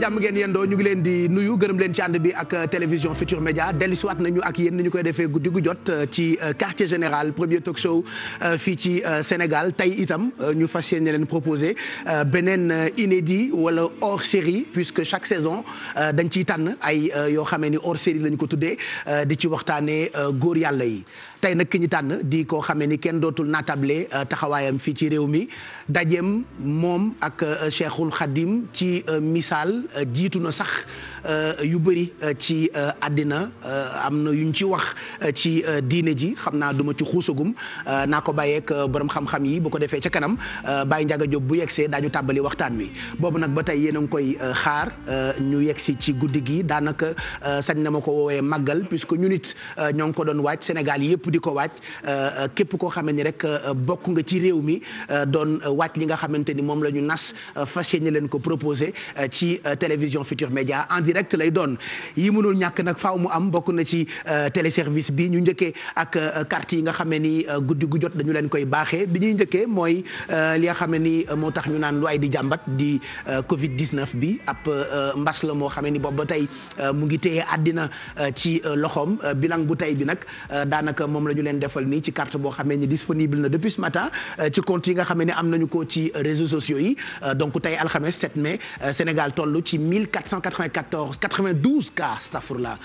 jàmm ngeen yendoo ñu ngi leen di nuyu gërëm leen ci ànd bi ak télévision Futur Média dellusiwaat nañu ak yéen ni ñu koy defee guddi gu jot ci quartier général premier talk show fii ci Sénégal tey itam ñu fas yéene leen proposer beneen inédit wala hors série puisque chaque saison dañ ciy tànn ay yoo xamee ni hors série lañu ko tuddee di ci waxtaanee góor yàlla yi. tey nag ki ñu tànn di koo xamee ni kenn dootul naatable taxawaayam fii ci réew mi dajeem moom ak Cheikhul Khadim ci misaal jiitu na sax yu bëri ci àddina am na yuñ ci wax ci diine ji xam naa duma ci xuusagum naa ko bàyyeek borom xam-xam yi bu ko defee ca kanam Baye Ndiaga Diop bu yegsee daañu tàmbali waxtaan wi boobu nag ba tey yéen a ngi koy xaar ñu yegsi ci guddi gi daanaka sañ na ma ko woowee màggal puisque ñu nit ñoo ngi ko doon waaj Sénégal yëpp di ko waaj képp koo xamante ni rek bokk nga ci réew mi doon waaj li nga xamante ni moom la ñu nas fas yéene leen ko proposé ci télévision Futur Média en direct lay doon yi mënul ñàkk nag faaw mu am bokk na ci téléservice bi ñu njëkkee ak carte yi nga xamee ni guddi gu jot dañu leen koy baaxee bi ñuy njëkkee mooy li nga xamee ni moo tax ñu naan lu ay di jàmbat di Covid 19 bi ab mbas la moo xamee ni boobu ba tey mu ngi téye àddina ci loxoom bilan bu tey bi nag daanaka moom la ñu leen defal nii ci carte boo xamee ni disponible na depuis ce matin ci compte yi nga xamee ni am nañu ko ci réseaux sociaux yi donc tey alxames 7 mai Sénégal toll ci 92 cas astafurlah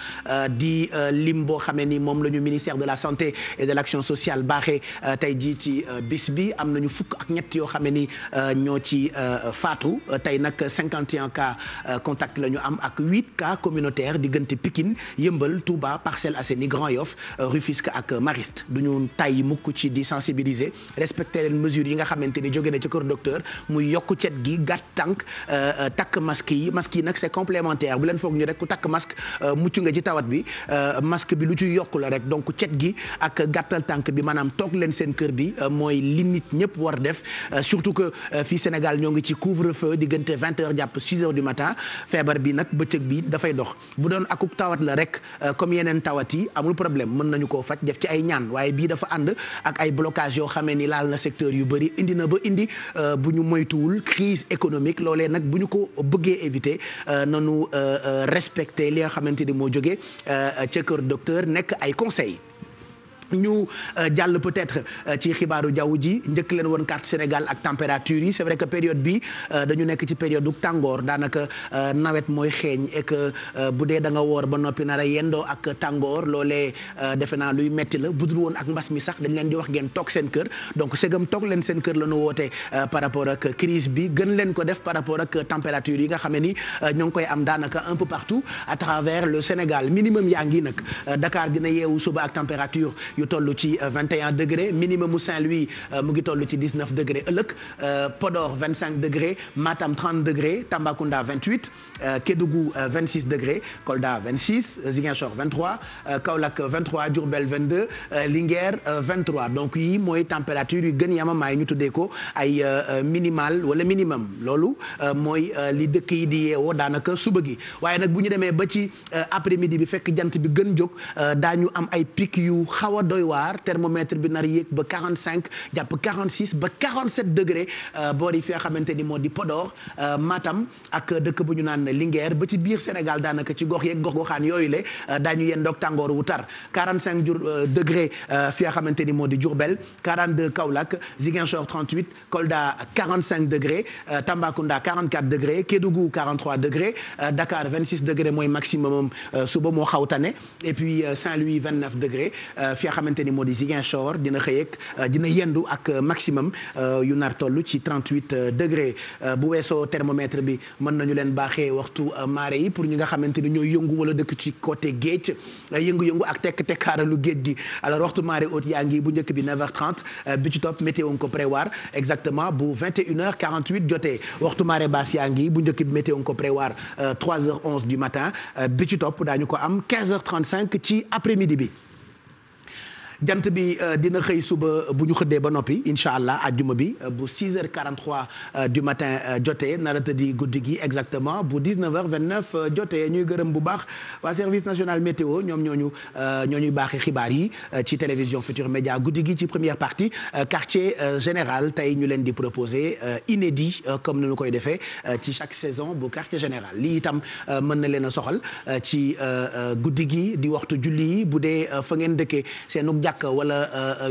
di lim boo xamee ni moom la ñu ministère de la santé et de l'action sociale baaxee tey jii ci bis bi am nañu fukk ak ñett yoo xamee ni ñoo ci faatu tey nag 51 cas contact la ñu am ak 8 cas communautaires diggante Pikine Yëmbal Touba Parcelles Assainies Grand Yoff Rufisque ak Mariste du ñu tàyyi mukk ci di sensibiliser respecter leen mesures yi nga xamante ni jóge na ci kër docteur muy yokku cet gi gàtt tànk takk masque yi nag c'est complémentaire bu leen foog ñu rek ku takk masque mucc nga ci tawat bi masque bi lu ci yokku la rek donc cet gi ak gàttal tànk bi maanaam toog leen seen kër bi mooy li nit ñëpp war def surtout que fii Sénégal ñoo ngi ci couvre-feu diggante 20h jàpp 6h du matin feebar bi nag bëccëg bi dafay dox bu doon akuk tawat la rek comme yeneen tawat yi amul problème mën nañu koo faj def ci ay ñaan waaye bii dafa ànd ak ay blocage yoo xamee ni laal na secteur yu bëri indi na ba indi bu ñu moytuwul crise économique loolee nag bu ñu ko bëggee éviter nanu respecter li nga xamante ni moo jógee ca kër docteur nekk ay conseils. ñu jàll peut-être ci xibaaru jaww ji njëkk leen woon carte Sénégal ak température yi c'est vrai que période bi dañu nekk ci période du tàngoor daanaka nawet mooy xeeñ et que bu dee da nga woor ba noppi nar a yendoo ak tàngoor loolee defe naa luy metti la budul woon ak mbas mi sax dañ leen di wax ngeen toog seen kër donc segam toog leen seen kër la ñu woote par rapport ak crise bi gën leen ko def par rapport ak température yi nga xam ne ni ñoo ngi koy am daanaka un peu partout à travers le Sénégal minimum yaa ngi nag Dakar dina yeewu suba ak température yu toll ci 21 degré minimum mu Saint-Louis mu ngi toll ci 19 degré ëllëg Podor 25 degré Matam 30 degré Tambacounda 28 Kédougou 26 degré Kolda 26 Ziguinchor 23 Kaolack 23 Diourbel 22 Linguère 23 donc yii mooy température yu gën yamamaay ñu tuddee ko ay minimal wala minimum loolu mooy li dëkk yi di yeewoo daanaka suba gi waaye nag bu ñu demee ba ci après midi bi fekk jant bi gën jóg daañu am ay pic yu xaw a doy waar thermomètre bi nar yéeg ba 45 jàpp 46 ba 47 degré boor yi fi nga xamante ni moo di Podor Matam ak dëkk bu ñu naan Linguère ba ci biir Sénégal daanaka ci gox yeeg gox-goxaan yooyu le daañu yendoog tàngoor wu tar 45 degré fi nga xamante ni moo di Diourbel 42 Kaolack Ziguinchor 38 Kolda 45 degré Tambacounda 44 degré Kédougou 43 degré Dakar 26 degré mooy maximum suba moo xaw tane et puis Saint-Louis 29 degré fi nga xamante ni moo di Ziguinchor dina xëyeeg dina yendu ak maximum yu nar toll ci 38 degré bu weesoo thermomètre bi mën nañu leen baaxee waxtu marée yi pour ñi nga xamante ni ñooy yëngu wala dëkk ci côté géej yëngu-yëngu ak tekk-tekkaaralu géej gi alors waxtu marée haute yaa ngi bu njëkk bi 9h30 bi ci topp météo nga ko prévoir exactement bu 21h48 jotee waxtu marée basse yaa ngi bu njëkk bi météo nga ko prévoir 3h11 du matin bi ci topp daañu ko am 15h35 ci après-midi bi jant bi dina xëy suba bu ñu xëddee ba noppi incha allah àjjuma bi bu 6h43 du matin jotee nar a tëddi guddi gi exactement bu 19h29 jotee ñuy gërëm bu baax waa service national météo ñoom ñooñuy baaxee xibaar yi ci télévision Futur Média guddi gi ci première partie quartier général tey ñu leen di proposer inédit comme ni ñu koy defee ci chaque saison bu quartier général lii itam mën na leen a soxal ci guddi gi di waxtu julli yi bu dee fa ngeen dëkkee seenug jàkk wala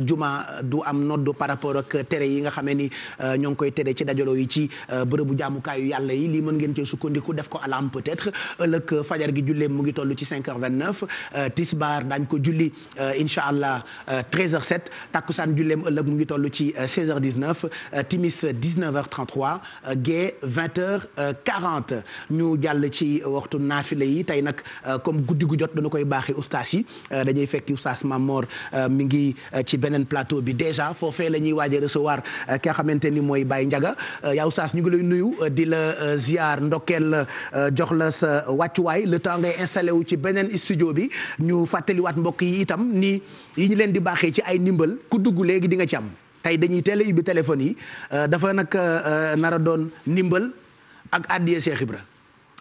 juma du am nodd par rapport ak tere yi nga xamee ni ñoo ngi koy tere ci dajaloo yi ci bërëbu jaamukaayu yàlla yi lii mën ngeen cee sukkandiku def ko alam peut-être ëllëg fajar gi julleem mu ngi toll ci 5h29 tisbaar daañ ko julli incha allah 13h07 takkusaan julleem ëllëg mu ngi toll ci 16h19 timis 19h33 gée 20h40 ñu jàll ci waxtu naafile yi tey nag comme guddi gu jot dañu koy baaxee ustaas yi dañuy fekki ustaas Mamor mi ngi ci beneen plateau bi déjà foofee la ñuy waaj a recevoir ki nga xamante ni mooy Baye Ndiaga yaa ustaas ñu ngi lay nuyu di la ziar ndokkeel jox la sa wàccuwaay le temps ngay installé wu ci beneen studio bi ñu fàttaliwaat mbokk yi itam ni yi ñu leen di baaxee ci ay ndimbal ku dugg léegi di nga ci am tey dañuy teel a ibbi téléphone yi dafa nag nar a doon ndimbal ak addiye Cheikh Ibra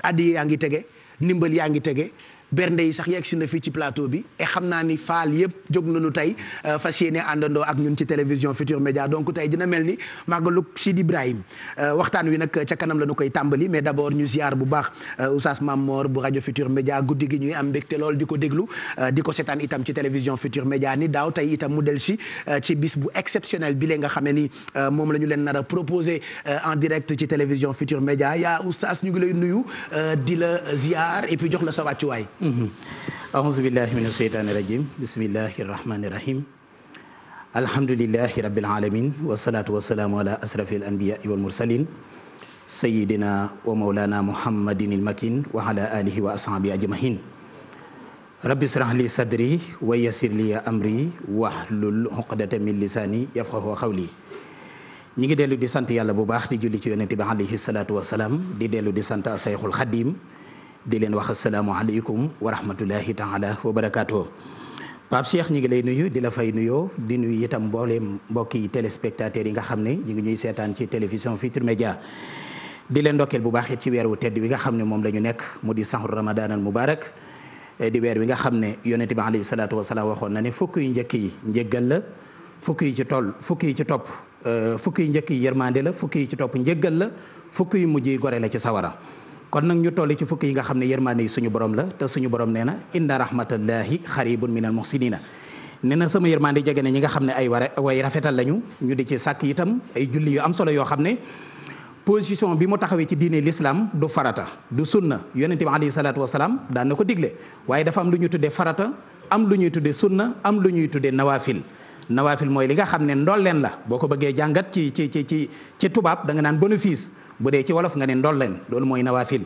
addiye yaa ngi tege ndimbal yaa ngi tege bernde yi sax yegg si na fii ci plateau bi et xam naa ni faal yëpp jóg nañu tey fas yéene àndandoo ak ñun ci télévision Futur Média donc tey dina mel ni màggalu Sidi Ibrahim waxtaan wi nag ca kanam la ñu koy tàmbali mais d'abord ñu ziar bu baax Oustaz Mamor bu rajo Futur Média guddi gi ñuy am mbégte lool di ko déglu di ko seetaan itam ci télévision Futur Média ni daaw tey itam mu del si ci bis bu exceptionnel bi lee nga xamee ni moom la ñu leen nar a proposé en direct ci télévision Futur Média yaa Oustaz ñu ngi lay nuyu di la ziar et puis jox la sa wàccuwaay. أعوذ بالله من الشيطان الرجيم بسم الله الرحمن الرحيم الحمد لله رب العالمين والصلاة والسلام على أشرف الأنبياء والمرسلين سيدنا ومولانا محمد المكين وعلى آله وأصحابه أجمعين رب اشرح لي صدري ويسر لي أمري واحلل عقدة من لساني يفقهوا قولي ñi ngi dellu di sant yàlla bu baax di julli ci yonent bi alayhi salaatu wasalaam di dellu di sant Sayxul Xadim di leen wax asalaamaaleykum wa rahmatullahi taala wa barakaatu. Pape Cheikh ñi ngi lay nuyu di la fay nuyoo di nuyu itam mbooleem mbokki téléspectateurs yi nga xam ne ñi ngi ñuy seetaan ci télévision Futur Média di leen ndokkeel bu baax it ci weer wu tedd wi nga xam ne moom la ñu nekk mu di sahru ramadan al mubarak di weer wi nga xam ne yonent bi alayhi salaatu wasalaam waxoon na ne fukk yu njëkk yi njëggal la fukk yi ci topp fukk yi njëkk yi yërmande la fukk yi ci topp njëggal la fukk yu mujj yi gore la ci sawara kon nag ñu toll ci fukk yi nga xam ne yërmande yi suñu borom la te suñu borom nee na inna rahmatallahi xaribun minal muhsinina nee na sama yërmande jege na ñi nga xam ne ay way rafetal lañu ñu di ci sàkk itam ay julli yu am solo yoo xam ne position bi mu taxawee ci diine l'islam du farata du sunna yonente bi alayhi salaatu wasalaam daan na ko digle waaye dafa am lu ñuy tuddee farata am lu ñuy tuddee sunna am lu ñuy tuddee nawaafil mooy li nga xam ne ndolleen la boo ko bëggee jàngat ci tubaab da nga naan bénéfice bu dee ci wolof nga ne ndolleen loolu mooy nawaafil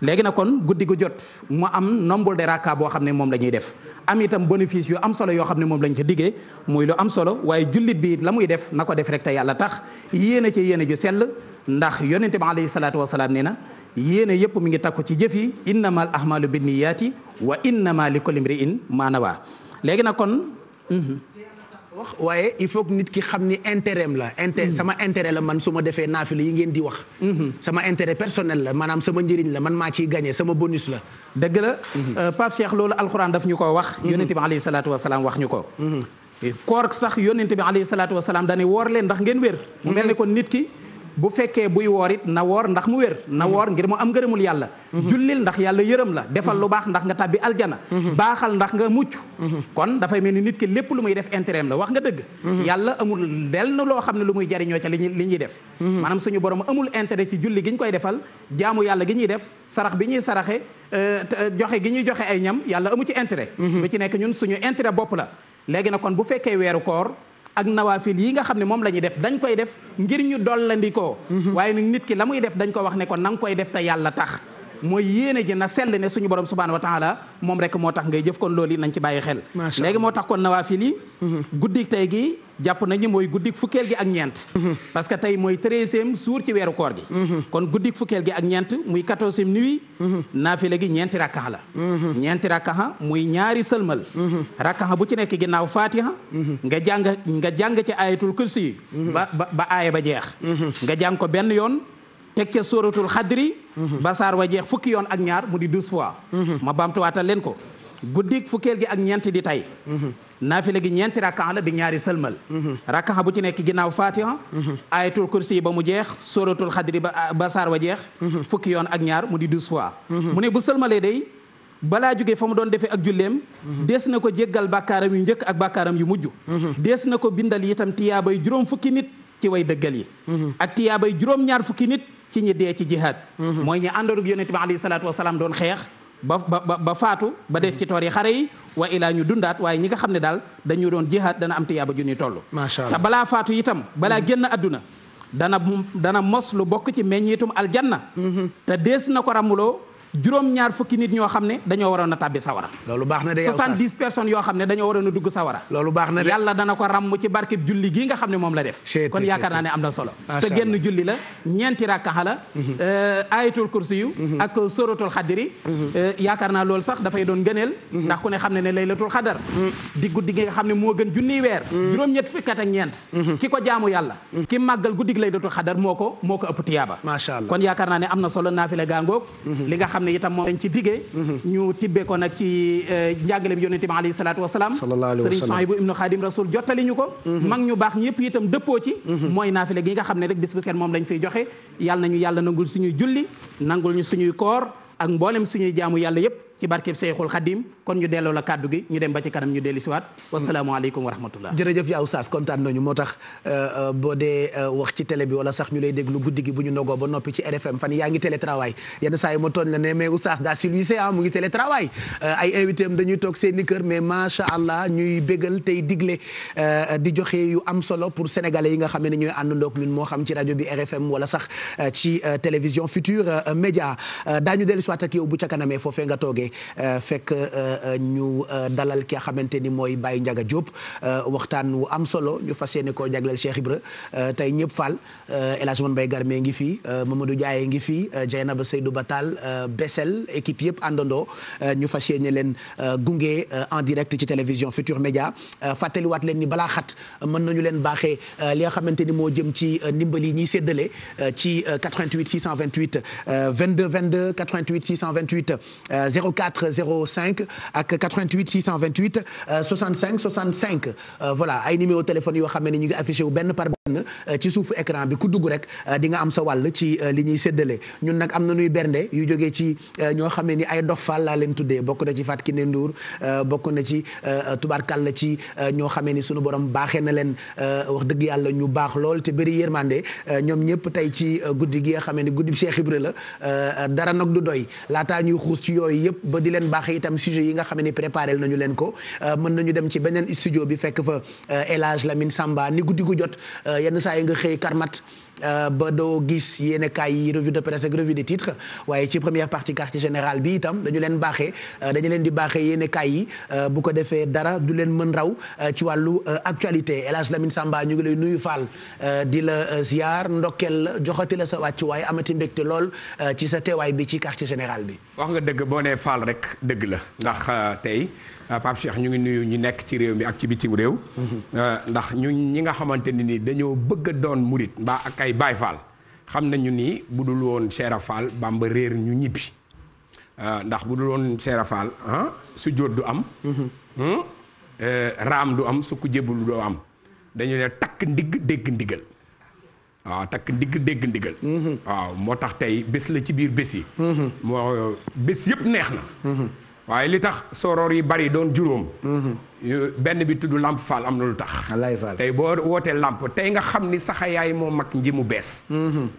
léegi nag kon guddi gu jot mu am nombre de raka boo xam ne moom la ñuy def am itam bénéfice yu am solo yoo xam ne moom lañ ca diggee muy lu am solo waaye jullit bi la muy def na ko def rek te yàlla tax yéene ci yéene ju sell ndax yonente bi alayhi salaatu wasalaam nee na yéene yëpp mi ngi takku ci jëf yi innamal ahmalu binniyaati wa innama li kulli imri'in ma nawa léegi nag kon wax waaye il faut que nit ki xam ni intérêt am la sama intérêt la man su ma defee naafila yi ngeen di wax sama intérêt personnel la maanaam sama njëriñ la man maa ciy gagné sama bonus la dëgg la Pape Cheikh loolu alxuraan daf ñu ko wax yonente bi alayhi salaatu wasalaam wax ñu ko koor sax yonente bi alayhi salaatu wasalaam dañuy woor leen ndax ngeen wér mu mel ne kon nit ki bu fekkee buy woor it na woor ndax mu wér na woor ngir mu am ngërëmul yàlla jullil ndax yàlla yërëm la defal lu baax ndax nga tàbbi aljana baaxal ndax nga mucc kon dafay mel ni nit ki lépp lu muy def intérêt la wax nga dëgg yàlla amul lenn loo xam ne lu muy jariñoo ca li ñuy def maanaam suñu borom amul intérêt ci julli gi ñu koy defal jaamu yàlla gi ñuy def sarax bi ñuy saraxe joxe gi ñuy joxe ay ñam yàlla amu ci intérêt bi ci nekk ñun suñu intérêt bopp la léegi nag kon bu fekkee weeru koor ak nawaafil yi nga xam ne moom la ñuy def dañ koy def ngir ñu dollandikoo waaye nag nit ki la muy def dañ ko wax ne ko na nga koy def te yàlla tax mooy yéene ji na sell ne suñu borom subhaanahu wa taala moom rek moo tax ngay jëf kon loolu yi nañ ci bàyyi xel léegi moo tax kon nawaafil yi guddik tey gi jàpp nañu mooy guddik fukkeel gi ak ñeent parce que tey mooy 13e jour ci weeru koor gi kon guddik fukkeel gi ak ñeent muy 14e nuit naafila gi ñeenti rakkaxa la ñeenti rakkaxa muy ñaari sëlmal rakkaxa bu ci nekk ginnaaw fatiha nga jàng ci ayatul kursi yi ba aaya ba jeex nga jàng ko benn yoon teg ca sóoratul xadri ba saar wa jeex fukki yoon ak ñaar mu di 12 fois ma baamtuwaatal leen ko guddik fukkeel gi ak ñeent di tey naafila gi ñeenti rakkaxa la di ñaari sëlmal rakkaxa bu ci nekk ginnaaw fatiha ayatul kursi yi ba mu jeex sóoratul xadri ba saar wa jeex fukki yoon ak ñaar mu di 12 fois mu ne bu sëlmalee day balaa jógee fa mu doon defee ak julleem dees na ko jéggal bàkkaaram yu njëkk ak bàkkaaram yu mujj dees na ko bindal itam tiyaabay juróom fukki nit ci way dëggal yi ak tiyaabay juróom ñaar fukki nit ci ñi dee ci jihaad mooy ñi àndoon ak yonent bi alayhi salaatu wasalaam doon xeex ba faatu ba des ci toor yi xare yi wa ilaa ñu dundaat waaye ñi nga xam ne daal dañu doon jihaad dana am tiyaaba ju ñuy toll te balaa faatu itam balaa génn àdduna dana mos lu bokk ci meññiitum aljanna te dees na ko ramuloo juróom-ñaar fukki nit ñoo xam ne dañoo waroon a tàbbi sawara loolu baax na de 70 personnes yoo xam ne dañoo waroon a dugg sawara loolu baax na de yàlla dana ko ràmm ci barkeb julli gi nga xam ne moom la def kon yaakaar naa ne am na solo te génn julli la ñeenti rakkaxa la ayatul kursi yu ak suratul xadri yaakaar naa loolu sax dafay doon ngëneel ndax ku ne xam ne ne laylatul xadar di guddi gi nga xam ne moo gën junniy weer juróom-ñett fukki at ak ñeent ki ko jaamu yàlla ki màggal guddi gi laylatul xadar moo ko ëpp tiyaaba macha allah kon yaakaar naa ne am na solo naafila gaangoog li nga xam ne itam moom dañ ci diggee ñu tibbee ko nag ci njàngaleem yonente bi alayhi salaatu wasalaam sëriñ Souhaïbou ibnu Xaadim Rasul jottali ñu ko mag ñu baax ñëpp itam dëppoo ci mooy naafile gi nga xam ne rek bis bu seen moom lañ fiy joxe yàlla nañu yàlla nangul suñuy julli nangul ñu suñuy koor ak mboolem suñuy jaamu yàlla yëpp ci barkeb Seyxul Xadim kon ñu delloo la kàddu gi ñu dem ba ci kanam ñu dellu siwaat wasalaamualeykum wa rahmatullah jërëjëf yaa Oustaz kontaan nañu moo tax boo dee wax ci télé bi wala sax ñu lay déglu guddi gi bu ñu ndogoo ba noppi ci RFM fan yaa ngi télétravail yenn saa yi ma tooñ la ne mais Oustaz daa silvissé mu ngi télétravail ay invité am dañuy toog seeni kër mais macha allah ñuy bégal tey digle di joxe yu am solo pour sénégalais yi nga xam ne ñooy àndandoog ñun moo xam ci rajo bi RFM wala sax ci télévision Futur Média daañu dellu siwaat ak yow bu ca kanamee foofee nga toogee fekk ñu dalal ki nga xamante ni mooy Baye Ndiaga Diop waxtaan wu am solo ñu fas yéene koo jagleel Cheikh Ibra tey ñëpp Fall El Hadj Mbaye Garmé ngi fii Mamadou Diaye ngi fii Dieynaba Seydou Batal Bessel équipe yëpp àndandoo ñu fas yéene leen gunge en direct ci télévision Futur Média fàttaliwaat leen ni balaa xat mën nañu leen baaxee li nga xamante ni moo jëm ci ndimbal yi ñuy séddale ci 88 628 22 22 88 628 04 05 ak 88 628 65 65 voilà ay numéro téléphone yoo xam ne ñu ngi affiché wu benn par benn ci suufu écran bi ku dugg rek di nga am sa wàll ci li ñuy séddale ñun nag am na nuy bernde yu jógee ci ñoo xam ne ni ay dof Fall laa leen tuddee bokk na ci Fatou Kiné Ndour bokk na ci tubaarkàlla ci ñoo xamee ni sunu borom baaxee na leen wax dëgg yàlla ñu baax lool te bëri yërmande ñoom ñëpp tey ci guddi gi nga xamee ni guddi Cheikh Ibra la dara nag du doy laataa ñuy xuus ci yooyu yëpp ba di leen baaxee itam sujet yi nga xam ne préparé nañu leen ko mën nañu dem ci beneen studio bi fekk fa El Hadj Lamine Samba ni guddi gu jot yenn saa yi nga xëy karmat ba doo gis yéen kaay yi revue de presse ak revue de titre waaye ci première partie quartier général bi itam dañu leen di baaxee yéen kaay yi bu ko defee dara du leen mën raw ci wàllu actualité El Hadj Lamine Samba ñu ngi lay nuyu Fall di la ziar ndokkeel la joxati la sa wàccu waaye amati mbégte lool ci sa teewaay bi ci quartier général bi. wax nga dëgg boo nee Fall rek dëgg la ndax tey Pape Cheikh ñu ngi nuyu ñu nekk ci réew mi ak ci bitim réew. ndax ñi nga xamante ni dañoo bëgg a doon murit mbaa ak ay Baay Fall xam nañu ni bu dul woon Cheikh Fall Bamba réer ñu ñibbi ndax bu dul woon Cheikh Fall su jóot du am. raam du am sukk jébbalu du am dañu ne takk ndigg dégg ndigal. waaw takk ndigg dégg ndigal. waaw moo tax tey bés la ci biir bés yi. moo bés yëpp neex na. waaye li tax soroor yi bari doon juróom. benn bi tudd Lamp Fall am na lu tax. wallaay Fall tey boo wootee Lamp tey nga xam ni saxayaay moo mag nji mu bees.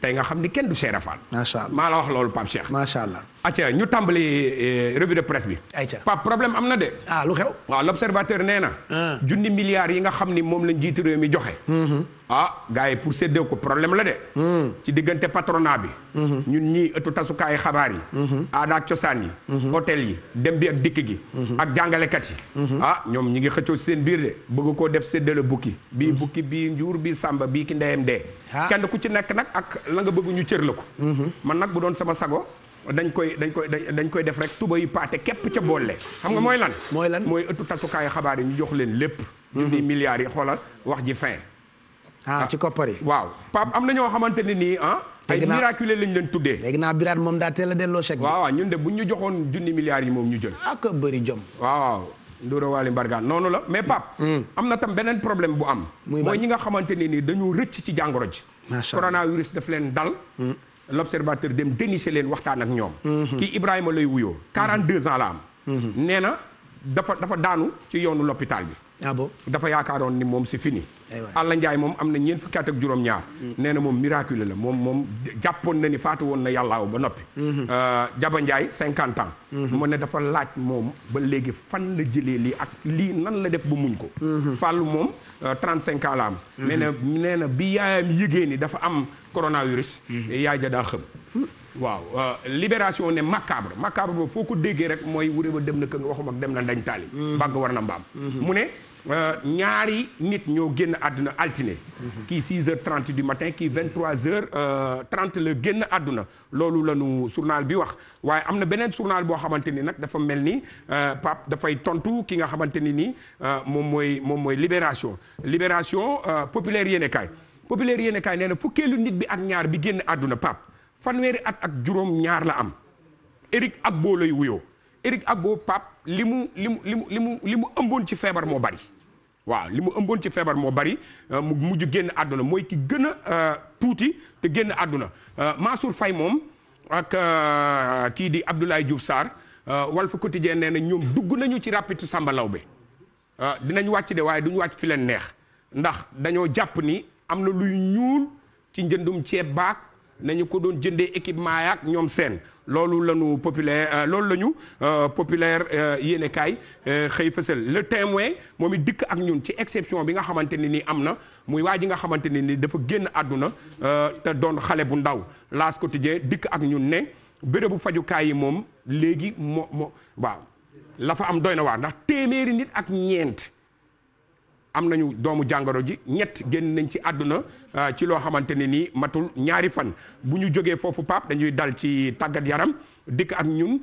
tey nga xam ni kenn du Cheikh Fall. macha allah maa la wax loolu Pape Cheikh. macha allah. acca ñu tàmbali revue de presse bi. ayca Pape problème am na de. lu xew. waaw l'observateur nee na. junni milliards yi nga xam ni moom la njiitu réew mi joxe. ah gars yi pour séddee ko problème la de. ci diggante patronat bi. ñun ñii ëttu tasukaayu xabaar yi. aada ak cosaan yi. hôtel yi dem bi ak dikk gi. ak jàngalekat yi. ah ñoom ñi ngi xëccoo seen biir de bëgg koo def séddale bukki. bii bukki bii njuur bii sàmba bii ki ndeyam dee. kenn ku ci nekk nag ak la nga bëgg ñu cër la ko. man nag bu doon sama sago. dañ koy def rek tuba yi paate képp ca boole. xam nga mooy lan. mooy ëttu tasukaayu xabaar yi ñu jox leen lépp. junni milliards yi xoolal wax ji fin. ci koppar yi. waaw Pape am na ñoo xamante ne nii ay miraculé lañ leen tuddee. léegi naa Birane moom daa teel a delloo chèque bi. waaw ñun de bu ñu joxoon junni milliards yi moom ñu jël. ak bëri jom. waaw Ndoura Wali Mbargane noonu la mais Pape. am na tam beneen problème bu am. mooy ñi nga xamante ne nii dañoo rëcc ci jàngoro ji. macha allah coronavirus daf leen dal. l'observateur dem dénicher leen waxtaan ak ñoom. kii Ibrahima lay wuyoo. 42 ans la am. nee na dafa daanu ci yoonu l'hôpital bi. bon dafa yaakaaroon ni moom c'est fini. Alla Ndiaye moom am na ñeent fukki at ak juróom-ñaar. nee na moom miraculeux la moom jàppoon na ni faatu woon na yàllaaw ba noppi. Jaba Ndiaye 50 ans. mu ne dafa laaj moom ba léegi fan la jëlee lii ak lii nan la def ba muñ ko. Fallou moom 35 ans la am. nee na bi yaayam yëgee ni dafa am coronavirus. yaay ja daa xam. waaw libération ne macabre ba foo ko déggee rek mooy wuré ba dem na kër nga waxum ak dem na ndañ taali. bàgg war na mbaam. mu ne ñaari nit ñoo génn àdduna altine. kii 6h30 du matin kii 23h30 la génn àdduna loolu la ñu journal bi wax waaye am na beneen journal boo xamante ni nag dafa mel ni Pape dafay tontu ki nga xamante ni nii moom mooy libération populaire yéenekaay nee na fukkeelu nit bi ak ñaar bi génn àdduna Pape fanweeri at ak juróom ñaar la am Eric Agbo lay wuyoo Eric Agbo Pape li mu ëmboon ci feebar moo bari waaw li mu ëmboon ci feebar moo bari mu mujj génn àdduna mooy ki gën a tuuti te génn àdduna Mansour Faye moom ak kii di Abdoulaye Diouf Sarr Walf Quotidien nee na ñoom dugg nañu ci rapitu Samba Lawbe dinañ wàcc de waaye duñu wàcc fi leen neex ndax dañoo jàpp ni am na luy ñuul ci njëndum ceeb baak nañu ko doon jëndee équipement yaak ñoom seen loolu lañu populaire yéenekaay xëy fësal le témoin moom it dikk ak ñun ci exception bi nga xamante ne ni am na muy waa ji nga xamante ne ni dafa génn àdduna te doon xale bu ndaw L'As Quotidien dikk ak ñun ne bérébu fajukaay yi moom léegi waaw la fa am doy na waar ndax téeméeri nit ak ñeent am nañu doomu jàngoro ji ñett génn nañ ci àdduna ci loo xamante ne nii matul ñaari fan bu ñu jógee foofu Pape dañuy dal ci tàggat yaram dikk ak ñun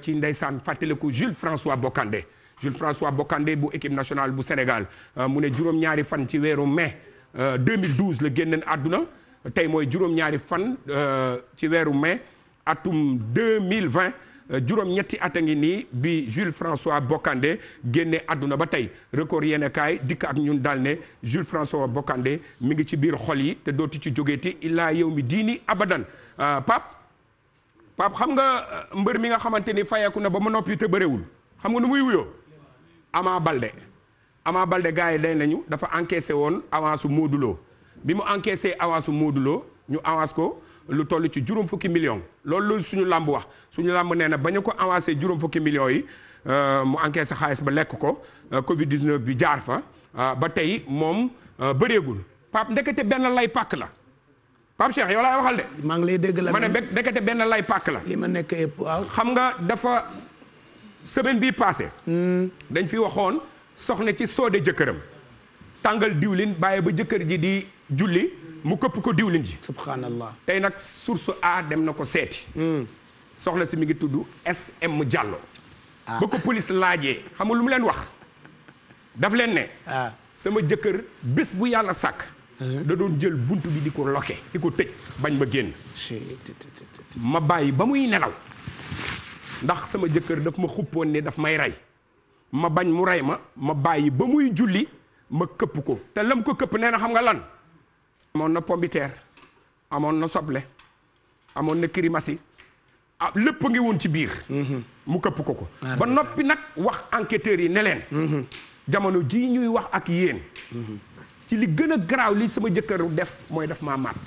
ci ndeysaan fàttaliku Jules François Bocandé bu équipe nationale bu Sénégal mu ne juróom-ñaari fan ci weeru mai 2012 la génneen àdduna tey mooy juróom-ñaari fan ci weeru mai atum 2020 juróom-ñetti at a ngi nii bi Jules François Bocandé génne àdduna ba tey record yéen kaay dikk ak ñun daal ne Jules François Bocandé mi ngi ci biir xol yi te dootu ci jógeeti illaa yow mi diini abadan Pape xam nga mbër mi nga xamante ni fayeeku na ba ma noppi te bëréwul xam nga nu muy wuyoo Ama Baldé gars yi day nañu dafa encaissé woon avance Modou Lo bi mu encaissé avance Modou Lo ñu avance ko lu toll ci juróom fukki millions loolu suñu làmb wax suñu làmb nee na ba ñu ko avancé juróom fukki millions yi mu encaissé xaalis ba lekk ko Covid 19 bi jaar fa ba tey moom bëreegul Pape ndekete benn lay pàkk la Pape Cheikh yow laay waxal de. maa ngi lay dégg la ma ne ndekete benn lay pàkk la. li ma nekk yëpp waaw. xam nga dafa semaine bii passé dañ fi waxoon soxna ci soode jëkkëram tàngal diwlin bàyyi ba jëkkër ji di julli mu këpp ko diwlin ji. subhanallah tey nag source A dem na ko seeti. soxna si mi ngi tudd SM Diallo. ba ko police laajee xam nga lu mu leen wax. daf leen ne. sama jëkkër bés bu yàlla sàkk. da doon jël bunt bi di ko loke di ko tëj bañ ma génn. ma bàyyi ba muy nelaw. ndax sama jëkkër daf ma xuppoon ne daf may rey. ma bañ mu rey ma bàyyi ba muy julli ma këpp ko te lam ko këpp nee na xam nga lan. amoon na pombiteer amoon na soble amoon na kirimasi lépp a ngi woon ci biir. mu këpp ko ba noppi nag wax enquêteurs yi ne leen. jamono jii ñuy wax ak yéen. ci li gën a garaaw li sama jëkkër def mooy daf maa matt.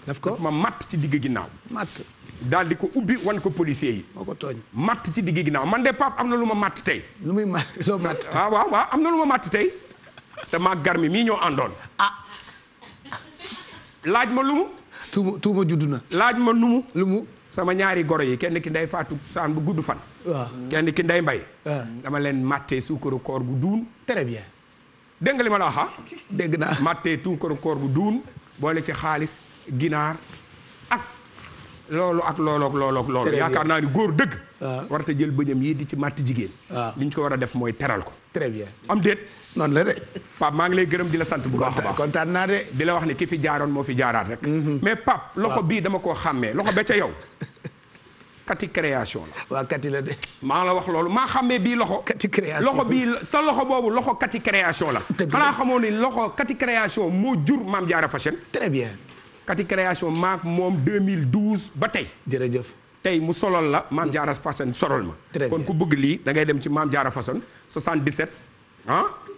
daf ma matt ci digg ginnaaw. matt daal di ko ubbi wan ko policier yi. moo ko tooñ matt ci digg ginnaaw man de Pape am na lu ma matt tey. lu muy matt loo matt. waaw am na lu ma matt tey te maa garmi mii ñoo àndoon. laaj ma lu mu. tuuma judd na. laaj ma lu mu. sama ñaari goro yi kenn ki nday faatu saan bu gudd fan. waaw kenn ki nday mbay. dama leen màttee suukaru koor gu duun. très bien. dégg nga li ma la wax dégg naa. màttee suukaru koor gu duun boole ci xaalis ginaar ak loolu. yaakaar naa ni góor dëgg. warata jël bëñam yi di ci màtt jigéen. li ñu ko war a def mooy teral ko. très bien. am déet. noonu la de. Pape maa ngi lay gërëm di la sant bu baax a baax. kontaan naa de. di la wax ni ki fi jaaroon moo fi jaaraat rek. mais Pape loxo bii dama koo xàmmee loxo ba ca yow. kati création la. waa kati la de. maa la wax loolu maa xàmmee bii loxo. kati création loxo bii sa loxo boobu loxo kati création la. xanaa xamoo ni loxo kati création moo jur Mame Diarra Fashion. très bien. kati création maak moom 2012 ba tey. jërëjëf. tey mu solol la Mame Diarra Fashion solol ma. très bien kon ku bëgg lii da ngay dem ci Mame Diarra Fashion 77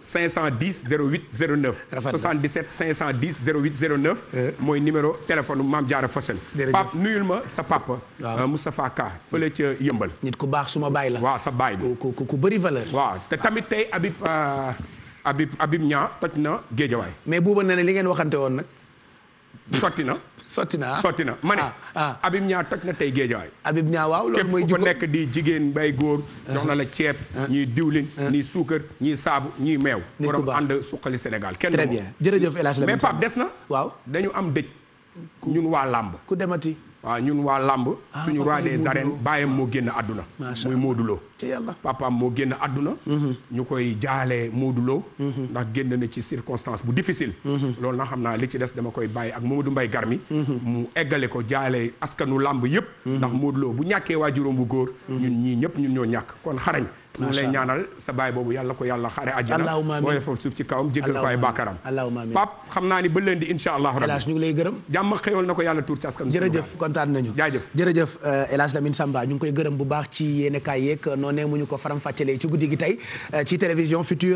510 08 09. rafet na 77 510 08 09. mooy numéro téléphone Mame Diarra Fashion. Pape nuyul ma sa papa. waaw Moustapha Ka fële ca Yëmbal. nit ku baax suma baay la. waaw sa baay bi ku bëri valeur. waaw te tamit tey Habib Niang toj na Géejawaay. mais buuba na ne li ngeen waxante woon nag. sotti na. sotti na ma ne. Habib Niang toj na tey Géejawaay. Habib Niang waaw loolu mooy képp ku fa nekk di jigéen bay góor. jox na la ceeb. ñii diwlin. ñii suukar ñii saabu ñii meew. nit ku baax borom ànd suqali Sénégal kenn. très bien jërëjëf El Hadj Lamine mais Pape des na. waaw dañu am dëj. ñun waa làmb. ku demati. waaw ñun waa làmb. suñu roi des arènes bàyyam moo génn àdduna. muy Modou Lo. ci yàlla papaam moo génn àdduna. ñu koy jaale Modou Lo. ndax génn na ci circonstance bu difficile. loolu na xam naa li ci des dama koy bàyyi ak Mamadou Mbaye Garmi. mu eggale ko jaale askanu làmb yëpp. ndax Modou Lo bu ñàkkee waajuróom bu góor. ñun ñii ñëpp ñun ñoo ñàkk kon xarañ. ñu lay ñaanal sa baay boobu yàlla ko yàlla xare àjjana. allahumma amiin booy foofu suuf ci kawam jéggal ko ay baakaram. allahumma amiin Pape xam naa ni ba leen di incha allahu rabbi. El Hadj ñu ngi lay gërëm. jàmm xéwal na ko yàlla tuur ci askan. jërëjëf kontaan nañu. jërëjëf El Hadj Lamine Samba ñu ngi koy gërëm bu baax ci yéen kaay yeeg noonee mu ñu ko faram fàccelee ci guddi gi tey ci télévision Futur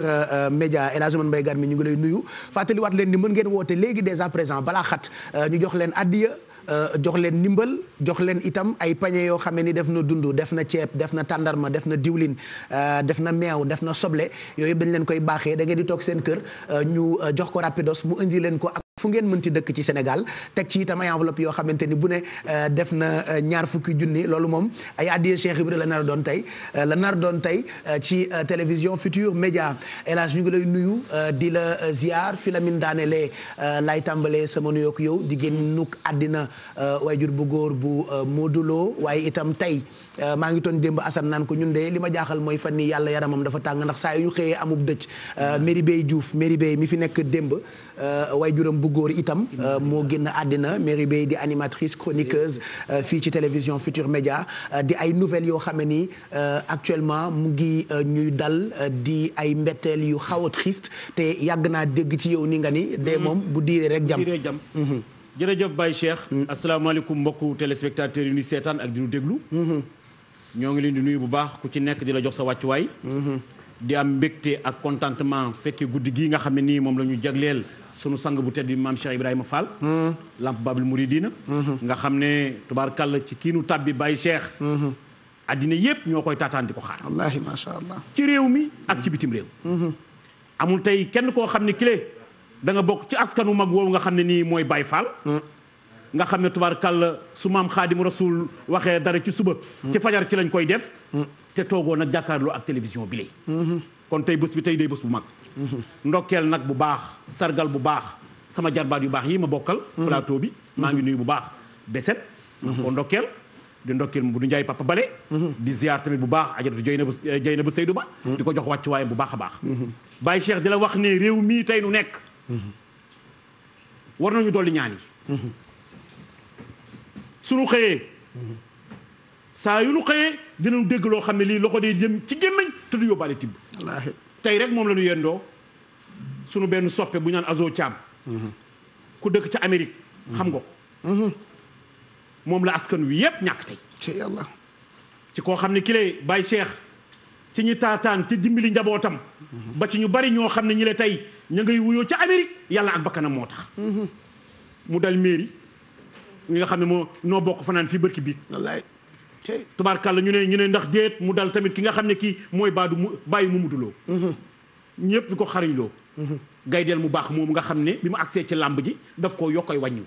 Média El Hadj Mbaye Garmi ñu ngi lay nuyu fàttaliwaat leen ni mën ngeen woote léegi dès à présent balaa xat ñu jox leen addiya jox leen ndimbal jox leen itam ay pañe yoo xam ne ni def na dund def na ceeb def na tàndarma def na diwlin def na meew def na soble yooyu dañ leen koy baaxee da ngeen di toog seen kër ñu jox ko rapidos mu indi leen ko ak fu ngeen mënti dëkk ci Sénégal teg ci itam ay enveloppe yoo xamante ni bu ne def na ñaar fukki junni loolu moom ay addiya Cheikh Ibra la nar doon tey ci télévision Futur Média El Hadj ñu ngi lay nuyu di la ziar fi la min daanelee lay tàmbalee sama nuyoog yow di génnuk àddina wayjur bu góor bu Modou Lo waaye itam tey maa ngi toon démb Assane naan ko ñun de li ma jaaxal mooy fan nii yàlla yaramam dafa tàng ndax saa yu ñu xëyee amub dëj Merry Beye Diouf Merry Beye mi fi nekk démb wayjuram bu góor itam moo génn àddina Merry Beye di animatrice chroniqueuse fii ci télévision Futur Média di ay nouvelles yoo xam ne ni actuellement mu ngi ñuy dal di ay mbetteel yu xaw a triste te yàgg naa dégg ci yow ni nga ni de moom bu diiree rek jam jërëjëf Baye Cheikh asalaamaaleykum mbokku téléspectateurs yi ñuy seetaan ak di ñu déglu ñoo ngi leen di nuyu bu baax ku ci nekk di la jox sa wàccuwaay di am mbégte ak contentement fekkee guddi gii nga xam ne nii moom la ñu jagleel sunu sang bu tedd bi maam Cheikh Ibrahima Fall lamp Babul Mouridina nga xam ne tubaarkàlla ci kiinu tàbbi Baye Cheikh addina yépp ñoo koy taataan di ko xaar wallaahi macha allah ci réew mi ak ci bitim réew amul tey kenn koo xam ne kile da nga bokk ci askanu mag woowu nga xam ne nii mooy Baye Fall nga xam ne tubaarkàlla su maam Xaadimu Rasuul waxee dara ci suba ci fajar ci lañ koy def te toogoo nag jàkkaarloo ak télévision bi lay kon tey bés bi tey day bés bu mag ndokkeel nag bu baax sargal bu baax sama jarbaat yu baax yi ma bokkal plateau bi maa ngi nuyu bu baax beset ko ndokkeel di ndokkeel mu bu du njaay papa bale di ziar tamit bu baax ajaratu jëy na bu Seydou Ba di ko jox wàccu waayam bu baax a baax Baye Cheikh di la wax ne réew mii tey nu nekk war nañu dolli ñaan yi suñu xëyee saa yu nu xëyee dinañu dégg loo xam ne lii loxo dee jëm ci gémmiñ te du yóbbaale tibb tey rek moom la ñu yendoo sunu benn soppe bu ñu naan Azo Thiam ku dëkk ca Amérique xam nga ko moom la askan wi yépp ñàkk tey ci yàlla ci koo xam ne ki lay Baye Cheikh ci ñi taataan ci dimbali njabootam ba ci ñu bari ñoo xam ne ñi la tey ña ngay wuyoo ca Amérique yàlla ak bakkanam moo tax mu dal mairie ñi nga xam ne moo noo bokk fanaan fii bërki biig wallaay tubaarkàlla ñu ne ndax déet mu dal tamit ki nga xam ne kii mooy bàyyi Mamadou Lo ñëpp di ko xariñloo gaydeel mu baax moom nga xam ne bi mu agsee ci làmb ji daf ko yokkoy wàññi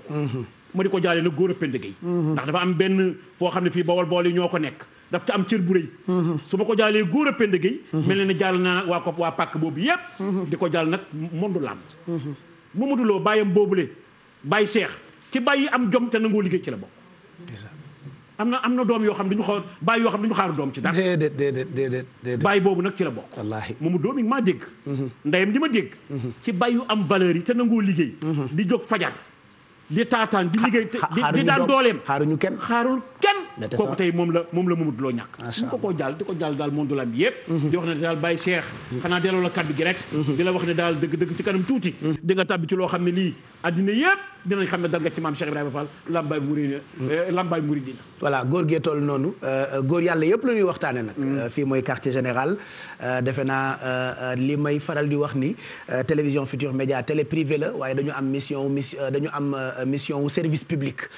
ma di ko jaale nag góor a Penda Gueye ndax dafa am benn foo xam ne fii bawol bool yi ñoo ko nekk daf ci am cër bu rëy su ma ko jaalee góor a Penda Gueye mel na ne jaal naa waa ko waa pàkk boobu yépp di ko jaal nag mondu làmb Mamadou Lo bàyyam boobule bàyyi Cheikh ci bàyyi am jom te nangoo liggéey ci la bokk am na doom yoo xam duñu xool bàyyi yoo xam duñu xaaru doom ci dara déedéet bàyyi boobu nag ci la bokk wallaahi moomu doom yi maa dégg ndeyam di ma dégg ci bàyyi yu am valeur yi te nangoo liggéey di jóg fajar di taataan di liggéey di daan dooleem xaarul kenn kooku tey moom la Mamadou Lo ñàkk ñu ko koo jaal di ko jaal daal monde lam yëpp di wax ne daal bàyyi Cheikh xanaa delloo la kaddu gi rek di la wax ne daal dëgg ci kanam tuuti di nga tàbbi ci loo xam ne lii addina yëpp dinañ xam ne dal nga ci maam Cheikh Ibrahima Fall lambaay muridina voilà góor gee toll noonu góor yàlla yëpp la ñuy waxtaane nag fii mooy quartier général defe naa li may faral di wax ni télévision Futurs Médias télé privé la waaye dañu am mission wu service public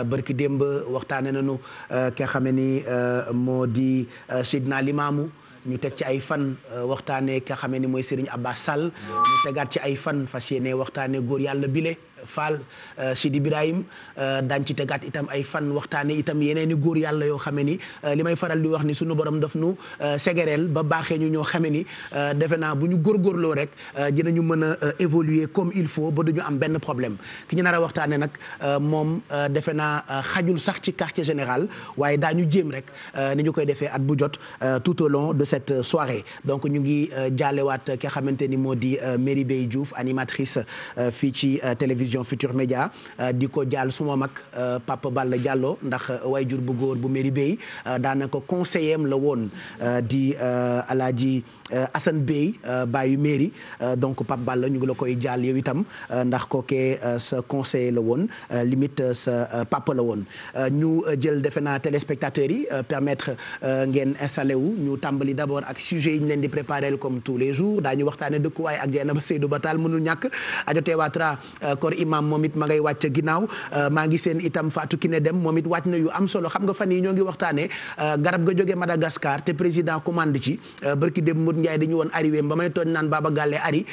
barki démb waxtaane nañu ki nga xam ne ni moo di Seydina Limamou ñu teg ci ay fan waxtaanee ki nga xam ne mooy Serigne Abbas Sall ñu tegaat ci ay fan fas yéene waxtaanee góor yàlla bile Fall Sidi Ibrahim daañ ci tegaat itam ay fan waxtaane itam yeneen i góor yàlla yoo xame ni li may faral di wax ni sunu borom daf nu segereel ba baaxee ñu ñoo xame ni defe naa bu ñu góorgóorloo rek dinañu mën a évoluer comme il faut ba duñu am benn problème ki ñu nar a waxtaane nag moom defe naa xajul sax ci quartier général waaye daañu jéem rek ni ñu koy defee at bu jot tout au long de cette soirée donc ñu ngi jaalewaat ki xamante ni moo di Merry Beye Diouf animatrice fii ci télévision Futurs Médias di ko jaal suma mag Papa Balla Diallo ndax waajur bu góor bu Merry Beye daanaka conseiller am la woon di Alaaji Assane Beye baayu Merry donc Papa Balla ñu ngi la koy jaal yow itam ndax kookee sa conseiller la woon limite sa papa la woon ñu jël defe naa téléspectateurs yi permettre ngeen installé wu ñu tàmbali d'abord ak sujet yi ñu leen di préparer comme tous les jours daañu waxtaane dëkkuwaay ak Dieynaba Seydou Batal mënul ñàkk ajotee waatra kor imam moom it ma ngay wàcc ginnaaw maa ngi seen itam Fatou Kiné Dem moom it wàcc na yu am solo xam nga fan yi ñoo ngi waxtaanee garab ga jógee Madagascar te président commande ci barki dem Mout Ndiaye dañu woon arrivé ba may tooñ naan Baba Galle ari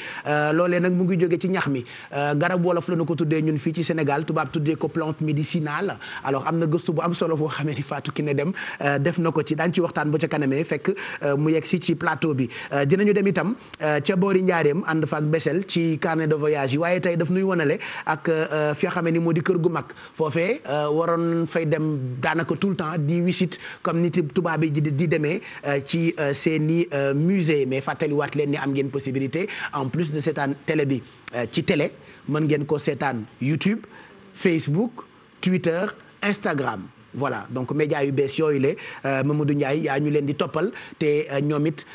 loolee nag mu ngi jóge ci ñax mi garab wolof la nu ko tuddee ñun fii ci Sénégal tubaab tuddee ko plante médicinale alors am na gëstu bu am solo boo xamee ni Fatou Kiné Dem def na ko ci daañ ci waxtaan ba ca kanamee fekk mu yegg si ci plateau bi dinañu dem itam ca boori Njaareem ànd fa ak Bessel ci carnet de voyage yi waaye tey daf nuy wanale ak fi nga xamee ni moo di kër gu mag foofee waroon fay dem daanaka tout le temps di visite comme ni tubaab yi di demee ci seeni musée mais fàttaliwaat leen ni am ngeen possibilité en plus de seetaan télé bi ci télé mën ngeen ko seetaan YouTube Facebook Twitter Instagram voilà donc média yu bees yooyu la Mamadou Ndiaye yaa ñu leen di toppal te ñoom it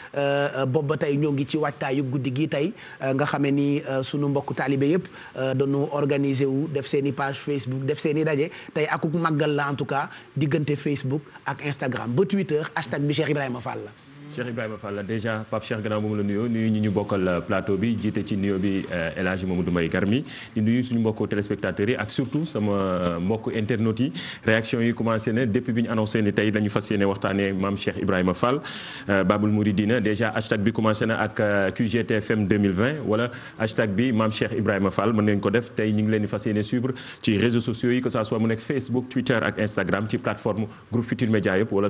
boobu ba tey ñoo ngi ci waajtaayu guddi gi tey nga xamee ni sunu mbokku taalibe yëpp dañu organiser wu def seen i page Facebook def seen i daje tey akuk màggal la en tout cas diggante Facebook ak Instagram ba Twitter hashtag bi Cheikh Ibrahima Fall la. Cheikh Ibrahima Fall déjà Pape Cheikh gannaaw moom la nuyoo nuyu ñi ñu bokkal plateau bi jiite ci nuyoo bi El Hadji Mamadou Mbaye Garmi di nuyu suñu mbokku téléspectateurs yi ak surtout sama mbokku internautes yi réaction yi commencé na depuis bi ñu annoncé ni tey lañu fas yéene waxtaanee maam Cheikh Ibrahima Fall Babul Mouridina déjà hashtag bi commencé na ak QGTFM 2020 wala hashtag bi maam Cheikh Ibrahima Fall mën ngeen ko def tey ñu ngi leen di fas yéene suivre ci réseaux sociaux yi que ça soit mu nekk Facebook Twitter ak Instagram ci plateforme groupe Futurs Médias yëpp wala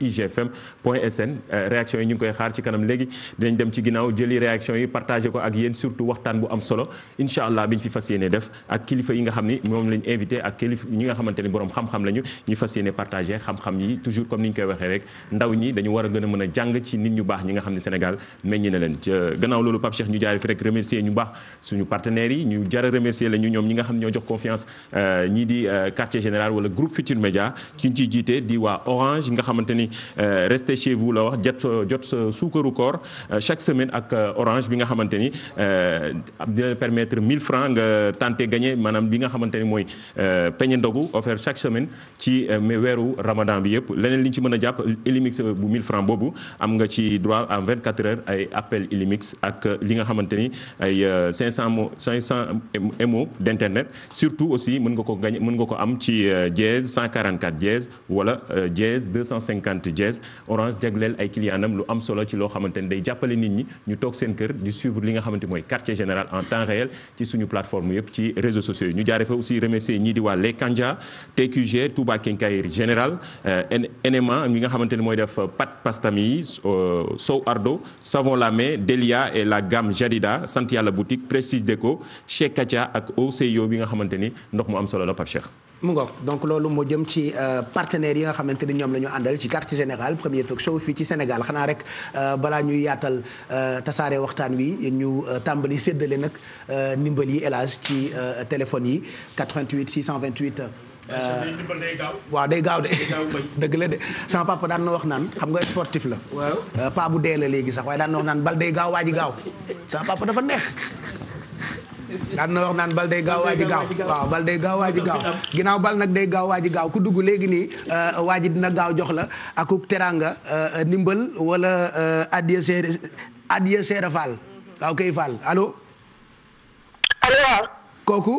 www.igfm.sn réaction yi ñu ngi koy xaar ci kanam léegi dinañ dem ci ginnaaw jëli réaction yi partagé ko ak yéen surtout waxtaan bu am solo incha allah biñ fi fas yéene def ak kilifa yi nga xam ni moom lañ invité ak kilifa ñi nga xamante ni borom xam-xam lañu ñu fas yéene partagé xam-xam yi toujours comme ni ñu koy waxee rek ndaw ñi dañu war a gën a mën a jàng ci nit ñu baax ñi nga xam ne Sénégal meññ na leen gannaaw loolu Pape Cheikh ñu jaari fi rek remercier ñu baax suñu partenaires yi ñu jar a remercier la ñu ñoom ñi nga xam ne ñoo jox confiance ñii di quartier général wala groupe Futurs Médias ci ñu ciy jiite di waa Orange nga xamante ni restez chez vous la wax jot sa suukaru koor chaque semaine ak Orange bi nga xamante ni dina permettre 1000 francs nga tenté gagné maanaam bi nga xamante ni mooy peñe ndogu offert chaque semaine ci weeru Ramadan bi yëpp leneen li ñu ci mën a jàpp Illimix bu 1000 francs boobu am nga ci droit en 24 heures ay appel Illimix ak li nga xamante ni ay 500 MO d'internet surtout aussi mën nga ko gagné mën nga ko am ci dièse 144 dièse wala dièse 250 dièse Orange jagleel ay clientam lu am solo ci loo xamante ni day jàppale nit ñi ñu toog seen kër di suivre li nga xamante mooy quartier général en temps réel ci suñu plateforme yëpp ci réseaux sociaux yi ñu jaaree fa aussi remercier ñii di waa Les Kanja TQG Touba Quincaillerie Générale NMA mi nga xamante ni mooy def pâte pastami yi Sow Ardo savon la main Delia et la gamme Jadida sant yàlla boutique Prestige Déco chez Katia ak OCIO bi nga xamante ni ndox mu am solo la Pape Cheikh. mu ngoog donc loolu moo jëm ci partenaires yi nga xamante ni ñoom la ñu àndal ci quartier général premier talk show fii ci Sénégal xanaa rek balaa ñuy yaatal tasaare waxtaan wi ñu tàmbali séddale nag ndimbal yi élage ci téléphone yi 88 628. waaw day gaaw de dëgg la de sama papa daan na wax naan xam nga sportif la. waaw paa bu dee la léegi sax waaye daan na wax naan bal day gaaw waa ji gaaw sama papa dafa neex. daan na wax naan bal day gaaw waa ji gaaw waaw bal day gaaw waa ji gaaw ginnaaw bal nag day gaaw waa ji gaaw ku dugg léegi nii waa ji dina gaaw jox la akuk teranga ndimbal wala addiya seera Fall waaw kay Fall allo. allo. kooku.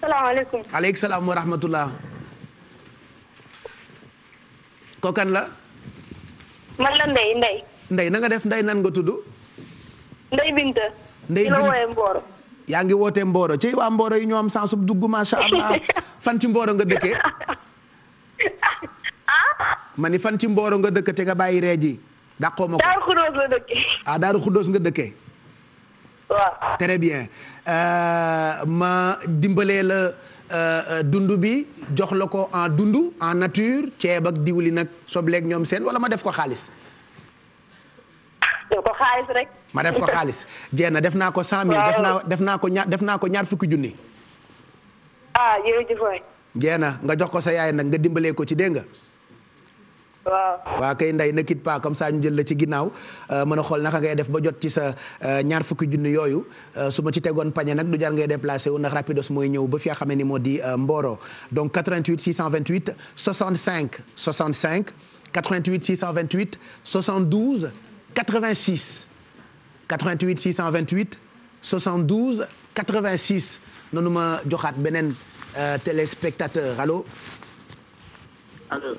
salaamaaleykum. aleykum salaam wa rahmatullah. kookan la. man la Ndeye. Ndeye na nga def Ndeye nan nga tudd. Ndeye Binta. Ndeye Binta la wooyee Mboro. yaa ngi wootee Mboro ci waa Mboro yi ñoo am sans sub dugg macha allah fan ci Mboro nga dëkkee. ma ni fan ci Mboro nga dëkk te nga bàyyi ree ji dàqoo ma ko. Daaru Xuddoos la dëkkee. ah Daaru Xuddoos nga dëkkee. waaw. très bien ma dimbalee la dund bi jox la ko en dund en nature ceeb ak diwli nag sobleeg ñoom seen wala ma def ko xaalis. def ko xaalis rek. ma def ko xaalis jeena def naa ko 100 000. def naa ko ñaar fukki junni. ah jërëjëf waay. jeena nga jox ko sa yaay nag nga dimbalee ko ci dégg nga. waaw. waa kay Ndeye ne quitte pas comme ça ñu jël la ci ginnaaw mën a xool naka ngay def ba jot ci sa ñaar fukki junni yooyu su ma ci tegoon pañe nag du jar ngay déplacé wu ndax rapidos mooy ñëw ba fi nga xam ne ni moo di Mboro donc 88 628 65 65 88 628 72 86 88 628 72 86 noonu ma joxaat beneen téléspectateur allo. allo.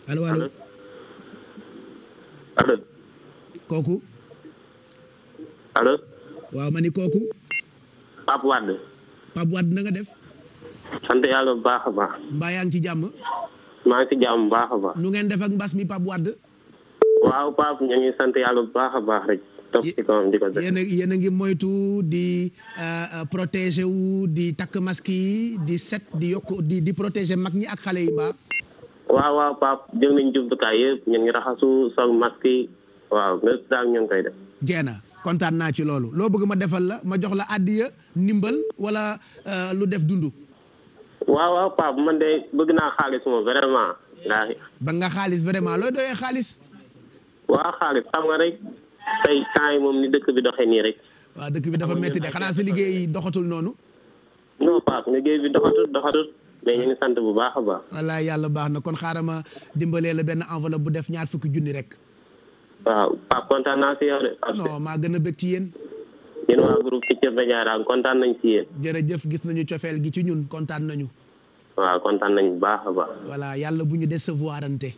allo allo. allo. kooku. allo. waaw ma ni kooku. Pape Wade. Pape Wade na nga def. sant yàlla bu baax a baax. mbaa yaa ngi ci jàmm. maa ngi ci jàmm bu baax a baax. nu ngeen def ak mbas mi Pape Wade. waaw Pape ñu ngi sant yàlla bu baax a baax rek. topp ci kawam di ko def. yéen a ngi moytu di protéger wu di takk masque yi di set di yokk di protéger mag ñi ak xale yi mbaa. waaw Pape jël nañ jumtukaay yëpp ñu ngi raxasu sol masque yi waaw lépp daal ñu ngi koy def. jeena kontaan naa ci loolu loo bëgg ma defal la ma jox la àddiya ndimbal wala lu def dundu. waaw Pape man de bëgg naa xaalis moom vraiment. ba nga xaalis vraiment looy doyee xaalis. waaw xaalis xam nga rek tey temps yi moom ni dëkk bi doxee nii rek. waaw dëkk bi dafa métti de xanaa sa liggéey doxatul noonu. non Pape liggéey bi doxatul mais ñu ngi sant bu baax a baax. wallaay yàlla baax na kon xaaral ma dimbalee la benn enveloppe bu def ñaar fukki junni rek. waaw Pape kontaan naa si yow de. non maa gën a bëgg ci yéen. yéen waa groupe Futurs Médias daal kontaan nañ si yéen. jërëjëf gis nañu cofeel gi ci ñun kontaan nañu. waaw kontaan nañ bu baax a baax. voilà yàlla bu ñu décevoirante.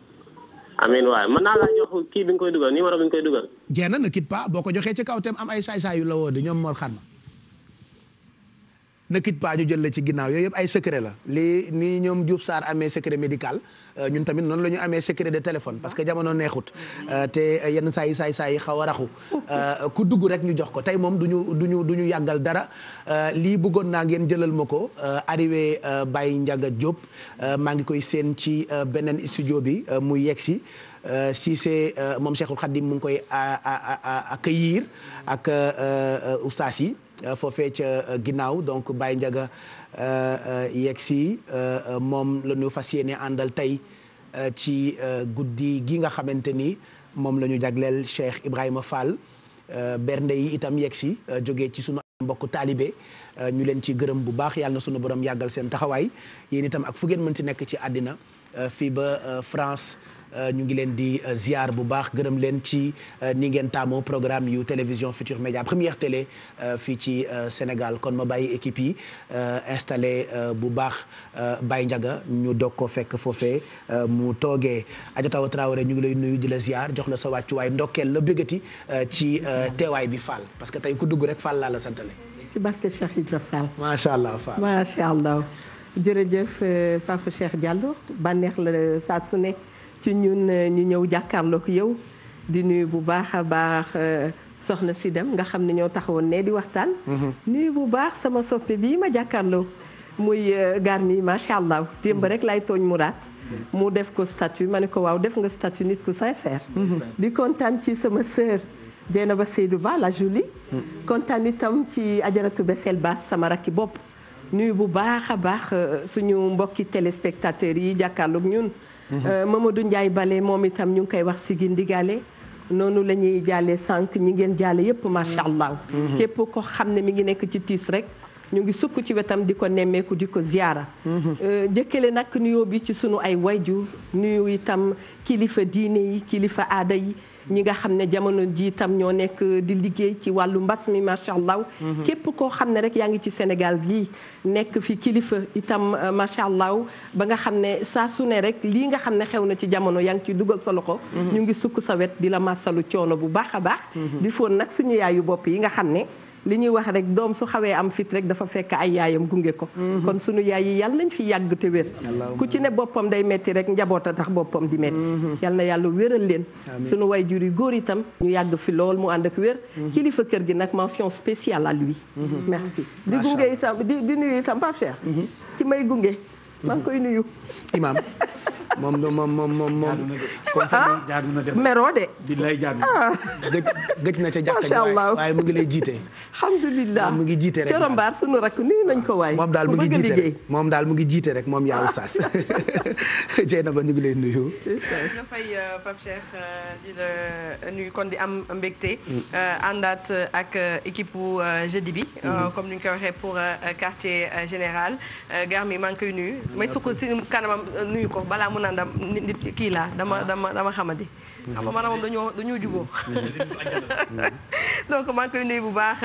amiin waay mën naa laa jox kii bi nga koy dugal numéro bi nga koy dugal. jeena ne quitte pas boo ko joxee ci kaw tam am ay saay-saay yu la woo de ñoom Mor Xarma ne quitte pas ñu jël la ci ginnaaw yooyu yëpp ay secret la lii nii ñoom Diouf Sarr amee secret médical ñun tamit noonu la ñu amee secret de téléphone parce que jamono neexut te yenn saa yi xaw a raxu ku dugg rek ñu jox ko tey moom du ñu yàggal dara lii bëggoon naa ngeen jëlal ma ko arrivé Baye Ndiaga Diop maa ngi koy seen ci beneen studio bi mu yegsi si c'est moom Cheikhul Khadim mu ngi koy accueillir ak oustaz yi foofee ca ginnaaw donc Baye Ndiaga yegsi moom la ñu fas yéene àndal tey ci guddi gi nga xamante ni moom la ñu jagleel Cheikh Ibrahima Fall bernde yi itam yegsi jógee ci sunu mbokku taalibe ñu leen ci gërëm bu baax yàlla na sunu borom yàggal seen taxawaay yéen itam ak fu ngeen mën ci nekk ci àddina fii ba France ñu ngi leen di ziar bu baax gërëm leen ci ni ngeen taamoo programme yu télévision Futur Média première télé fii ci Sénégal kon ma bàyyi équipe yi installé bu baax Baye Ndiaga ñu doog ko fekk foofee mu toogee Adjatawa Traoré ñu ngi lay nuyu di la ziar jox la sa wàccuwaay ndokkeel la bëggati ci teewaay bi Fall parce que tey ku dugg rek Fall laa la santale. ci barke Cheikh Ibra Fall. macha allah Fall macha allah jërëjëf Papa Cheikh Diallo bànneex la saa su ne ci ñun ñu ñëw jàkkaarloog yow di nuyu bu baax a baax soxna si dem nga xam ne ñoo taxawoon ne di waxtaan. nuyu bu baax sama soppe bii ma jàkkaarloo muy Garmi macha allah démb rek lay tooñ Mourad. mu def ko statut ma ne ko waaw def nga statut nit ku sincère. di kontaan ci sama sœur. Dieynaba Seydou Ba la Julie kontaan itam ci ajaratu Bessel Bass sama rakki bopp nuyu bu baax a baax suñu mbokki téléspectateurs yi jàkkaarloog ñun Mamadou Ndiaye Bale moom itam ñu ngi koy wax sigi ndigale noonu la ñuy jàllee sànq ñi ngeen jàlle yépp macha allah képp ko xam ne mi ngi nekk ci tiis rek ñu ngi sukk ci wetam di ko nemmeeku di ko ziyaara jëkkale nag nuyoo bi ci sunu ay wayju nuyu itam kilifa diine yi kilifa aada yi ñi nga xam ne jamono ji itam ñoo nekk di liggéey ci wàllu mbas mi macha allah. képp koo xam ne rek yaa ngi ci Sénégal gii nekk fi kilifa itam macha allah ba nga xam ne saa su ne rek lii nga xam ne xew na ci jamono yaa ngi ciy dugal sa loxo. ñu ngi sukk sa wet di la masalu coono bu baax a baax. di foon nag suñu yaayu bopp yi nga xam ne. li ñuy wax rek doom su xawee am fit rek dafa fekk ay yaayam gunge ko. kon sunu yaay yi yàlla nañ fi yàgg te wér. ku ci ne boppam day metti rek njaboot a tax boppam di metti. yàlla na yàlla wéral leen. sunu waajur yu góor itam ñu yàgg fi lool mu ànd ak wér. kilifa kër gi nag mention spéciale à lui. merci di gunge itam di nuyu itam Pape Cheikh. ci may gunge maa ngi koy nuyu. Imaam. moom. jaadu na dem meroo de. billaay jaadu gëj na ca jàkka ji waaye mu ngi lay jiite. alhamdulilah mu ngi jiite rek Coro Mbaar sunu rakk nuyu nañ ko waay. moom daal mu ngi jiite rek moom daal mu ngi jiite rek moom yaa Oustaz. Dieynaba ñu ngi lay nuyu. nga fay Pape Cheikh di la nuyu kon di am mbégte. àndaat ak équipe bu jeudi bi. comme ni ñu ko waxee pour quartier général. Garmi maa ngi koy nuyu may sukk ci kanamam nuyu ko balaa mu naan nit kii laa dama xamadi. xam nga moom dañoo juboo donc maa ngi koy nuyu bu baax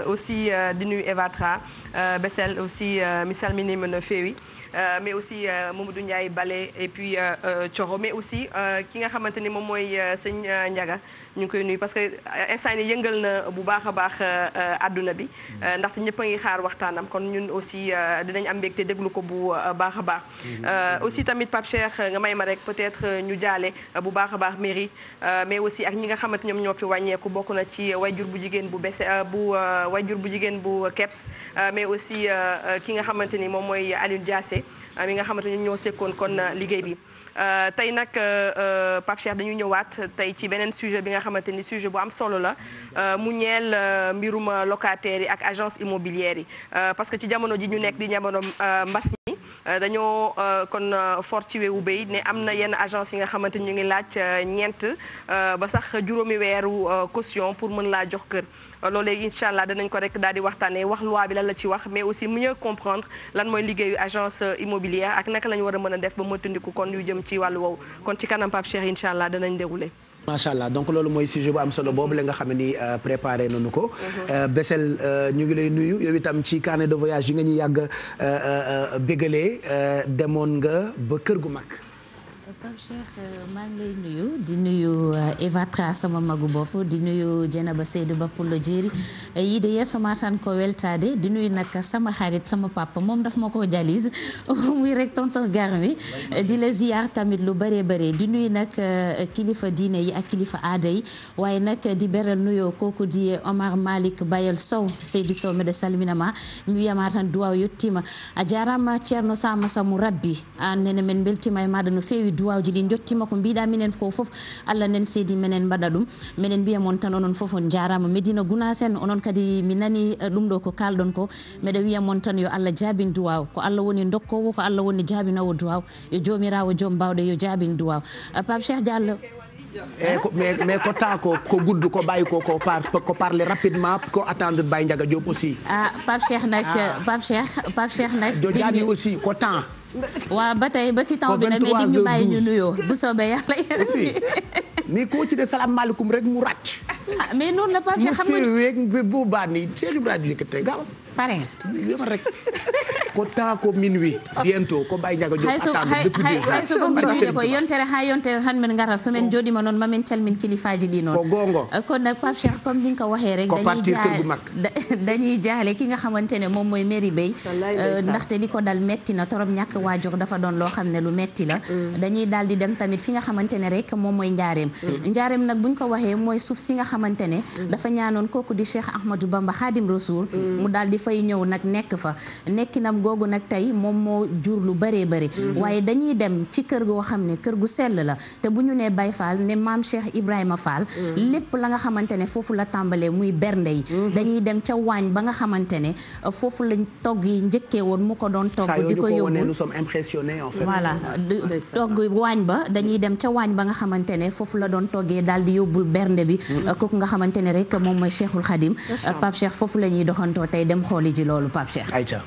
aussi di nuyu Eva Tra Bessel aussi mi salmini mën a feewi mais aussi Mamadou Ndiaye Bale et puis Thioro mais aussi ki nga xamante ni moom mooy sëñ Ndiaga ñu ngi koy nuyu parce que instant yi yëngal na bu baax a baax àdduna bi ndaxte ñëpp a ngi xaar waxtaanam kon ñun aussi dinañ am mbégte déglu ko bu baax a baax aussi tamit Pape Cheikh nga may ma rek peut-être ñu jaale bu baax a baax mairie mais aussi ak ñi nga xamante ñoom ñoo fi wàññeeku bokk na ci wayjur bu jigéen bu bese wayjur bu jigéen bu Keps mais aussi ki nga xamante ni moom mooy Alioune Diassé mi nga xamante ni ñoo sekkoon kon liggéey bi tey nag Pape Cheikh dañu ñëwaat tey ci beneen sujet bi nga xamante ni sujet bu am solo la mu ñeel mbirum locataires yi ak agence immobilière yi parce que ci jamono ji ñu nekk di jamono mbas mi dañoo kon fort ci weewu béy ne am na yenn agence yi nga xamante ni ñu ngi laaj ñeent ba sax juróomi weeru caution pour mën laa jox kër loolu léegi incha allah danañ ko rek daal di waxtaanee wax loi bi lan la ci wax mais aussi mieux comprendre lan mooy liggéeyu agence immobilière ak naka la ñu war a mën a def ba mëtandiku kon yu jëm ci wàllu woowu kon ci kanam Pape Cheikh incha allah danañ déroulé. macha allah donc loolu mooy sujet bu am solo boobu la nga xam ne ni préparé nañu ko. Bessel ñu ngi lay nuyu yow itam ci carnet de voyage yi nga ñuy yàgg bégalee demoon nga ba kër gu mag. Pape Cheikh maa ngi lay nuyu di nuyu Eva Tra sama magu bopp di nuyu Dieynaba Seydou Ba pour le jéeri yiide yeesoma tan ko weltade di nuyu nag sama xarit sama papa moom daf ma ko jalise muy rek tonton Garmi di la ziar tamit lu bëree bëri di nuyu nag kilifa diine yi ak kilifa aada yi waaye nag di beral nuyoo kooku di Omar Malick Bayel Sow Seydou Sow mede salminama mi wiyama tan duwaw yettima a jarama ceerno Sama Samu Rabbi an nene men beltima e maɗa no feewi duwawji ɗi jottima ko mbiɗa minen ko foof Allah nen seedi menen mbaɗa ɗum minen mbiya moon tan onon foof on jarama Medina Gounasen onon kadi mi nani ɗum ɗo ko kalɗon ko mbeɗa wiya moon tan yo Allah jaabin duwaw ko Allah woni dokkowo ko Allah woni jaabinowo duwaw yo jomirawo joom bawɗe yo jaabin duwaw Pape Cheikh Diallo mais ko temps ko gudd ko bàyyi ko parler rapidement ko attendre Baye Ndiaga Diop aussi Pape Cheikh nag Pape Cheikh nag Jodiani aussi ko temps waaw ba tey ba si taw bi nag mais di ñu bàyyi ñu nuyoo bu soobee yàlla. mais koo ci de salaamaaleykum rek mu ràcc. ah mais noonu la Pape Cheikh xam nga. mu féewee bu baax nii Cheikh Ibrahima di ko tey gaaw. pare nga rek. ko temps ko minuit bientôt ko Baye Ndiaga Diop attendre depuis des hay so gombiɗiɗe ko yontere ha yontere han min ngara somin jooɗima noon mamin calmin kilifaji ɗi noon ko gongo kon nag Pape Cheikh comme ni nga ko waxee rek dañuy jaale ki nga xamante ne moom mooy Merry Beye ndaxte li ko dal metti na torop ñàkk waajur dafa doon loo xam ne lu metti la dañuy daal di dem tamit fi nga xamante ne rek moom mooy njaareem nag buñ ko waxee mooy suuf si nga xamante ne dafa ñaanoon kooku di Cheikh Ahmadou Bamba Khadim Rasoul mu daal di fay ñëw nag nekk fa nekkinam googu nag tey moom moo jur lu bëree bëri waaye dañuy dem ci kër goo xam ne kër gu sell la te bu ñu nee Baye Fall ne maam Cheikh Ibrahima Fall lépp la nga xamante ne foofu la tàmbalee muy bernde yi dañuy dem ca waañ ba nga xamante ne foofu lañ togg yi njëkkee woon mu ko doon togg di ko yóbbu nous sommes impressionnés en fait voilà togg waañ ba dañuy dem ca waañ ba nga xamante ne foofu la doon toggee daal di yóbbul bernde bi kooku nga xamante ne rek moom mooy Cheikhul Khadim Pape Cheikh foofu la ñuy doxantoo tey dem xooli ji loolu Pape Cheikh Aïcha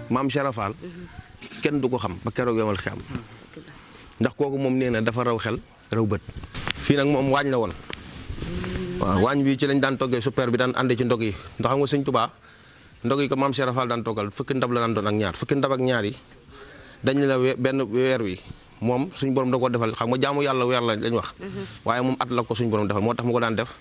maam Cheikh Fall kenn du ko xam ba keroog yomal xiyam ndax kooku moom nee na dafa raw xel raw bët fii nag moom waañ la woon waaw waañ wi ci lañ daan toggee super bi daan àndee ci ndog yi ndax xam nga sëñ Tuubaa ndog yi ko maam Cheikh Fall daan toggal fukki ndab la daan doon ak ñaar fukki ndab ak ñaar yi dañ la benn weer wi moom suñ borom da ko defal xam nga jaamu yàlla weer lañ wax waaye moom at la ko suñ borom defal moo tax mu ko daan def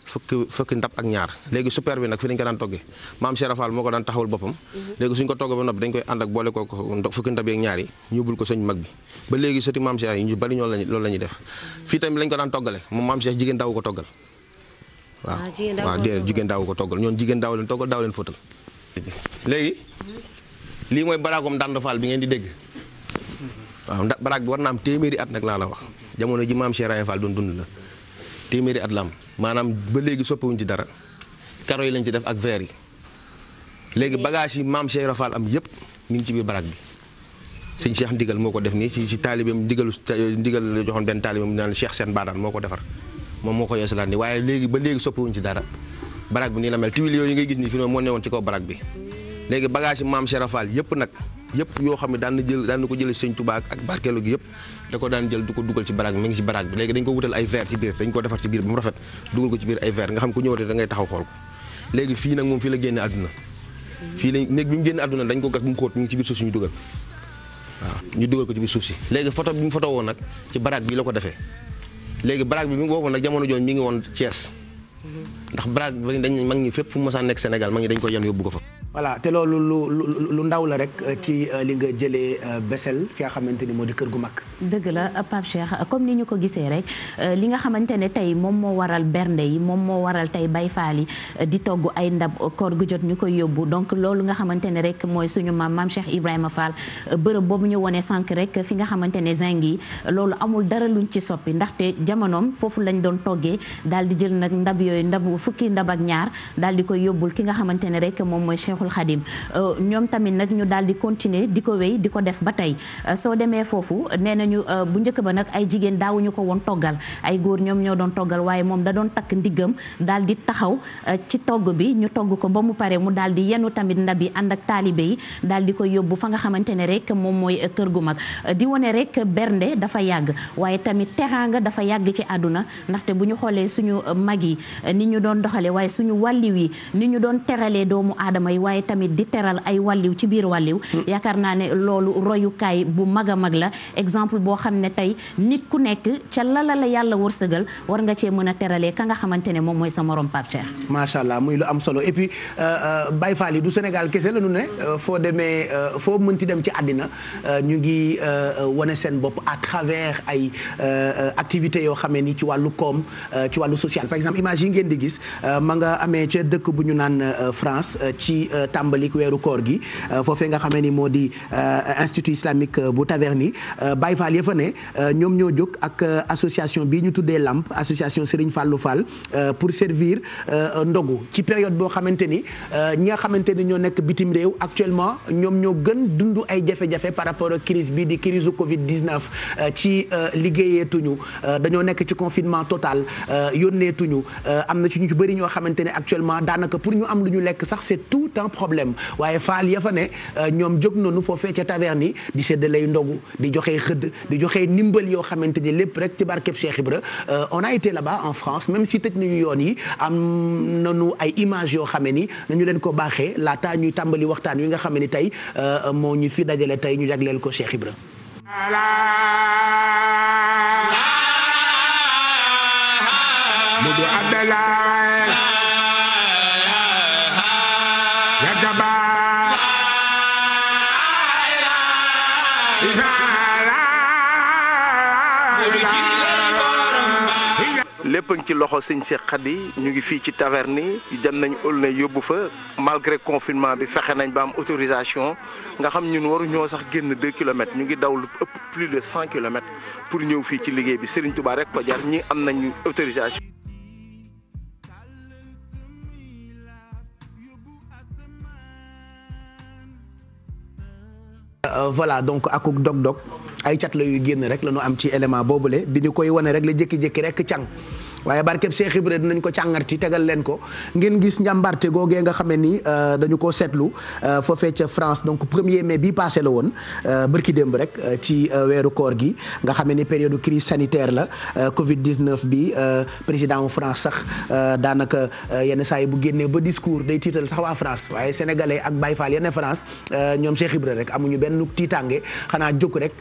fukki ndab ak ñaar léegi super bi nag fi dañ ko daan toggee maam Cheikh Fall moo ko daan taxawul boppam léegi suñ ko toggee ba noppi dañ koy ànd ak boole ko fukki ndab ak ñaar yi ñubul ko sëñ mag bi ba léegi sëti maam Cheikh yi ñu bari loolu la ñuy def fii tamit lañ ko daan toggale moom maam Cheikh jigéen daawu ko toggal waaw dé jigéen daawu ko toggal ñoon jigéen daaw leen toggal daaw leen fóotal léegi lii mooy baraagom Ndande Fall bi ngeen di dégg waaw baraag bi war na am téeméeri at nag laa la wax jamono ji maam Cheikh Fall doon dund la téeméeri at la am maanaam ba léegi soppiwuñ ci dara karo yi lañ ci def ak verre yi léegi bagage yi maam Cheikh Fall am yëpp mi ngi ci biir baraag bi sëñ Cheikh ndigal moo ko def nii ci taalibeem ndigal la joxoon benn taalibeem naan Cheikh Sène Badane moo ko defar moom moo ko yeesalaat nii waaye léegi ba léegi soppiwuñ ci dara baraag bi nii la mel tuile yooyu ngay gis nii fi moo newoon ci kaw baraag bi léegi bagage yi maam Cheikh Fall yëpp nag yëpp yoo xam ne daan na ko jëlee sëñ Touba ak barkeelu gi yëpp da ko daan jël du ko dugal ci baraag bi mi ngi ci baraag bi léegi dañ ko wutal ay verre ci biir dañ ko defar ci biir ba mu rafet dugal ko ci biir ay verre nga xam ku ñëwatee da ngay taxaw xool ko léegi fii nag moom fii la génne àdduna fii la néeg bi mu génne àdduna dañ ko gas bu mu xóot mi ngi ci biir suuf si ñu dugal waaw ñu dugal ko ci biir suuf si léegi photo bi mu photo woon nag ci baraag bi la ko defee léegi baraag bi mi ngi woowoon nag jamono jooju mi ngi woon Thiès ndax baraag bi dañ mag ñi fépp fu mu mosaan nekk Sénégal mag ñi dañ ko yan yóbbu ko fa voilà te loolu lu ndaw la rek ci li nga jëlee Bessel fi nga xamante ni moo di kër gu mag. dëgg la Pape Cheikh comme ni ñu ko gisee rek li nga xamante ne tey moom moo waral bernde yi moom moo waral tey Baye Fall yi di togg ay ndab koor gu jot ñu koy yóbbu donc loolu nga xamante ne rek mooy suñu maam Cheikh Ibrahima Fall bërëb boobu ñu wone sànq rek fi nga xamante ne zinc yi loolu amul dara luñ ci soppi ndaxte jamonoom foofu lañ doon toggee daal di jël nag ndab yooyu fukki ndab ak ñaar daal di koy yóbbul ki nga xamante ne rek moom mooy Cheikhul Khadim ñoom tamit nag ñu daal di continuer di ko wéy di ko def ba tey soo demee foofu nee nañu bu njëkk ba nag ay jigéen daawuñu ko woon toggal ay góor ñoom ñoo doon toggal waaye moom da doon takk ndiggam daal di taxaw ci togg bi ñu togg ko ba mu pare mu daal di yenu tamit ndab yi ànd ak taalibe yi daal di ko yóbbu fa nga xamante ne rek moom mooy kër gu mag di wane rek bernde dafa yàgg waaye tamit teraanga dafa yàgg ci àdduna ndaxte bu ñu xoolee suñu mag yi ni ñu doon doxale waaye suñu wàlliw yi ni ñu doon teralee doomu aadama yi waaye tamit di teral ay wàlliw ci biir wàlliw yaakaar naa ne loolu royukaay bu mag a mag la exemple boo xam ne tey nit ku nekk ca la yàlla wërsëgal war nga cee mën a teralee ka nga xamante ne moom mooy sa morom Pape Cheikh. macha allah muy lu am solo et puis Baye Fall yi du Sénégal kese la ñu ne foo demee foo mënti dem ci àddina ñu ngi wane seen bopp à travers ay activités yoo xamee ni ci wàllu koom ci wàllu social par exemple image yi ngeen di gis ma nga amee ca dëkk bu ñu naan France ci tàmbali weeru koor gi foofee nga xamee ni moo di institut islamique bu Taverny Baye Fall ya fa ne ñoom ñoo jóg ak association bii ñu tuddee LAMP association Serigne Fallou Fall pour servir ndogu ci période boo xamante ni ñi nga xamante ni ñoo nekk bitim réew actuellement ñoom ñoo gën dund ay jafe-jafe par rapport ak crise bii di crise Covid 19 ci liggéeyeetuñu dañoo nekk ci confinement total yónneetuñu am na ci ñu bëri ñoo xamante ne actuellement daanaka pour ñu am lu ñu lekk sax c'est tout un problème waaye faal ya fa ne ñoom jóg nañu foofee ca Taverny di séddalay ndogu di joxe xëdd di joxe ndimbal yoo xamante ni lépp rek ci barkeb Cheikh Ibra on a été là-bas en France même si tëj nañu yoon yi am nañu ay images yoo xam ne ni nañu leen ko baaxee laata ñuy tàmbali waxtaan wi nga xam ne tey moo ñu fi dajale tey ñu jagleel ko Cheikh Ibra Mudu Abdallah Yagaba lépp ngi ci loxo sëñ Cheikh Khady ñu ngi fii ci Taverny dem nañ Aulnay yóbbu fa malgré confinement bi fexe nañ ba am autorisation nga xam ñun waruñoo sax génn 2 kilomètres ñu ngi daw lu ëpp plus de 100 kilomètres pour ñëw fii ci liggéey bi Serigne Touba rek ko jar ñi am nañ autorisation. Voilà donc akuk dog-dog ay cat la yu génn rek la ñu am ci élément boobule bi ñu koy wane rek la jékki-jékki rek càng waaye barkeb Cheikh Ibra dinañ ko càngarti tegal leen ko ngeen gis njàmbarte googee nga xamee ni dañu ko seetlu foofee ca France donc 1er mai bi passé la woon bërki démb rek ci weeru koor gi nga xamee ni période crise sanitaire la Covid 19 bi président wu France sax daanaka yenn saa yi bu génnee ba discours day tiital sax waa France waaye sénégalais ak Baye Fall yenn France ñoom Cheikh Ibra rek amuñu benn tiitaange xanaa jóg rek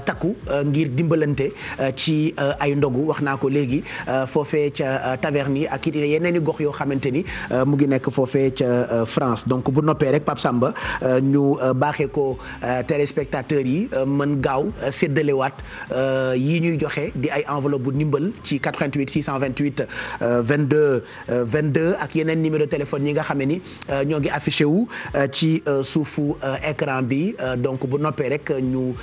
takku ngir dimbalante ci ay ndogu wax naa ko léegi foofee ca Taverny ak it yeneen i gox yoo xamante ni mu ngi nekk foofee ca France donc bu noppee rek Pape Samba ñu baaxee ko téléspectateurs yi mën gaaw séddalewaat yi ñuy joxe di ay enveloppe bu ndimbal ci 88 628 22 22 ak yeneen numéro de téléphone yi nga xam ni ñoo ngi affiché wu ci suufu écran bi donc bu noppee rek ñu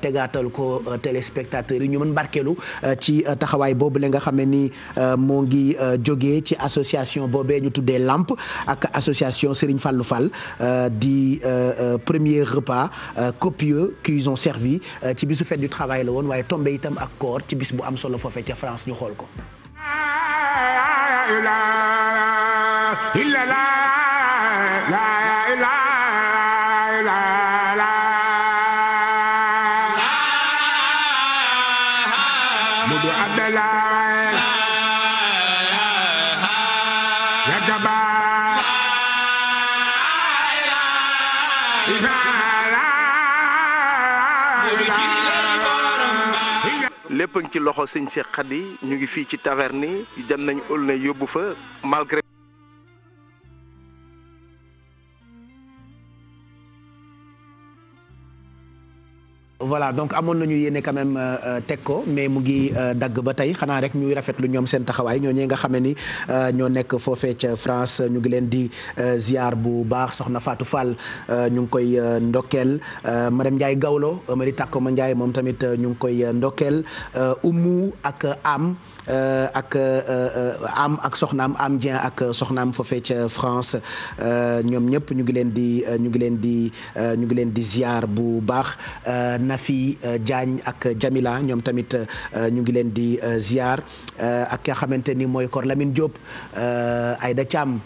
tegaatal ko téléspectateurs yi ñu mën barkeelu ci taxawaay boobu la nga xam ni moo ngi jógee ci association boobee ñu tuddee LAMP ak association Serigne Fallou Fall di premier repas copieux qu'ils ont servi ci bisu fête du travail la woon waaye tombé itam ak koor ci bis bu am solo foofee ca France ñu xool ko. Mudu Abdallah Yagaba lépp ngi ci loxo sëñ Cheikh Khady ñu ngi fii ci Taverny dem nañ Aulnay yóbbu fa malgré. voilà donc amoon nañu yéene quand même teg ko mais mu ngi dagg ba tey xanaa rek ñuy rafetlu ñoom seen taxawaay ñooñee nga xam ne ni ñoo nekk foofee ca France ñu ngi leen di ziar bu baax soxna Fatou Fall ñu ngi koy ndokkeel madame Ndiaye Gawlo Mari Takko ma Ndiaye moom tamit ñu ngi koy ndokkeel Oumou ak Am ak soxnaam Am Dieng ak soxnaam foofee ca France ñoom ñëpp ñu ngi leen di ziar bu baax. Nafi Diagne ak Jamila ñoom tamit ñu ngi leen di ziar ak ki nga xamante ni mooy Kor Lamine Diop Aïda Thiam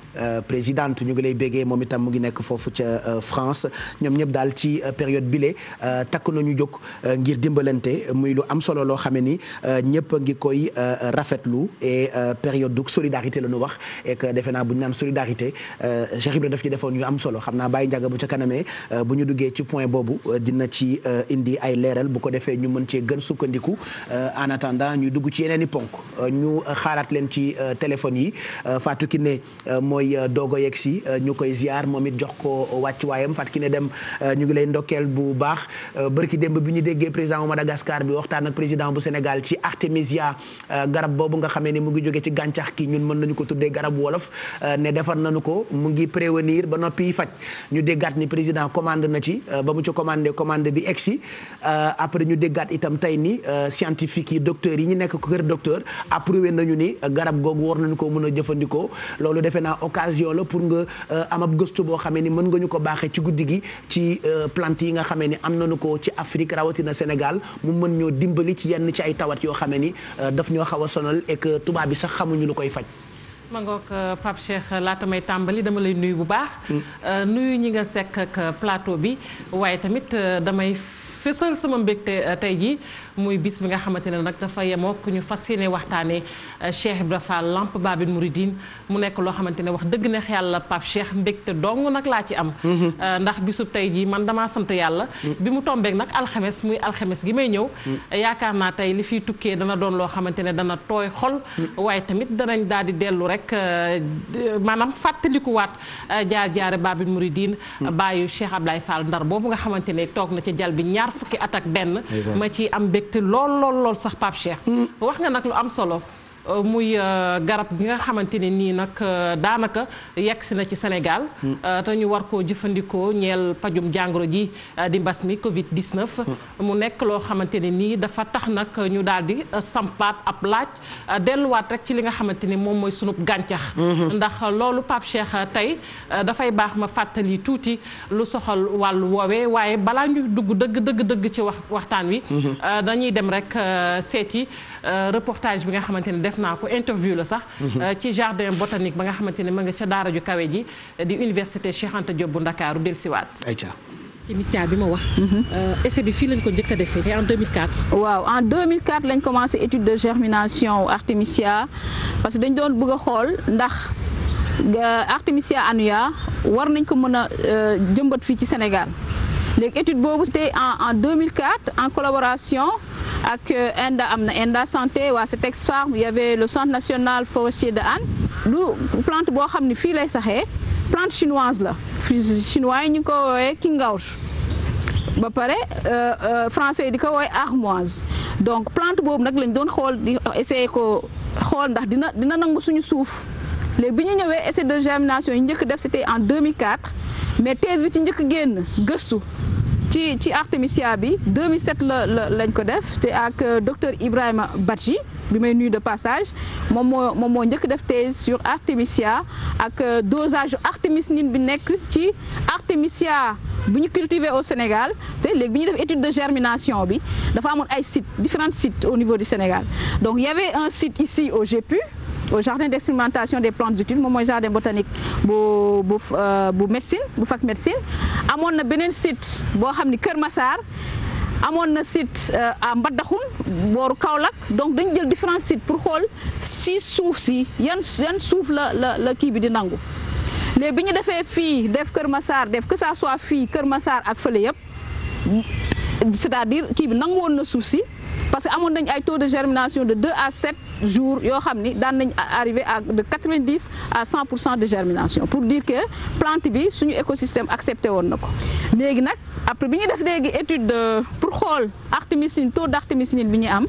présidente ñu ngi lay béggee moom itam mu ngi nekk foofu ca France ñoom ñëpp daal ci période bile takk nañu jóg ngir dimbalante muy lu am solo loo xam ni ñëpp a ngi koy rafetlu et période du solidarité la ñu wax et que defe naa bu ñu naan solidarité Cheikh Ibrahima daf ci defoon yu am solo xam naa Baye Ndiaga bu ca kanamee bu ñu duggee ci point boobu dina ci indi indi ay leeral bu ko defee ñu mën cee gën sukkandiku en attendant ñu dugg ci yeneen i ponk ñu xaaraat leen ci téléphone yi Fatou Kiné mooy doog a yegg si ñu koy ziar moom it jox ko wàccuwaayam Fatou Kiné Deme ñu ngi lay ndokkeel bu baax bërki démb bi ñu déggee président bu Madagascar bi waxtaan ak président bu Sénégal ci artémisia garab boobu nga xamee ni mu ngi jóge ci gàncax ki ñun mën nañu ko tuddee garab wolof ne defar nañu ko mu ngi prévenir ba noppi faj ñu déggaat ni président commande na ci ba mu ci commande bi egsi après ñu déggaat itam tey ni scientifique yi docteurs yi ñu nekk ko kër docteur approuvé nañu ni garab googu war nañu ko mën a jëfandikoo loolu defe naa occasion la pour nga am ab gëstu boo xamee ni mën nga ñu ko baaxee ci guddi gi ci plante yi nga xamee ni am nañu ko ci Afrique rawatina Sénégal mu mën ñoo dimbali ci yenn ci ay tawat yoo xamee ni daf ñoo xaw a sonal et que tubaab bi sax xamuñu lu koy faj. ma ngoog Pape Cheikh laata may tàmbali dama lay nuyu bu baax. nuyu ñi nga sekk ak plateau bi waaye tamit damay fësal sama mbégte tey jii muy bis bi nga xamante ne nag dafa yemook ñu fas yéene waxtaanee Cheikh Ibra Fall Lamp Babil Mouridine mu nekk loo xamante ne wax dëgg neex yàlla Pape Cheikh mbégte dong nag laa ci am. ndax bisub tey jii man damaa sant yàlla. bi mu tombeek nag alxames muy alxames gi may ñëw. yaakaar naa tey li fiy tukkee dana doon loo xamante ne dana tooy xol. waaye tamit danañ daal di dellu rek maanaam fàttalikuwaat jaar-jaare Babil Mouridine. bàyyi Cheikh Ablaye Fall Ndar boobu nga xamante ne toog na ci jal bi ñaar fukki at ak benn ma ci am mbégte lool sax Pape Cheikh wax nga nag lu am solo muy garab gi nga xamante ne nii nag daanaka yegg si na ci Sénégal te ñu war koo jëfandikoo ñeel pajum jàngoro ji di mbas mi Covid 19 mu nekk loo xamante ne nii dafa tax nag ñu daal di sampaat ab laaj delluwaat rek ci li nga xamante ni moom mooy sunub gàncax ndax loolu Pape Cheikh tey dafay baax ma fàttali tuuti lu soxal wàllu woowee waaye balaa ñu dugg dëgg ci waxtaan wi dañuy dem rek seeti reportage bi nga xamante ne def naa ko interview la sax ci jardin botanique ba nga xamante ne ma nga ca daara ju kawe ji di université Cheikh Anta Diop bu Ndakaaru dellusiwaat. émission bi ma wax. essai bi fii lañ ko njëkk a defee te en 2004. waaw en 2004 lañ commencé étude de germination artémisia parce que dañ doon bëgg a xool ndax artémisia annua war nañ ko mën a jëmbat fii ci Sénégal. léegi étude boobu c'était en 2004 en collaboration ak Enda Santé waa Cetex Farm il y avait le centre national forestier de Hann du plante boo xam ne fii lay saxee plante chinoise la chinois yi ñu ngi ko woowee kingawr ba pare français yi di ko woowee armoise donc plante boobu nag lañ doon xool di essayer ko xool ndax dina nangu suñu suuf léegi bi ñu ñëwee essai de germination yi njëkk def c'était en 2004 mais thèse bi ci njëkk génn gëstu ci artémisia bi 2007 lañ ko def te ak docteur Ibrahima Badji bi may nuyu de passage moom moo njëkk def thèse sur artémisia ak dosage artémisinine bi nekk ci artémisia bu ñu cultiver au Sénégal te léegi bi ñuy def étude de germination bi dafa amoon ay sites différents sites au niveau du Sénégal donc il y avait un site ici au GEPU au jardin d'expérimentation des plantes utiles moom mooy jardin botanique bu médecine bu fac médecine amoon na beneen site boo xam ni Kër Massar amoon na site à Mbadakhoune booru Kaolack donc dañu jël différents sites pour xool si suuf si yan suuf la kii bi di nangu léegi bi ñu defee fii def Kër Massar def que ça soit fii Kër Massar ak fële yëpp c'est-à-dire kii bi nangu woon na suuf si parce que amoon nañ ay taux de germination de 2 à 7 jours yoo xam ni daan nañ arrivé à de 90 à 100% de germination pour dire que plante bi suñu écosystème accepté woon na ko léegi nag après bi ñu def léegi étude pour xool artémisinine taux d'artémisinine bi ñu am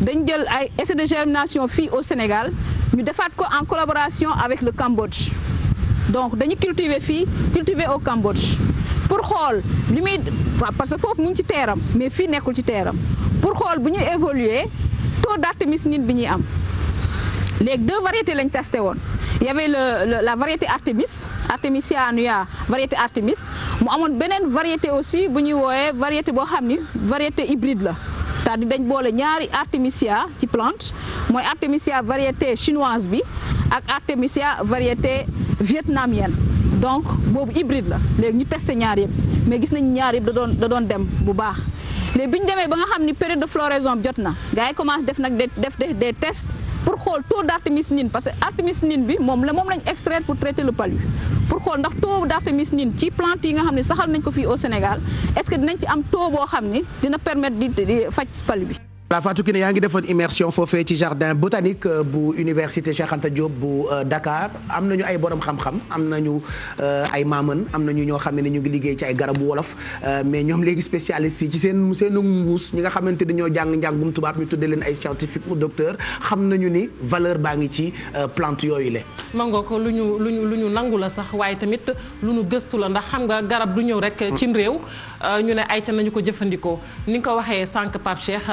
dañ jël ay essai de germination fii au Sénégal ñu defaat ko en collaboration avec le Cambodge donc dañu cultiver fii cultiver au Cambodge pour xool li muy parce que foofu mu ngi ci teeram mais fii nekkul ci teeram pour xool bu ñuy évoluer taux d'artémisinine bi ñuy am léegi 2 variétés lañ testé woon il y avait la variété artémisia annua variété artémis mu amoon beneen variété aussi bu ñuy woowee variété boo xam ni variété hybride la c'est-à-dire dañ boole ñaari artémisia ci plante mooy artémisia variété chinoise bi ak artémisia variété vietnamienne donc boobu hybride la léegi ñu testé ñaar yëpp mais gis nañ ñaar yëpp da doon dem bu baax léegi bi ñu demee ba nga xam ni période de floraison bi jot na gars yi commencé def nag des tests pour xool taux d'artémisinine parce que artémisinine bi moom lañ extraire pour traiter le palu pour xool ndax taux d'artémisinine ci plante yi nga xam ne saxal nañ ko fii au Sénégal est-ce que dinañ ci am taux boo xam ni dina permettre di faj palu bi. voilà Fatou Kiné yaa ngi defoon immersion foofee ci jardin botanique bu université Cheikh Anta Diop bu Dakar am nañu ay borom xam-xam am nañu ay maaman am nañu ñoo xam ne ñu ngi liggéey ci ay garabu wolof mais ñoom léegi spécialistes yi ci seen mbuus ñi nga xamante dañoo jàng-njàngum tubaab ñu tuddee leen ay scientifique ou docteur xam nañu ni valeur baa ngi ci plante yooyu le mangoo ko lu ñu nangu la sax waaye tamit lu ñu gëstu la ndax xam nga garab du ñëw rek cim réew ñu ne ay ca nañu ko jëfandikoo ni nga ko waxee sànq Pape Cheikh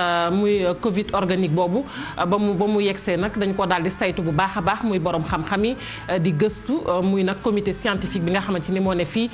muy Covid organique boobu ba mu yegsee nag dañ ko daal di saytu bu baax a baax muy borom xam-xam yi di gëstu muy nag comité scientifique bi nga xamante ni moo ne fii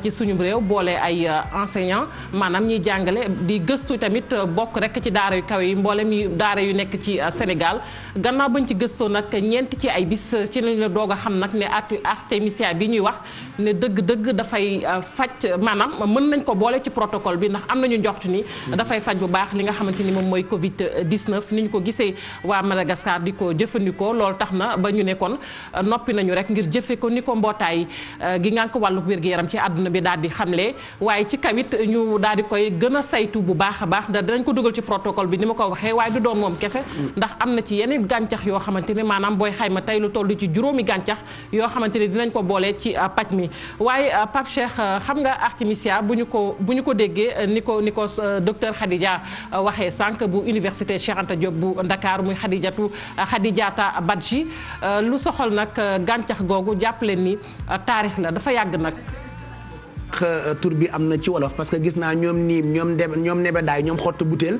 ci suñu réew boole ay enseignants maanaam ñiy jàngale di gëstu tamit bokk rek ci daara yu kaw yi mboolem yi daara yu nekk ci Sénégal gannaaw bañ ci gëstoo nag ñeent ci ay bis ci lañ la doog a xam nag ne artémisia bi ñuy wax ne dëgg-dëgg dafay faj maanaam mën nañ ko boole ci protocole bi ndax am nañu njoxtu ni dafay faj bu baax li nga xamante ni moom mooy Covid 19 ni ñu ko gisee waa Madagascar di ko jëfandikoo loolu tax na ba ñu ne kon noppi nañu rek ngir jëfe ko ni ko mbootaay gi nga ko wàllu wér-gu-yaram ci àdduna bi daal di xamle waaye ci kawit ñu daal di koy gën a saytu bu baax a baax dañ ko dugal ci protocole bi ni ma ko waxee waaye du doon moom kese ndax am na ci yeneen gàncax yoo xamante ne maanaam booy xayma tey lu toll ci juróomi gàncax yoo xamante ne dinañ ko boole ci paj mi waaye Pape Cheikh xam nga artémisia bu ñu ko déggee ni ko docteur Khadija waxee sànq bu université Cheikh Anta Diop bu Dakar muy Khadijata Badji lu soxal nag gàncax googu jàpp leen ni taarix la dafa yàgg nag. tur bi am na ci wolof parce que gis naa ñoom niim ñoom nebedaay ñoom xottu butéel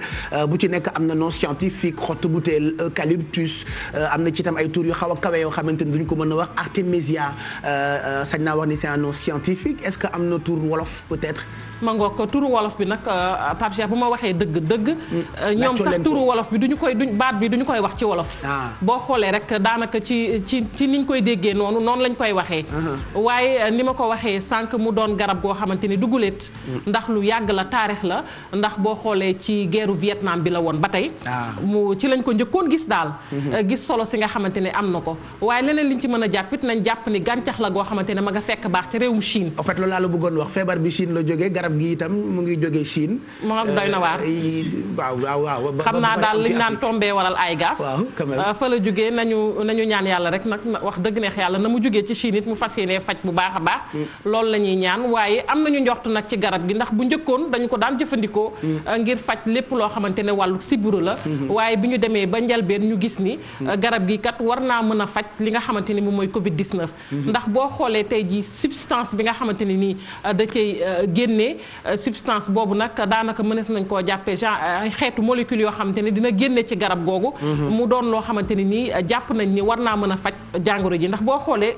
bu ci nekk am na nom scientifique xottu butéel eucalyptus am na ci itam ay tur yu xaw a kawe yoo xamante ni duñ ko mën a wax artémisia sañ naa wax ni c'est un nom scientifique est-ce que am na tur wolof peut-être. ma ngoog ko turu wolof bi nag Pape Cheikh bu ma waxee dëgg ñoom sax turu wolof bi baat bi duñu koy wax ci wolof boo xoolee rek daanaka ci niñ koy déggee noonu lañ koy waxee waaye ni ma ko waxee sànq mu doon garab goo xamante ni duguleet ndax lu yàgg la taarix la ndax boo xoolee ci guerru Vietnam bi la woon ba tey mu ci lañ ko njëkkoon gis daal gis solo si nga xamante ne am na ko waaye leneen liñ ci mën a jàppit nañ jàpp ni gàncax la goo xamante ne ma nga fekk baax ci réewum Chine en fait loolu laa la bëggoon wax feebar bi Chine la jógee garab gi itam mu ngi jógee Chine. moom doy na waar. waaw. xam naa daal liñ naan tombé waral ay gaaf. fa la jógee nañu ñaan yàlla rek nag wax dëgg neex yàlla na mu jógee ci Chine it mu fas yéenee faj bu baax a baax. loolu la ñuy ñaan waaye am nañu njort nag ci garab gi ndax bu njëkkoon dañu ko daan jëfandikoo. ngir faj lépp loo xamante ne wàllu sibiru la. waaye bi ñu demee ba njalbeen ñu gis ni. garab gi kat war naa mën a faj li nga xamante ni moom mooy Covid 19. ndax boo xoolee tey jii substance bi nga xamante ne nii da cay génnee. substance boobu nag daanaka mënees nañ koo jàppee genre xeetu molécule yoo xamante ne dina génne ci garab googu mu doon loo xamante ne nii jàpp nañ ni war naa mën a faj jàngoro ji ndax boo xoolee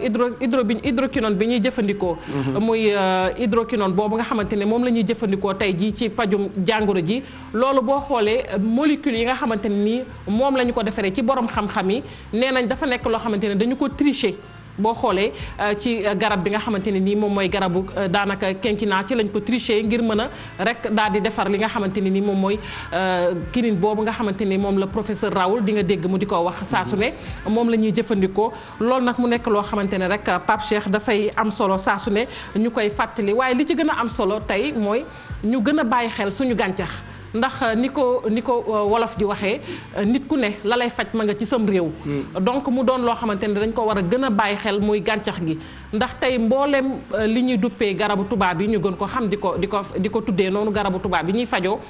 hydroquinone bi ñuy jëfandikoo muy hydroquinone boobu nga xamante ne moom la ñuy jëfandikoo tey jii ci pajum jàngoro ji loolu boo xoolee molécule yi nga xamante ne nii moom la ñu ko defaree ci borom xam-xam yi nee nañ dafa nekk loo xamante ne dañu ko tricher boo xoolee ci garab bi nga xamante ne nii moom mooy garabu daanaka quinquina ci lañ ko tricher ngir mën a rek daal di defar li nga xamante ne nii moom mooy kinin boobu nga xamante ni moom la professeur Raoul di nga dégg mu di ko wax saa su ne moom la ñuy jëfandikoo loolu nag mu nekk loo xamante ne rek Pape Cheikh dafay am solo saa su ne ñu koy fàttali waaye li ci gën a am solo tey mooy ñu gën a bàyyi xel suñu gàncax ndax ni ko wolof di waxee nit ku ne la lay faj ma nga ci sam réew donc mu doon loo xamante ne dañ ko war a gën a bàyyi xel muy gàncax gi ndax tey mbooleem li ñuy duppee garabu tubaab yi ñu gën ko xam di ko tuddee noonu garabu tubaab yi ñuy fajoo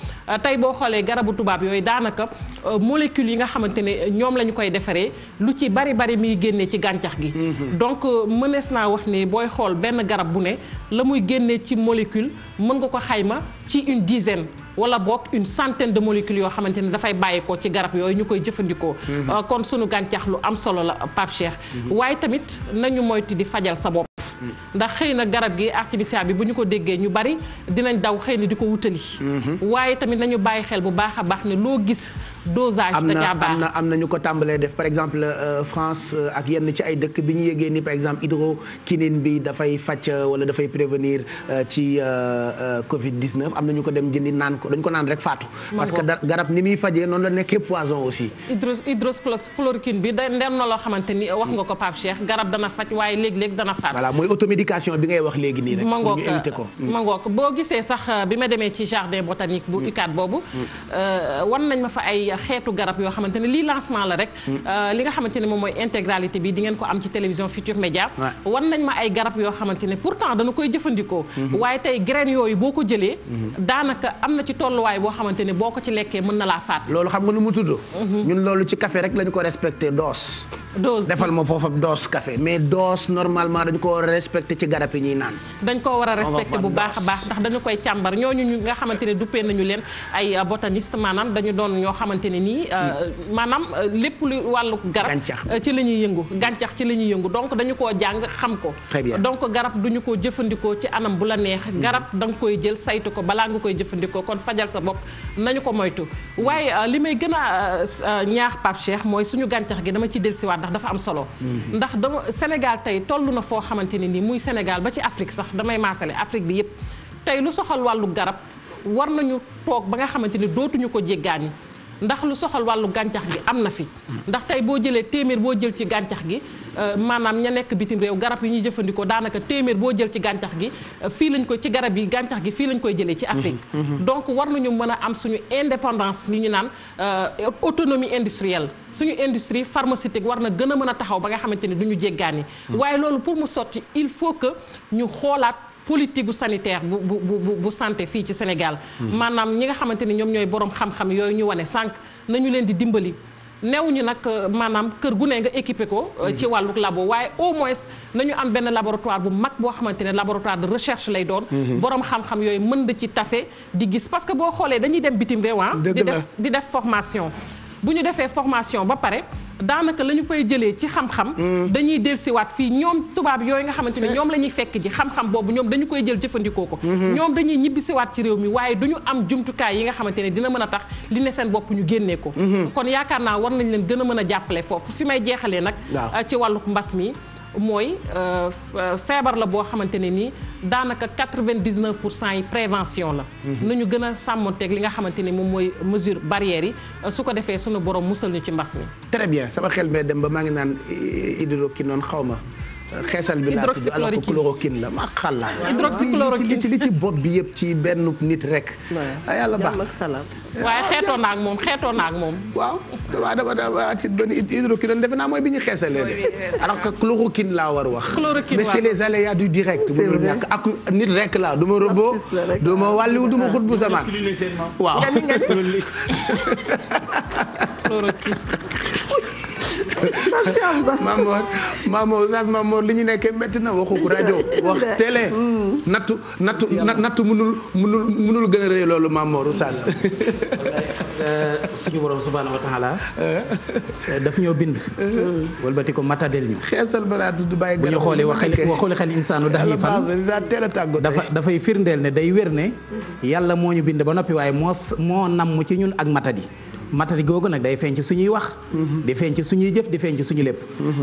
tey boo xoolee garabu tubaab yooyu daanaka molécules yi nga xamante ne ñoom la ñu koy defaree lu ci bari muy génnee ci gàncax gi donc mënees naa wax ne booy xool benn garab bu ne la muy génnee ci molécule mën nga ko xayma ci une dizaine wala boog une centaine de molécules yoo xamante ne dafay bàyyeekoo ci garab yooyu ñu koy jëfandikoo kon sunu gàncax lu am solo la Pape Cheikh waaye tamit nañu moytu di fajal sa bopp ndax xëy na garab gi artémisia bi bu ñu ko déggee ñu bari dinañ daw xëy na di ko wutali waaye tamit nañu bàyyi xel bu baax a baax ne loo gis dosage da caa baax. am na ñu ko tàmbalee def par exemple France ak yenn ci ay dëkk bi ñu yëgee ni par exemple hydroquinine bi dafay faj wala dafay prévenir ci Covid 19 am na ñu ko dem jëndi naan ko dañ ko naan rek faatu. parce que garab ni muy fajee noonu la nekkee poison aussi. hydroxychloroquine bi da ndem na loo xamante ni wax nga ko Pape Cheikh garab dana faj waaye léeg-léeg dana faat. voilà mooy automédication bi ngay wax léegi nii rek. pour ñu éviter ko ma ngoog boo gisee sax bi ma demee ci jardin botanique bu UCAD boobu. wan nañ ma fa ay xeetu garab yoo xamante ne lii lancement la rek. li nga xamante ne moom mooy intégralité bi di ngeen ko am ci télévision Futur Média. wan nañ ma ay garab yoo xamante ne pourtant dana koy jëfandikoo. waaye tey graines yooyu boo ko jëlee. daanaka am na ci tolluwaay boo xamante ne boo ko ci lekkee mën na laa faat. loolu xam nga nu mu tudd. ñun loolu ci café rek lañu ko respecté dose. defal ma foofa dose café mais dose normalement dañu ko war a respecté ci garab yi ñuy naan. dañ ko war a respecté bu baax a baax ndax dañu koy càmbar ñooñu ñu nga xamante ne duppee nañu leen ay botaniste maanaam dañu doon ñoo xamante ne nii maanaam lépp lu wàllu garab ci la ñuy yëngu gàncax ci la ñuy yëngu donc dañu koo jàng xam ko. très bien donc garab duñu ko jëfandikoo ci anam bu la neex. garab da nga koy jël saytu ko balaa nga koy jëfandikoo kon fajal sa bopp nañu ko moytu waaye li may gën a ñaax Pape Cheikh mooy suñu gàncax gi dama ci dellusiwaat ndax dafa am solo. ndax dama Sénégal tey toll na foo xamante ne nii muy Sénégal ba ci Afrique sax damay maasale Afrique bi yépp tey lu soxal wàllu garab war nañu toog ba nga xamante ni dootuñu ko jéggaani ndax lu soxal wàllu gàncax gi am na fi ndax tey boo jëlee téeméer boo jël ci gàncax gi maanaam ña nekk bitim réew garab yi ñuy jëfandikoo daanaka téeméer boo jël ci gàncax gi fii lañ ko ci garab yi gàncax gi fii lañ koy jëlee ci Afrique donc war nañu mën a am suñu indépendance li ñu naan autonomie industrielle suñu industrie pharmaceutique war na gën a mën a taxaw ba nga xamante ni du ñu jéggaani waaye loolu pour mu sotti il faut que ñu xoolaat politique bu sanitaire bu santé fii ci Sénégal maanaam ñi nga xamante ni ñoom ñooy borom xam-xam yooyu ñu wane sànq nañu leen di dimbali neew ñu nag maanaam kër gu ne nga équipé ko ci wàllu labo waaye au moins nañu am benn laboratoire bu mag boo xamante ne laboratoire de recherche lay doon borom xam-xam yooyu mën da ci tase di gis parce que boo xoolee dañuy dem bitim réew di def formation bu ñu defee formation ba pare daanaka la ñu fay jëlee ci xam-xam dañuy dellusiwaat fii ñoom tubaab yooyu nga xamante ne ñoom la ñuy fekk ji xam-xam boobu ñoom dañu koy jël jëfandikoo ko ñoom dañuy ñibbisiwaat ci réew mi waaye duñu am jumtukaay yi nga xamante ne dina mën a tax li ne seen bopp ñu génnee ko kon yaakaar naa war nañ leen gën a mën a jàppale foofu fi may jeexalee nag ci wàllu mbas mi mooy feebar la boo xamante ne nii daanaka 99% yi prévention la nañu gën a sàmmonteeg li nga xamante ni moom mooy mesure barrières yi su ko defee sunu borom musal ñu ci mbas mi. très bien sama xel mee dem ba maa ngi naan hydroquinone xaw ma xeesal bi laa tudd alors que chloroquine la ma xàllaa hydroxychloroquine li ci bopp bi yëpp ci benn nit rek yàlla baax waaye xeetoo na ak moom waaw dama ci benn hydroquinone defe naa mooy bi ñu xeesalee de alors que chloroquine laa war wax mais c'est les aléas du direct mënul ñàkk ak nit rek laa du ma robot du ma wàlliwu du ma xut bu samaan waaw chloroquine macha allah Mamour li ñu nekkee métti na waxu ko rajo wax télé nattu mënul gën a rëy loolu Mamour Oustaz suñu borom subhaanahu wa taala daf ñoo bind walbati ko matadel ñu xeesal balaa tudd bàyyi bu ñu xoolee waxuli xel insaanu teel a tàggoo dafay firndeel ne day wér ne yàlla moo ñu bind ba noppi waaye moo namm ci ñun ak matadi googu nag day feeñ ci suñuy wax di feeñ ci suñuy jëf di feeñ ci suñu lépp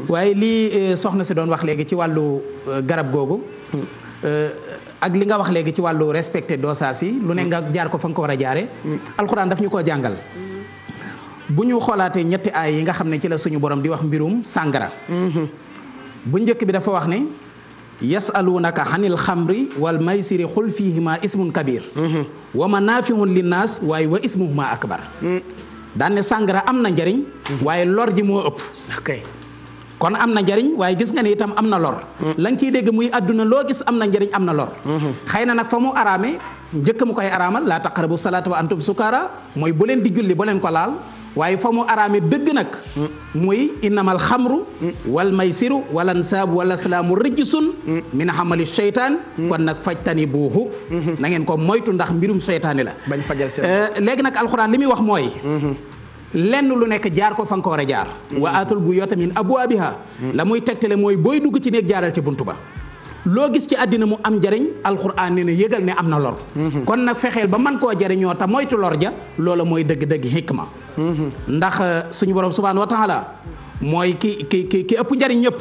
waaye lii soxna si doon wax léegi ci wàllu garab googu ak li nga wax léegi ci wàllu respecté dosage yi lu ne nga jaar ko fa nga ko war a jaare alxuraan daf ñu koo jàngal bu ñu xoolaatee ñetti aay yi nga xam ne ci la suñu borom di wax mbirum sàngara bu njëkk bi dafa wax ne yasalunaka anil xamri wal maysiri xul fihima ismun kabir wa manafihun linnaas waaye wa ismuhuma akbar daan ne sàngara am na njariñ waaye lor ji moo ëpp kon am na njariñ waaye gis nga ne itam am na lor la nga ciy dégg muy àdduna loo gis am na njariñ am na lor xëy na nag fa mu araame njëkk mu koy araamal laa taqrabu salaata wa antum sukara mooy bu leen di julli bu leen ko laal waaye fa mu araame dëgg nag muy innamal xamru wal maysiru wal ansaabu wal aslaamu rijsun min amali seytaan kon nag fajtani buuhu na ngeen ko moytu ndax mbirum seytaani la bañ fajal seen léegi nag alxuraan li muy wax mooy lenn lu nekk jaar ko fa nga ko war a jaar wa aatul buyuuta min abwaabiha la muy tegtale mooy booy dugg ci néeg jaaral ci buntu ba loo gis ci àddina mu am njariñ alxuraan nee na yëgal ne am na lor kon nag fexeel ba man koo jariñoo te moytu lor ja loola mooy dëgg-dëgg hikma ndax suñu borom subhaanahu wa taala mooy ki ëpp njariñ ñëpp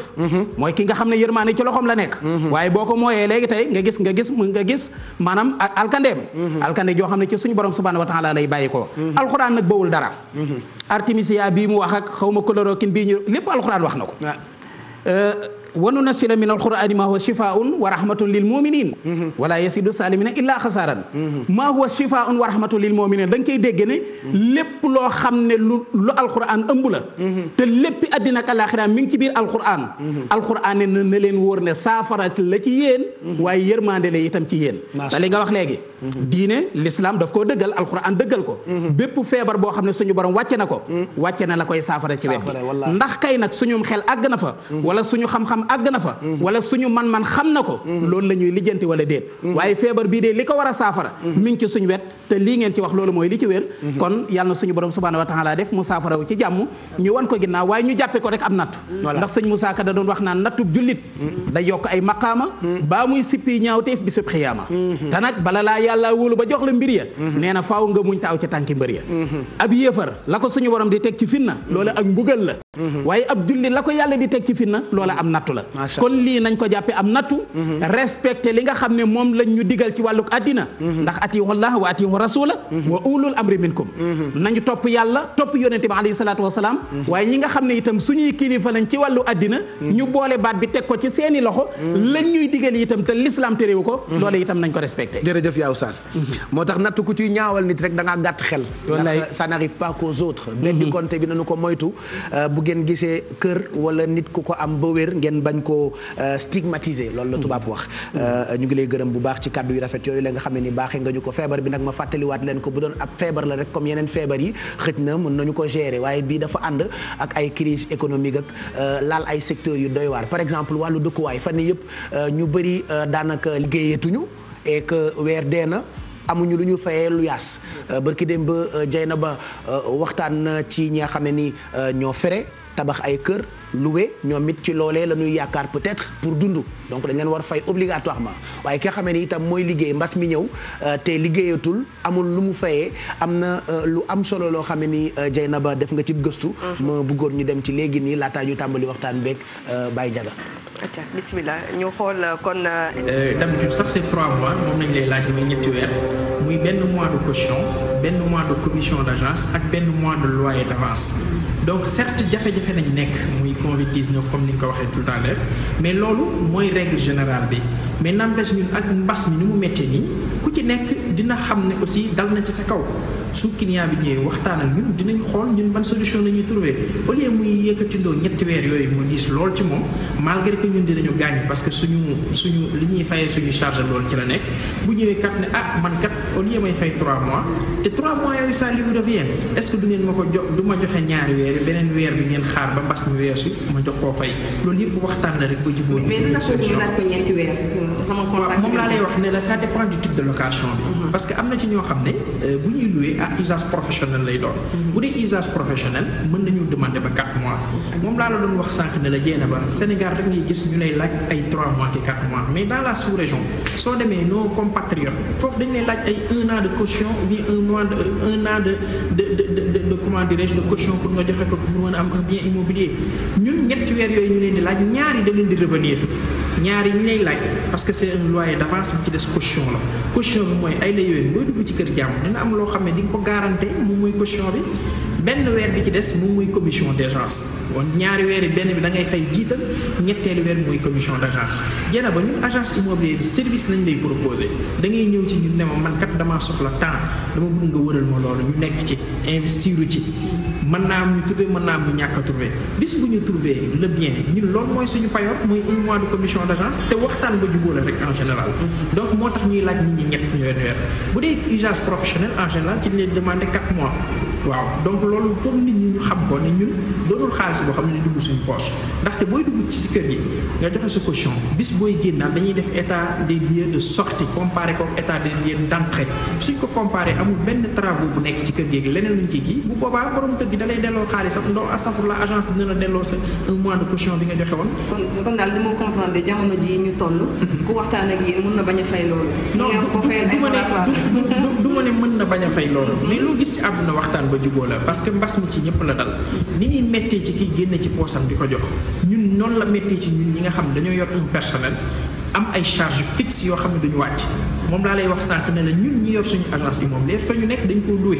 mooy ki nga xam ne yërmaane ci loxoom la nekk waaye boo ko mooyee léegi tey nga gis maanaam alkande joo xam ne ci suñu borom subhanahu wa taala lay bàyyi ko alxuraan nag bawul dara artemisia bii mu wax ak xaw ma chloroquine bii ñu lépp alxuraan wax na ko wa nunazzila min alqur'ani ma huwa shifaa'un wa rahmatun lil mu'minin wala yasidu salimina illa xasaaran ma huwa shifaa'un wa rahmatun lil mu'minin da nga koy dégg ne lépp loo xam ne lu alqur'an ëmb la te léppi àddina ak àllaaxira mi ngi ci biir alqur'an alqur'an ne na leen wóor ne saafara la ci yéen waaye yërmande la itam ci yéen da li nga wax léegi diine l'islam daf koo dëggal alqur'an dëggal ko bépp feebar boo xam ne suñu borom wàcce na ko wàcce na la koy saafara ci wet ndax kay nag suñum xel àgg na fa wala suñu xam-xam àgg na fa wala suñu man-man xam na ko loolu la ñuy lijjanti wala déet waaye feebar bii de li ko war a saafara mi ngi ci suñu wet te lii ngeen ci wax loolu mooy li ci wér kon yàlla na suñu borom subhanahu wa taala def mu saafara wu ci jàmm ñu wan ko ginnaaw waaye ñu jàppe ko rek am nattu ndax sëñ Moussa Ka da doon wax naan nattub jullit da yokk ay maqaama baa muy sippi ñaawteef bi sub xiyaama te nag bala laa yàlla wóolu ba jox la mbir ya nee na faaw nga muñ taaw ci tànki mbër ya ab yéefar la ko suñu borom di teg ci finna loola ak mbugal la waaye ab jullit la ko yàlla di teg ci finna loola am nattu la kon lii nañ ko jàppe am nattu respecté li nga xam ne moom lañ ñu digal ci wàlluk àddina ndax atiihu Allah wa atiihu rasula wa ulul amri minkum nañu topp yàlla topp yonente bi alayhi salaatu wasalaam waaye ñi nga xam ne itam suñuy kilifa lañ ci wàllu àddina ñu boole baat bi teg ko ci seeni loxo lañ ñuy digal itam te l'islam terewu ko loole itam nañ ko respecté jërëjëf yaa Oustaz moo tax nattu ku ci ñaawal nit rek da ngaa gàtt xel ndax ça n'arrive pas qu'aux autres benn konte bi nañu ko moytu bu ngeen gisee kër wala nit ku ko am ba wér ngeen bañ koo stigmatisé loolu la tubaab wax ñu ngi lay gërëm bu baax ci kàddu yu rafet yooyu la nga xam ne ni baaxee nga ñu ko feebar bi nag ma fàttaliwaat leen ko bu doon ab feebar la rek comme yeneen feebar yi xëj na mën nañu ko gérer waaye bii dafa ànd ak ay crise économique ak laal ay secteurs yu doy waar par exemple wàllu dëkkuwaay fan yii yëpp ñu bëri daanaka liggéeyeetuñu et que weer dee na amuñu lu ñu fayee lu yaas barki dem ba jay na ba waxtaan ci ñi nga xam ne ni ñoo fere tabax ay kër loué ñoom it ci loolee la ñuy yaakaar peut-être pour dund donc dañ leen war fay obligatoirement waaye ki nga xamee ni itam mooy liggéey mbas mi ñëw te liggéeyatul amul lu mu fayee am na lu am solo loo xam ne ni Dieynaba def nga ci gëstu. ma bëggoon ñu dem ci léegi nii laataa ñu tàmbali waxtaan beeg Baye Diaga. acca bismillah ñu xool kon. d'habitude sax c'est 3 mois moom lañ lay laaj muy ñetti weer muy benn mois de caution benn mois de commission d'agence ak benn mois de loyer d'avance donc certes jafe-jafe nañ nekk muy Covid-19 comme ni nga ko waxee tout à l'heure mais loolu mooy règle générale bi mais n'empêche ñun ak mbas mi ni mu méttee nii ku ci nekk dina xam ne aussi dal na ci sa kaw su client bi ñëwee waxtaan ak ñun dinañ xool ñun ban solution la ñuy trouver au lieu muy yëkkatindoo ñetti weer yooyu mu diis lool ci moom malgré que ñun dinañu gaañ parce que suñu li ñuy fayee suñu charge loolu ci la nekk bu ñëwee kat ne man kat au lieu may fay 3 mois te 3 mois yooyu ça lui revient est-ce que du ngeen ma ko jox du ma joxe ñaari weer beneen weer bi ngeen xaar ba mbas mi weesu ma jox koo fay loolu yëpp waxtaan la rek ba jubóo ñu solution moom laa lay wax ne la ça dépend du type de location bi parce que am na ci ñoo xam ne bu ñuy louer à usage professionnel lay doon bu dee usage professionnel mën nañu demander ba 4 mois moom laa la doon wax sànq ne la Dieynaba Sénégal rek ngay gis ñu lay laaj ay 3 mois te 4 mois mais dans la sous-région soo demee nos compatriotes foofu dañ lay laaj ay 1 an de caution ou bien 1 an de comment dirais-je de caution pour nga joxe ko pour mën a am un bien immobilier ñun ñetti weer yooyu ñu leen di laaj ñaari da leen di revenir ñaari ñu lay laaj parce que c'est un loyer d'avance bi ci des caution la caution bi mooy ay la yowén booy dugg ci kër jàmm dina am loo xam ne di nga ko garanté moom mooy caution bi benn weer bi ci des moom mooy commission d'agence kon ñaari weer yi benn bi da ngay fay jiital ñetteelu weer mooy commission d'agence Dieynaba ñun agence immobilière service lañ lay proposé da ngay ñëw ci ñun ne ma man kat damaa soxla temps dama bëgg nga wëral ma loolu ñu nekk ci investir ci mën naa am ñu trouver mën naa am ñu ñàkk a trouver bis bu ñu trouver le bien ñun loolu mooy suñu payoor mooy 1 mois de commission d'agence te waxtaan ba jubóo la rek en général donc moo tax ñuy laaj nit ñi ñett weer bu dee usage professionnel en général ci leen demander 4 mois waaw donc loolu foog nit ñi ñu xam ko ne ñun doonul xaalis boo xam ne dugg suñu poche ndaxte booy dugg ci si kër gi nga joxe sa caution bis booy génnaat dañuy def état des lieux de sortie comparé ko état des lieux d'entrée suñ ko comparé amul benn travaux bu nekk ci kër gi ak leneen luñ ci kii bu boobaa borom kër gi da lay delloo xaalis sax ndox astafurlah agence dina la delloo sa un mois de caution bi nga joxe woon. kon daal li ma comprendre jamono ji ñu toll. ku waxtaan ak yéen mën na bañ a fay loolu. non du ma ne mën na bañ a fay loolu mais loo gis ci àdduna waxtaan ba juboo la parce que mbas mi ci ñëpp la dal ni ñuy méttee ci kiy génne ci poosam di ko jox ñun noonu la méttee ci ñun ñi nga xam dañoo yor un personnel am ay charges fixes yoo xam ne duñu wàcc moom laa lay wax sànq ne la ñun ñi yor suñu agence immobilière fa ñu nekk dañ koo loué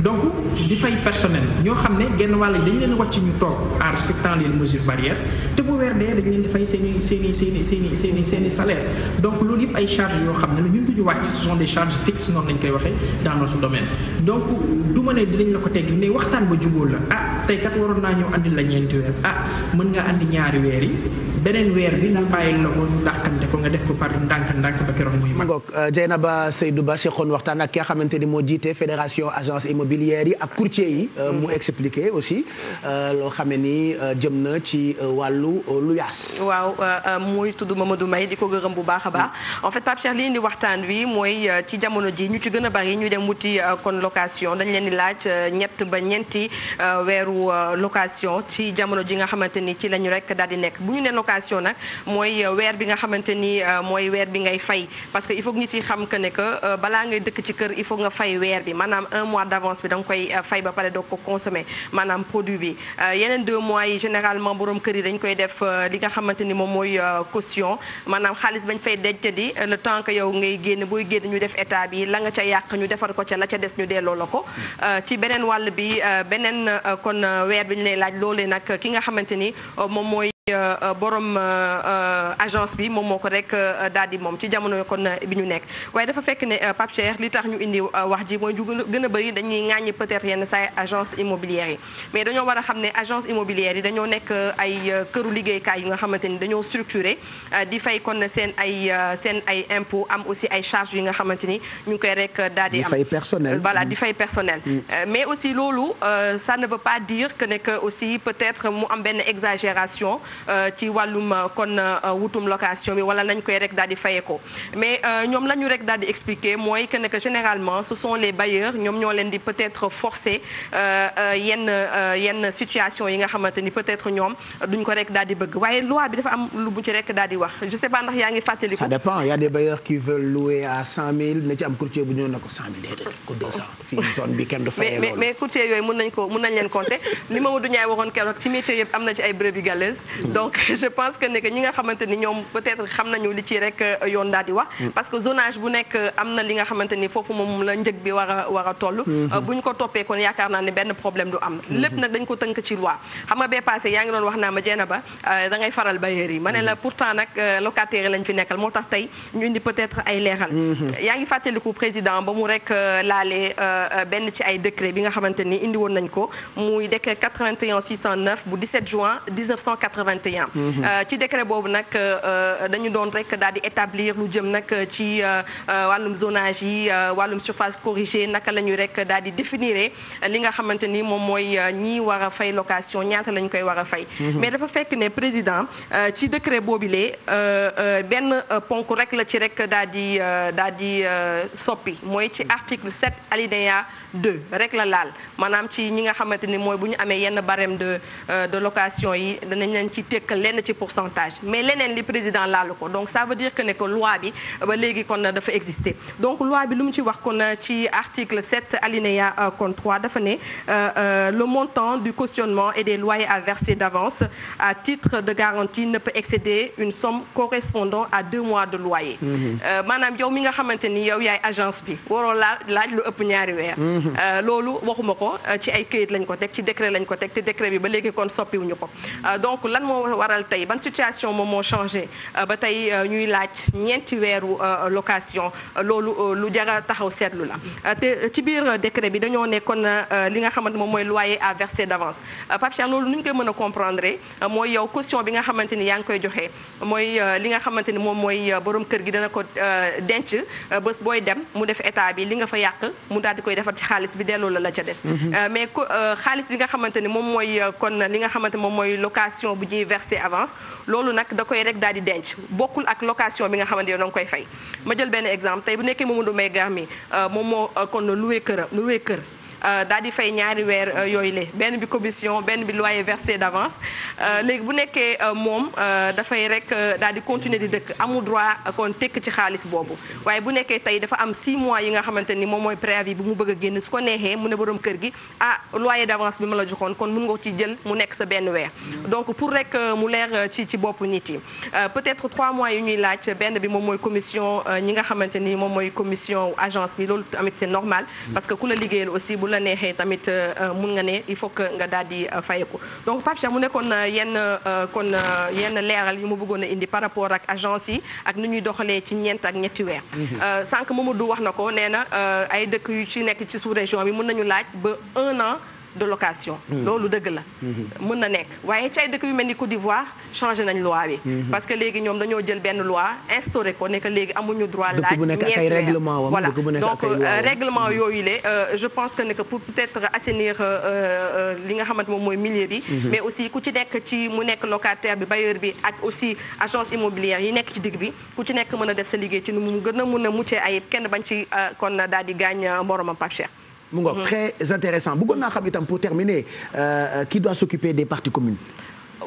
donc di fay personnel ñoo xam ne genn wàll yi dañ leen wàcc ñu toog en respectant les mesures barrières te bu weer dee dañ leen di fay seen i salaire donc loolu yëpp ay charges yoo xam ne la ñun duñu wàcc ce sont des charges fixes noonu lañ koy waxee dans notre domaine donc du ma ne dinañ la ko tegg mais waxtaan ba jubóol la tey kat waroon naa ñëw andil la ñeenti weer mën nga andi ñaari weer yi beneen weer bi ñu bàyyil la ko ñu dàqante ko nga def ko par ndànk-ndànk ba keroog muy mag. Dieynaba Seydou Ba seqoon waxtaan ak ki nga xamante ni moo jiite fédération agence immobilière yi ak courtier yi. mu expliqué aussi loo xam ne ni jëm na ci wàllu luyaas. waaw muy tudd Mamadou May di ko gërëm bu baax a baax en fait Pape Cheikh li indi waxtaan wi mooy ci jamono ji ñu ci gën a bari ñu dem wuti kon location dañ leen di laaj ñett ba ñeenti weeru location ci jamono ji nga xamante ni ci lañu rek daal di nekk bu ñu ne location nag mooy weer bi nga xamante ni mooy weer bi ngay fay parce que il faut que nit yi xam que ne que balaa ngay dëkk ci kër il faut nga fay weer bi maanaam un mois d'avance bi da nga koy fay ba pare doo ko consommer maanaam produit bi yeneen 2 mois yi généralement borom kër yi dañ koy def li nga xamante ni moom mooy caution maanaam xaalis bañ fay denc di le temps que yow ngay génn booy génn ñu def état bi la nga ca yàq ñu defar ko ca la ca des ñu delloo la ko ci beneen wàll bi beneen kon weer bi ñu lay laaj loolee nag ki nga xamante ni moom mooy borom agence bi moom moo ko rek daal di moom ci jamono kon bi ñu nekk waaye dafa fekk ne Pape Cheikh li tax ñu indi wax ji mooy ju gën a bëri dañuy ŋàññi peut-être yenn saa agence immobilière yi mais dañoo war a xam ne agence immobilière yi dañoo nekk ay këru liggéeykaay yu nga xamante ni dañoo structuré di fay kon seen ay impôt am aussi ay charges yi nga xamante ni ñu ngi koy rek daal di am fay personnel voilà di fay personnel mais aussi loolu ça ne veut pas dire que ne que aussi peut-être mu am benn exagération ci wàllum kon wutum location bi wala nañ koy rek daal di fayee ko mais ñoom la ñu rek daal di expliquer mooy que ne que généralement ce sont les bailleurs ñoom ñoo leen di peut-être forcer yenn situation yi nga xamante ni peut-être ñoom duñ ko rek daal di bëgg waaye loi bi dafa am lu bu ci rek daal di wax je sais pas ndax yaa ngi fàttaliku. ça dépend il y a des bailleurs qui veulent louer à 100 000 na ci am courtier bu ñëw na ko 100 000 déedéet ko 200 fii zone bi kenn du fayee loolu mais courtier yooyu mën nañ leen compter li Mamadou Ndiaye waxoon keroog ci métier yëpp am na ci ay brebis galeuses donc je pense que ne que ñi nga xamante ni ñoom peut-être xam nañu li ci rek yoon daal di wax parce que zonage bu nekk am na li nga xamante ni foofu moom la njëg bi war a toll bu ñu ko toppee kon yaakaar naa ne benn problème du am lépp nag dañ ko tënk ci loi xam nga bee passé yaa ngi doon wax naa ma Dieynaba da ngay faral bailleurs yi ma ne la pourtant nag locataires yi lañ fi nekkal moo tax tey ñu indi peut-être ay leeral yaa ngi fàttaliku président ba mu rek laalee benn ci ay décret bi nga xamante ni indi woon nañ ko muy décret 81 609 bu 17 juin 1981 ci décret boobu nag dañu doon rek daal di établir lu jëm nag ci wàllum zonage yi wàllum surface corrigée naka la ñuy rek daal di définir li nga xamante ni moom mooy ñi war a fay location ñaata lañ koy war a fay mais dafa fekk ne président ci décret boobilee benn ponk rek la ci rek daal di soppi mooy ci article 7 alinéa 2 rek la laal maanaam ci ñi nga xamante ni mooy bu ñu amee yenn barème de location yi danañ leen ci tekkal lenn ci pourcentage mais leneen li président laalu ko donc ça veut dire que ne que loi bi ba léegi kon dafa exister donc loi bi lu mu ci wax kon ci article 7 alinéa kon 3 dafa ne le montant du cautionnement et des loyers à verser d'avance à titre de garantie ne peut excéder une somme correspondant à 2 mois de loyer maanaam yow mi nga xamante ni yow yaay agence bi waroo laaj lu ëpp ñaari weer loolu waxuma ko ci ay këyit lañ ko teg ci décret lañ ko teg te décret bi ba léegi kon soppiwuñu ko donc lan moo waral tey ban situation moom moo changé ba tey ñuy laaj ñeenti weeru location loolu lu jara taxaw seetlu la te ci biir décret bi dañoo nekkoon li nga xamante moom mooy loyer à verser d'avance Pape Cheikh loolu nu ñu koy mën a comprendre mooy yow caution bi nga xamante ni yaa ngi koy joxe mooy li nga xamante ni moom mooy borom kër gi dana ko denc bés booy dem mu def état bi li nga fa yàq mu daal di koy defar ci xaalis bi delloo la ca des mais xaalis bi nga xamante ni moom mooy kon li nga xamante moom mooy location bu ñuy verser avance loolu nag da koy rek daal di denc bokkul ak location bi nga xamante yow da nga koy fay ma jël benn exemple tey bu nekkee Mamadou Mbaye Garmi moom moo kon loué kër daal di fay ñaari weer yooyu le benn bi commission benn bi loyer versé d'avance léegi bu nekkee moom dafay rek daal di continuer di dëkk amul droit kon tekk ci xaalis boobu waaye bu nekkee tey dafa am 6 mois yi nga xamante ni moom mooy préavis bi mu bëgg a génn su ko neexee mu ne borom kër gi loyer d'avance bi ma la joxoon kon mun nga ci jël mu nekk sa benn weer donc pour rek mu leer ci bopp nit yi peut-être 3 mois yu ñuy laaj benn bi moom mooy commission ñi nga xamante ni moom mooy commission agence bi loolu tamit c'est normal parce que ku la liggéeyal aussi bu la neexee tamit mun nga ne il faut que nga daal di fayeku donc Pape Cheikh mu nekkoon yenn leeral yu mu bëggoon a indi par rapport ak agence yi ak ni ñuy doxalee ci ñeent ak ñetti weer sànq Mamadou wax na ko nee na ay dëkk yu ci nekk ci sous-région bi mun nañu laaj ba 1 an de location loolu dëgg la mën na nekk waaye ci ay dëkk yu mel ni Côte d'Ivoire changé nañ loi bi parce que léegi ñoom dañoo jël benn loi instauré ko ne que léegi amuñu droit laaj ñeenti weer voilà donc règlement yooyu le je pense que ne que pour peut-être assainir li nga xamante moom mooy milieu bi mais aussi ku ci nekk ci mu nekk locataire bi bailleur bi ak aussi agence immobilière yi nekk ci digg bi ku ci nekk mën a def sa liggéey ci nu mu gën a mun a muccee ayib kenn bañ ci kon daal di gaañ moromam Pape Cheikh mu ngoog très intéressant bëggoon naa xam itam pour terminer qui doit s'occuper des parties communes.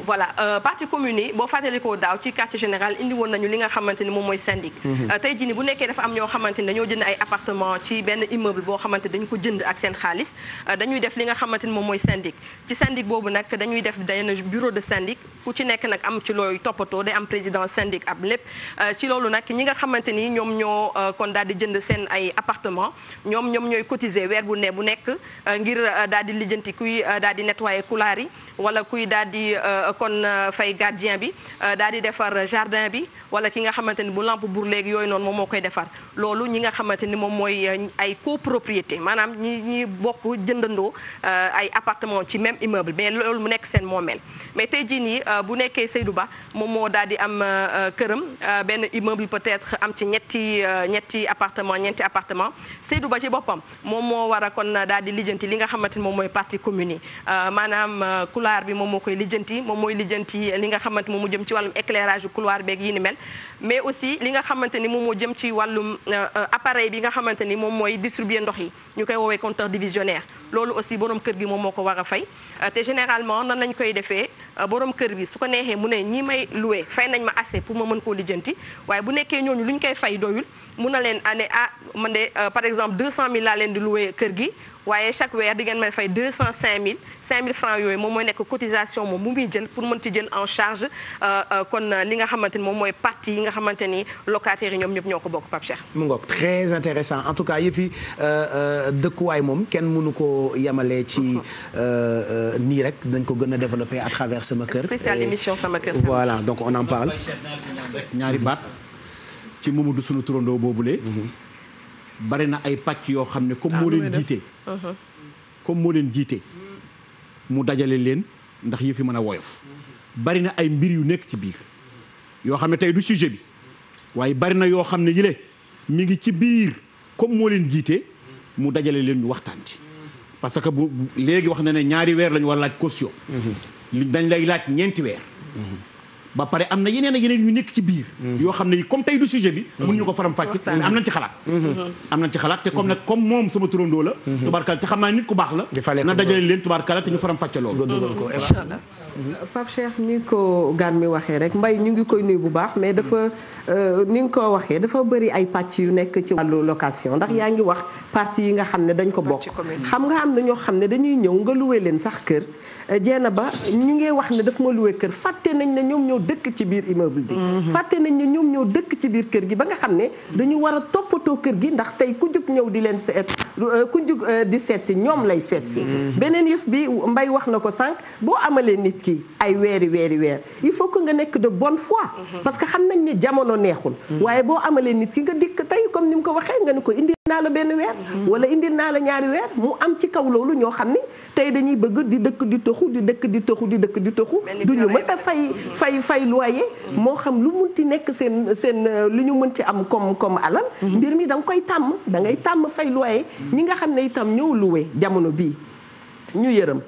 voilà partie commune yi boo fàttalikoo daaw ci quartier général indi woon nañu li nga xamante ni moom mooy syndic tey jii ni bu nekkee dafa am ñoo xamante ni dañoo jënd ay appartement ci benn immeuble boo xamante dañu ko jënd ak seen xaalis dañuy def li nga xamante ni moom mooy syndic ci syndic boobu nag dañuy def benn bureau de syndic ku ci nekk nag am ci looy toppatoo day am président syndic ab lépp ci loolu nag ñi nga xamante ni ñoom ñoo kon daal di jënd seen ay appartement ñoom ñooy cotiser weer bu nekk ngir daal di lijjanti kuy daal di nettoyer couloir yi wala kuy daal di kon fay gardien bi daal di defar jardin bi wala ki nga xamante ni bu lampe bour léegi yooyu noonu moom moo koy defar loolu ñi nga xamante ni moom mooy ay copropriété maanaam ñi bokk jëndandoo ay appartement ci même immeuble mais loolu mu nekk seen moomeel mais tey jii nii bu nekkee Seydou Ba moom moo daal di am këram benn immeuble peut-être am ci ñetti appartement Seydou Ba ci boppam moom moo war a kon daal di lijjanti li nga xamante ni moom mooy partie commune yi maanaam couloir bi moom moo koy lijjanti moom mooy lijjanti li nga xamante moom mu jëm ci wàllum éclairage couloir beeg yi ni mel mais aussi li nga xamante ni moom moo jëm ci wàllum appareil bi nga xamante ni moom mooy distribuer ndox yi ñu koy woowee compteur divisionnaire loolu aussi borom kër gi moom moo ko war a fay te généralement nan lañ koy defee borom kër bi su ko neexee mu ne ñi may loué fay nañ ma assez pour ma mën koo lijjanti waaye bu nekkee ñooñu lu ñu koy fay doyul mun na leen ane man de par exemple 200 000 laa leen di loué kër gi waaye chaque weer di ngeen may fay 205 000 francs yooyu moom mooy nekk cotisation moom mu muy jël pour mën ci jël en charge kon li nga xamante ni moom mooy partie yi nga xamante ni locataires yi ñoom ñëpp ñoo ko bokk Pape Cheikh. mu ngoog très intéressant en tout cas yëf yi dëkkuwaay moom kenn mënu ko yemale ci nii rek dañ ko gën a développer à travers sama kër. spéciale émission sama kër. voilà donc on en parle. ñaari baat ci Mamadou sunu turandoo boobule. bari na ay pàcc yoo xam ne comme moo leen jiite mu dajale leen ndax yëfi mën a woyof bari na ay mbir yu nekk ci biir yoo xam ne tey du sujet bi waaye bari na yoo xam ne yile mi ngi ci biir comme moo leen jiite mu dajale leen ñu waxtaan ci parce que bu léegi wax na ne ñaari weer lañu war laaj caution dañ lay laaj ñeenti weer ba pare am na yeneen ak yeneen yu nekk ci biir yoo xam ne comme tey du sujet bi mun ñu ko faram fàcc mais am nañ ci xalaat te comme moom sama turandoo la tubaarkala te xam naa nit ku baax la na dajale leen tubaarkala te ñu faram fàcce loolu inchallah Pape Cheikh ni ko gaan mi waxee rek Mbaye ñu ngi koy nuyu bu baax mais dafa ni nga ko waxee dafa bëri ay pàcc yu nekk ci wàllu location ndax yaa ngi wax partie yi nga xam ne dañ ko bokk xam nga am na ñoo xam ne dañuy ñëw nga loué leen sax kër jeena ba ñu ngi wax ne daf ma loué kër fàtte nañ ne ñoom ñoo dëkk ci biir immeuble bi fàtte nañ ne ñoom ñoo dëkk ci biir kër gi ba nga xam ne dañu war a toppatoo kër gi ndax tey ku jóg ñëw di leen seet ku jug di seet si ñoom lay seet si beneen yëf bi Mbaye wax na ko sànq boo amalee nit ki ay weer il faut que nga nekk de bonne foi parce que xam nañ ne jamono neexul waaye boo amalee nit ki nga dikk tey comme ni mu ko waxee nga ni ko indi naa la benn weer wala indi naa la ñaari weer mu am ci kaw loolu ñoo xam ni tey dañuy bëgg di dëkk di toxu du ñu mës a fay loyer moo xam lu munti nekk seen lu ñu mën ci am comme alal mbir mi da nga koy tàmm da ngay tàmm fay loyer ñi nga xam ne itam ñëw loué jamono bii ñu yërëm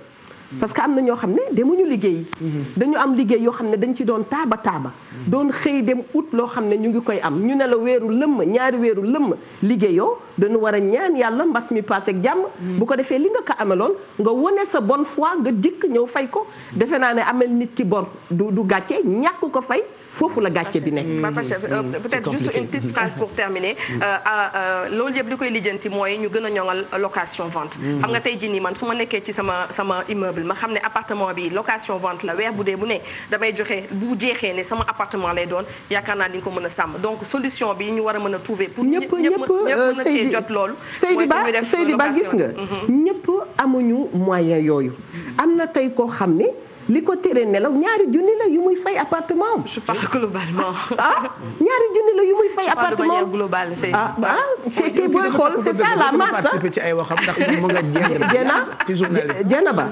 parce que am na ñoo xam ne demuñu liggéey dañu am liggéey yoo xam ne dañ ci doon taaba doon xëy dem ut loo xam ne ñu ngi koy am ñu ne la weeru lëmm ñaari weeru lëmm liggéeyoo dañu war a ñaan yàlla mbas mi passé ak jàmm bu ko defee li nga ko ameloon nga wone sa bonne foi nga jëkk ñëw fay ko defe naa ne amel nit ki bor du gàcce ñàkk ko fay foofu la gàcce bi nekk. peut-être juste une petite phrase pour terminer loolu yëpp li koy lijjanti mooy ñu gën a ñoŋal location vente. xam nga tey jii nii man su ma nekkee ci sama immeuble ma xam ne appartement bi location vente la weer bu dee bu ne damay joxe bu jeexee ne sama appartement lay doon yaakaar naa ni nga ko mën a sàmm donc solution bi ñu war a mën a trouver pour ñëpp mën a cee jot loolu. Seydi Ba gis nga. ñëpp amuñu moyen yooyu. am na tey koo xam ne. li ko tere nelaw ñaari junni la yu muy fay appartement am. je parle globalement. ñaari junni la yu muy fay appartement am. globale te booy xool c'est ça la masse. ci ay waxam ndax mu nga jéem ba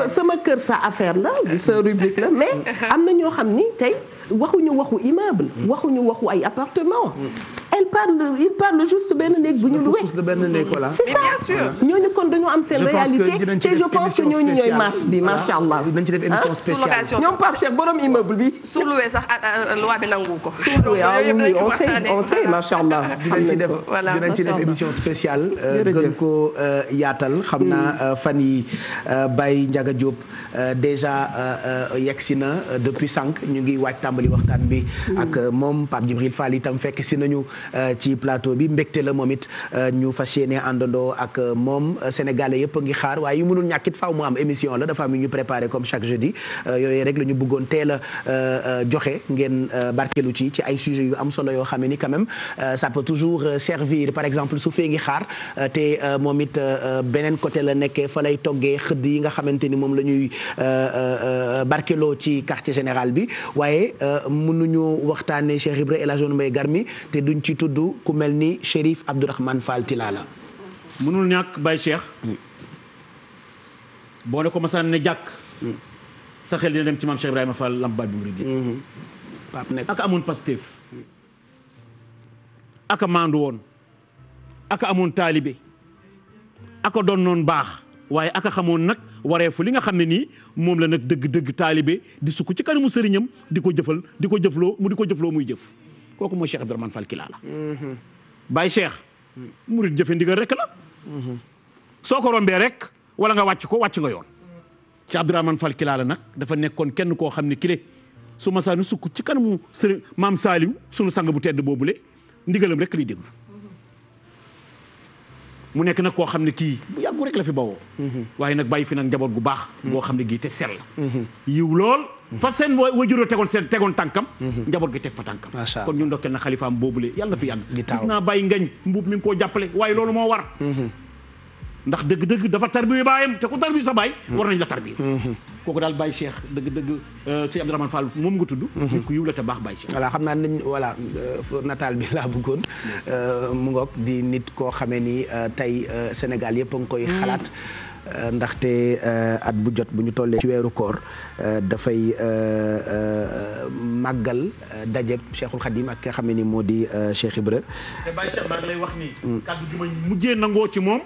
sama kër sa affaire la sa rubrique la mais am na ñoo xam ni tey waxuñu waxu immeuble. waxuñu waxu ay appartement. il parle juste benn néeg bu ñu loué. c'est ça ñooñu kon dañu am seen réalité te je pense que ñooñu ñooy masse bi macha allah. dañ ci def émission spéciale ñoom Pape Cheikh borom immeuble bi. su loué sax loi bi nangu ko. su loué on sait macha allah. dinañ ci def émission spéciale. gën ko yaatal xam naa fan yi Baye Ndiaga Diop déjà yegsi na depuis sànq ñu ngi waaj tàmbali waxtaan bi ak moom Pape Djibril Fall itam fekk si nañu ci plateau bi mbégte la moom it ñu fas yéene àndandoo ak moom sénégalais yëpp a ngi xaar waaye yu mënul ñàkkit faaw mu am émission la dafa am ñu préparé comme chaque jeudi yooyu rek la ñu bëggoon teel a joxe ngeen barkelu ci ay sujets yu am solo yoo xam ne ni quand même ça peut toujours servir par exemple su fee ngi xaar te moom it beneen côté la nekkee fa lay toggee xëdd yi nga xamante ni moom la ñuy barkeloo ci quartier général bi waaye mënuñu waxtaanee Cheikh Ibra El Hadj Mbaye Garmi te duñ ci tudd ku mel ni Chérif Abdourahmane Fall Tilala. mënul ñàkk Baye Cheikh. boo ne ko masaan ne jàkk. sa xel dina dem ci maam Cheikh Ibrahima Fall Lamp Baabul Muridiin. Pape nekk ak amoon Pastef. ak maandu woon. ak amoon taalibe. ak doon noon baax. waaye aka xamoon nag wareefu li nga xam ne nii moom la nag dëgg taalibe di sukk ci kanamu sëriñam di ko jëfloo muy jëf kooku mooy Cheikh Abdourahmane Fall Tilala. Baye Cheikh. murid jëfe ndigal rek la. soo ko rombee rek wala nga wàcc nga yoon. Cheikh Abdourahmane Fall Tilala nag dafa nekkoon kenn koo xam ne kile su masaanu sukk ci kanamu sëriñ maam Saaliw sunu sang bu tedd boobule ndigalam rek liy déglu. mu nekk nag koo xam ne kii bu yàggu rek la fi bawoo. waaye nag bàyyi fi nag njaboot gu baax. boo xam ne gii te sell. yiw lool. fa seen wajuroo tegoon tànkam. njaboot gi teg fa tànkam. kon ñu ndokkeel na xalifaam boobule yàlla na fi yàgg. gis naa bàyyi ngañ mbuub mi ngi koo jàppale waaye loolu moo war. ndax dëgg-dëgg dafa tarbiyu baayam te ku tarbiyu sa baay. war nañ la tarbiyu. kooku daal Baye Cheikh dëgg-dëgg Cheikh Abdourahmane Fall moom nga tudd. nit ku yiw la te baax Baye Cheikh. voilà xam naa nañ voilà nataal bi laa bëggoon mu ngoog di nit koo xamee ni tey Sénégal yëpp a ngi koy xalaat. ndaxte at bu jot bu ñu tollee ci weeru koor dafay màggal dajeb Cheikhul Khadim ak ki nga xam ne ni moo di Cheikh Ibra. te Baye Cheikh maa ngi lay wax ni. kaddu gi ma mujjee nangoo ci moom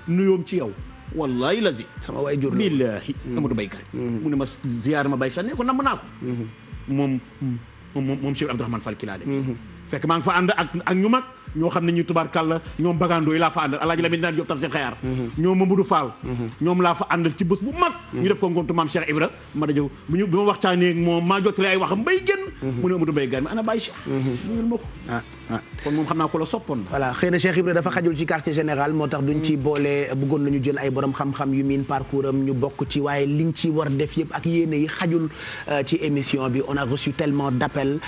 nuyoom ci yow. wallahi lazi sama waay jur billaahi Amadou Baykat mu ne ma ziyaar ma Baye Cheikh ne ko namm naa ko. moom Cheikh Abdourahmane Fall Tilala. fekk maa ngi fa ànd ak ñu mag ñoo xam ne ñu tubaarkàlla ñoom bagandoo yi laa fa àndal alaaji Lamin daan Jóob taf seen xayaar ñoom Mamadou Fall ñoom laa fa àndal ci bés bu mag ñu def ko ngontu maam Cheikh Ibra ma dajow bi ma waxtaanee ak moom maa jottale ay waxam mbay génn mu ne Amadou Mbaye Garmi ana Baye Cheikh nuyul ma ko kon moom xam naa ko la soppoon. voilà xëy na Cheikh Ibra dafa xajul ci quartier général moo tax duñ ci boole bëggoon nañu jël ay borom xam-xam yu miin parcours am ñu bokk ci waaye liñ ci war def yëpp ak yéene yi xajul ci émission bi on a reçu tellement d'appels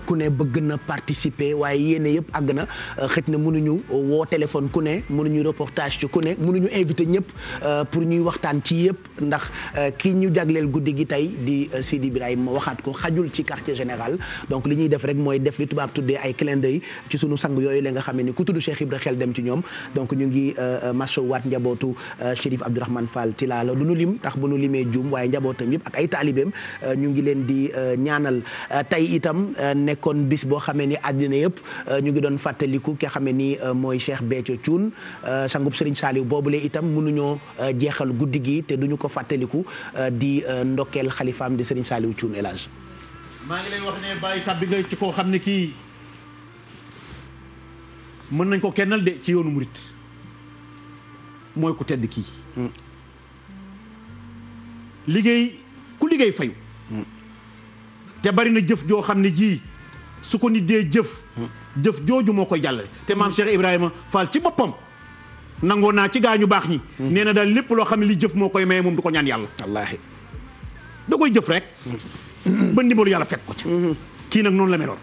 ku ne bëgg na participer waaye yéene yëpp àgg na xëj na mënuñu woo téléphone ku ne mënuñu reportage ci ku ne mënuñu invité ñëpp pour ñuy waxtaan ci yëpp ndax kii ñu jagleel guddi gi tey di Sidi Ibrahima waxaat ko xajul ci quartier général donc li ñuy def rek mooy def li tubaab tuddee ay clin d'œil ci sunu sang yooyu la nga xam ne ni ku tudd Cheikh Ibra xel dem ci ñoom donc ñu ngi macho waat njabootu Chérif Abdourahmane Fall Tilala du nu lim ndax bu nu limee juum waaye njabootam yëpp ak ay taalibeem ñu ngi leen di ñaanal tey itam nekkoon bis boo xamee ni àddina yëpp ñu ngi doon fàttaliku ki xamee ni mooy Cheikh Béthio Thioune sangub Serigne Saliou boobule itam mënuñoo jeexal guddi gi te duñu ko fàttaliku di ndokkeel xalifaam di Serigne Saliou Thioune El Hadj. maa ngi lay wax ne bàyyi tàbbi nga ci koo xam ne kii mën nañ ko kennal de ci yoonu murit mooy ku tedd kii liggéey ku liggéey fayu te bari na jëf joo xam ne ji su ko nit dee jëf jooju moo koy jàllale te maam Cheikh Ibrahima Fall ci boppam nangoo naa ci gaañu baax ñi nee na daal lépp loo xam ne li jëf moo koy maye moom du ko ñaan yàlla wallaahi da koy jëf rek ba ndimbalu yàlla fekk ko ci kii nag noonu la meloon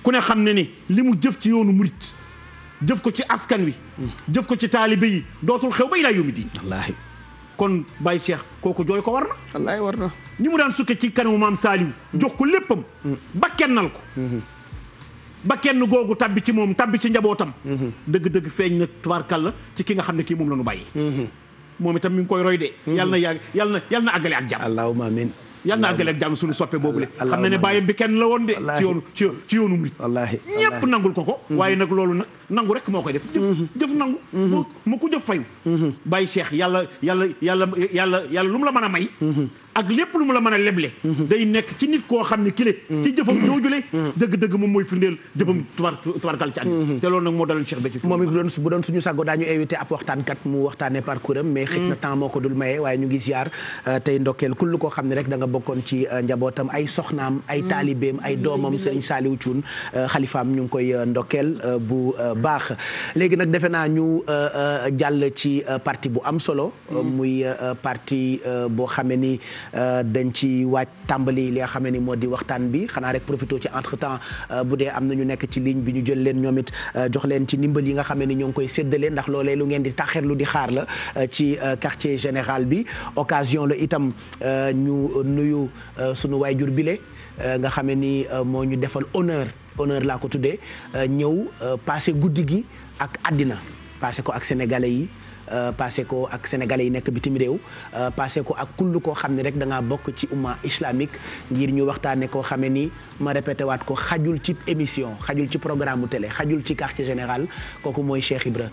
ku ne xam ne ni li mu jëf ci yoonu murit jëf ko ci askan wi jëf ko ci taalibe yi dootul xew ba ilaa yawmi diin wallaahi kon Baye Cheikh kooku jooy ko war na wallaahi war na ni mu daan sukke ci kanamu maam Saliou jox ko léppam ba kennal ko ba kenn googu tabbi ci moom tabbi ci njabootam dëgg-dëgg feeñ na tubaarkàlla ci ki nga xam ne kii moom la ñu bàyyi moom itam mi ngi koy roy de yàlla na àggale ak jàmm allahumma amin yal na àggale ak jàmm suñu soppe boobu le xam na ne bàyyam bi kenn la woon de ci yoonu murit wallaahi ñépp nangul ko waaye nag loolu nag nangu rek moo koy def jëf nangu mu ko jëf fayu bàyyi Cheikh yàlla lu mu la mën a may ak lépp lu mu la mën a leble day nekk ci nit koo xam ne kile ci jëfam joojule dëgg-dëgg moom mooy firndeel jëfam tubaarkal ci àddina te loolu nag moo daloon Cheikh Béthio moom it bu doon suñu sago daañu invité ab waxtaankat mu waxtaane parcours am mais xëj na temps moo ko dul maye waaye ñu ngi ziar tey ndokkeel kull koo xam ne rek da nga bokkoon ci njabootam ay soxnaam ay taalibeem ay doomam Serigne Saliou Thioune xalifaam ñu ngi koy ndokkeel bu baax léegi nag defe naa ñu jàll ci parti bu am solo muy parti boo xamee ni dañ ci waaj tàmbali li nga xam ne ni moo di waxtaan bi xanaa rek profité ci entre temps bu dee am na ñu nekk ci ligne bi ñu jël leen ñoom it jox leen ci ndimbal yi nga xam ne ni ñoo ngi koy séddale ndax loolee lu ngeen di taxerlu di xaar la ci quartier général bi occasion la itam ñu nuyu sunu waayjur bile nga xam ne ni moo ñu defal honneur laa ko tuddee ñëw passé guddi gi ak àddina passé ko ak sénégalais yi passé ko ak sénégalais yi nekk bitim réew passé ko ak kull koo xam ne rek da ngaa bokk ci umma islamique ngir ñu waxtaane koo xamee ni ma répété waat ko xajul ci émission xajul ci programme télé xajul ci quartier général kooku mooy Cheikh Ibra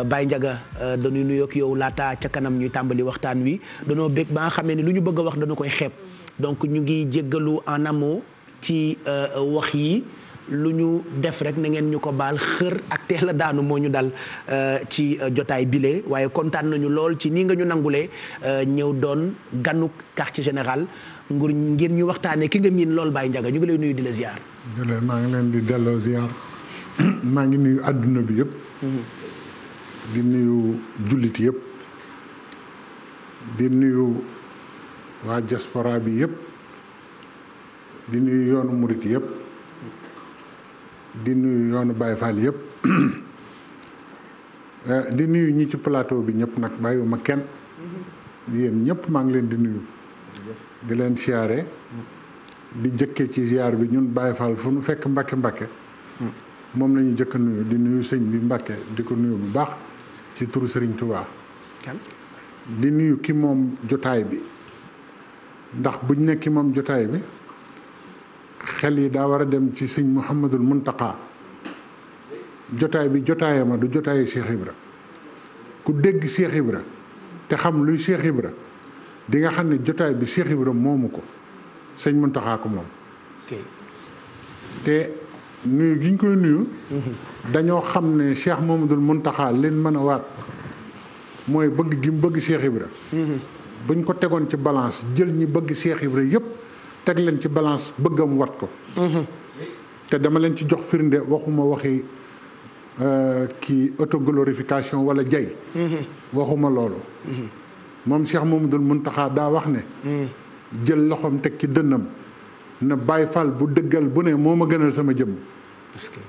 Baye Ndiaga dañuy nuyoog yow laata ca kanam ñuy tàmbali waxtaan wi danoo bég ba nga xamee ni lu ñu bëgg a wax dañu koy xeeb donc ñu ngi jéggalu en amont ci wax yi lu ñu def rek na ngeen ñu ko baal xër ak teel a daanu moo ñu dal ci jotaay bile waaye kontaan nañu lool ci nii nga ñu nangulee ñëw doon ganuk quartier général ngir ñu waxtaanee ki nga miin lool Baye Ndiaga ñu ngi lay nuyu di la ziar. maa ngi leen di delloo ziar maa ngi nuyu àdduna bi yëpp. di nuyu jullit yëpp. di nuyu waa diaspora bi yëpp. di nuyu yoonu murit yëpp. di nuyu yoonu Baye Fall yëpp di nuyu ñi ci plateau bi ñëpp nag bàyyiwuma kenn yéen ñëpp maa ngi leen di nuyu di leen siyaare di jëkke ci ziar bi ñun Baye Fall fu nu fekk Mbàkke moom la ñu jëkk nuyu di nuyu sëñ bi Mbàkke di ko nuyu bu baax ci turu Sëriñ Tuubaa di nuyu ki moom jotaay bi ndax buñ nekk ki moom jotaay bi xel yi daa war a dem ci sëñ Mouhamadul Muntaqa jotaay bi jotaayama du jotaayu Cheikh Ibra ku dégg Cheikh Ibra te xam luy Cheikh Ibra di nga xam ne jotaay bi Cheikh Ibra moomu ko sëñ Muntaqa ko moom te nuyu gi ñu koy nuyu dañoo xam ne Cheikh Mouhamadul Muntaqa leen mën a waat mooy bëgg gi mu bëgg Cheikh Ibra buñ ko tegoon ci balance jël ñi bëgg Cheikh Ibra yépp teg leen ci balance bëggam wat ko te dama leen ci jox firnde waxuma waxi kii autoglorification wala jay waxuma loolu moom Cheikh Mamadou Mountakha daa wax ne jël loxoom teg ci dënnam na Baay Faal bu dëggal bu ne moo ma gënal sama jëmm est-ce que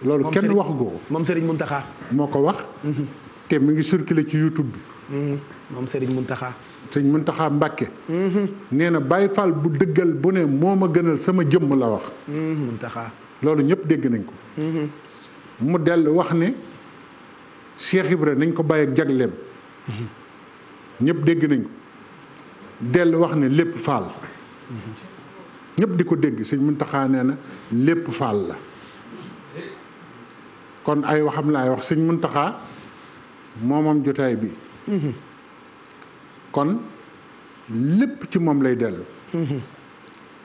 loolu kenn wax goo moom Serigne Mountakha moo ko wax te mi ngi circulé ci YouTube bi moom Serigne Mountakha sëñ Mountakha Mbàkke nee na Baay Faal bu dëggal bu ne moo ma gënal sama jëmm la wax Mountakha loolu ñëpp dégg nañ ko mu dellu wax ne Cheikh Ibra nañ ko bàyyi ak jagleem ñëpp dégg nañ ko dellu wax ne lépp faal ñëpp di ko dégg sëñ Mountakha nee na lépp faal la kon ay waxam laay wax sëñ Mountakha moomam jotaay bi kon lépp ci moom lay dellu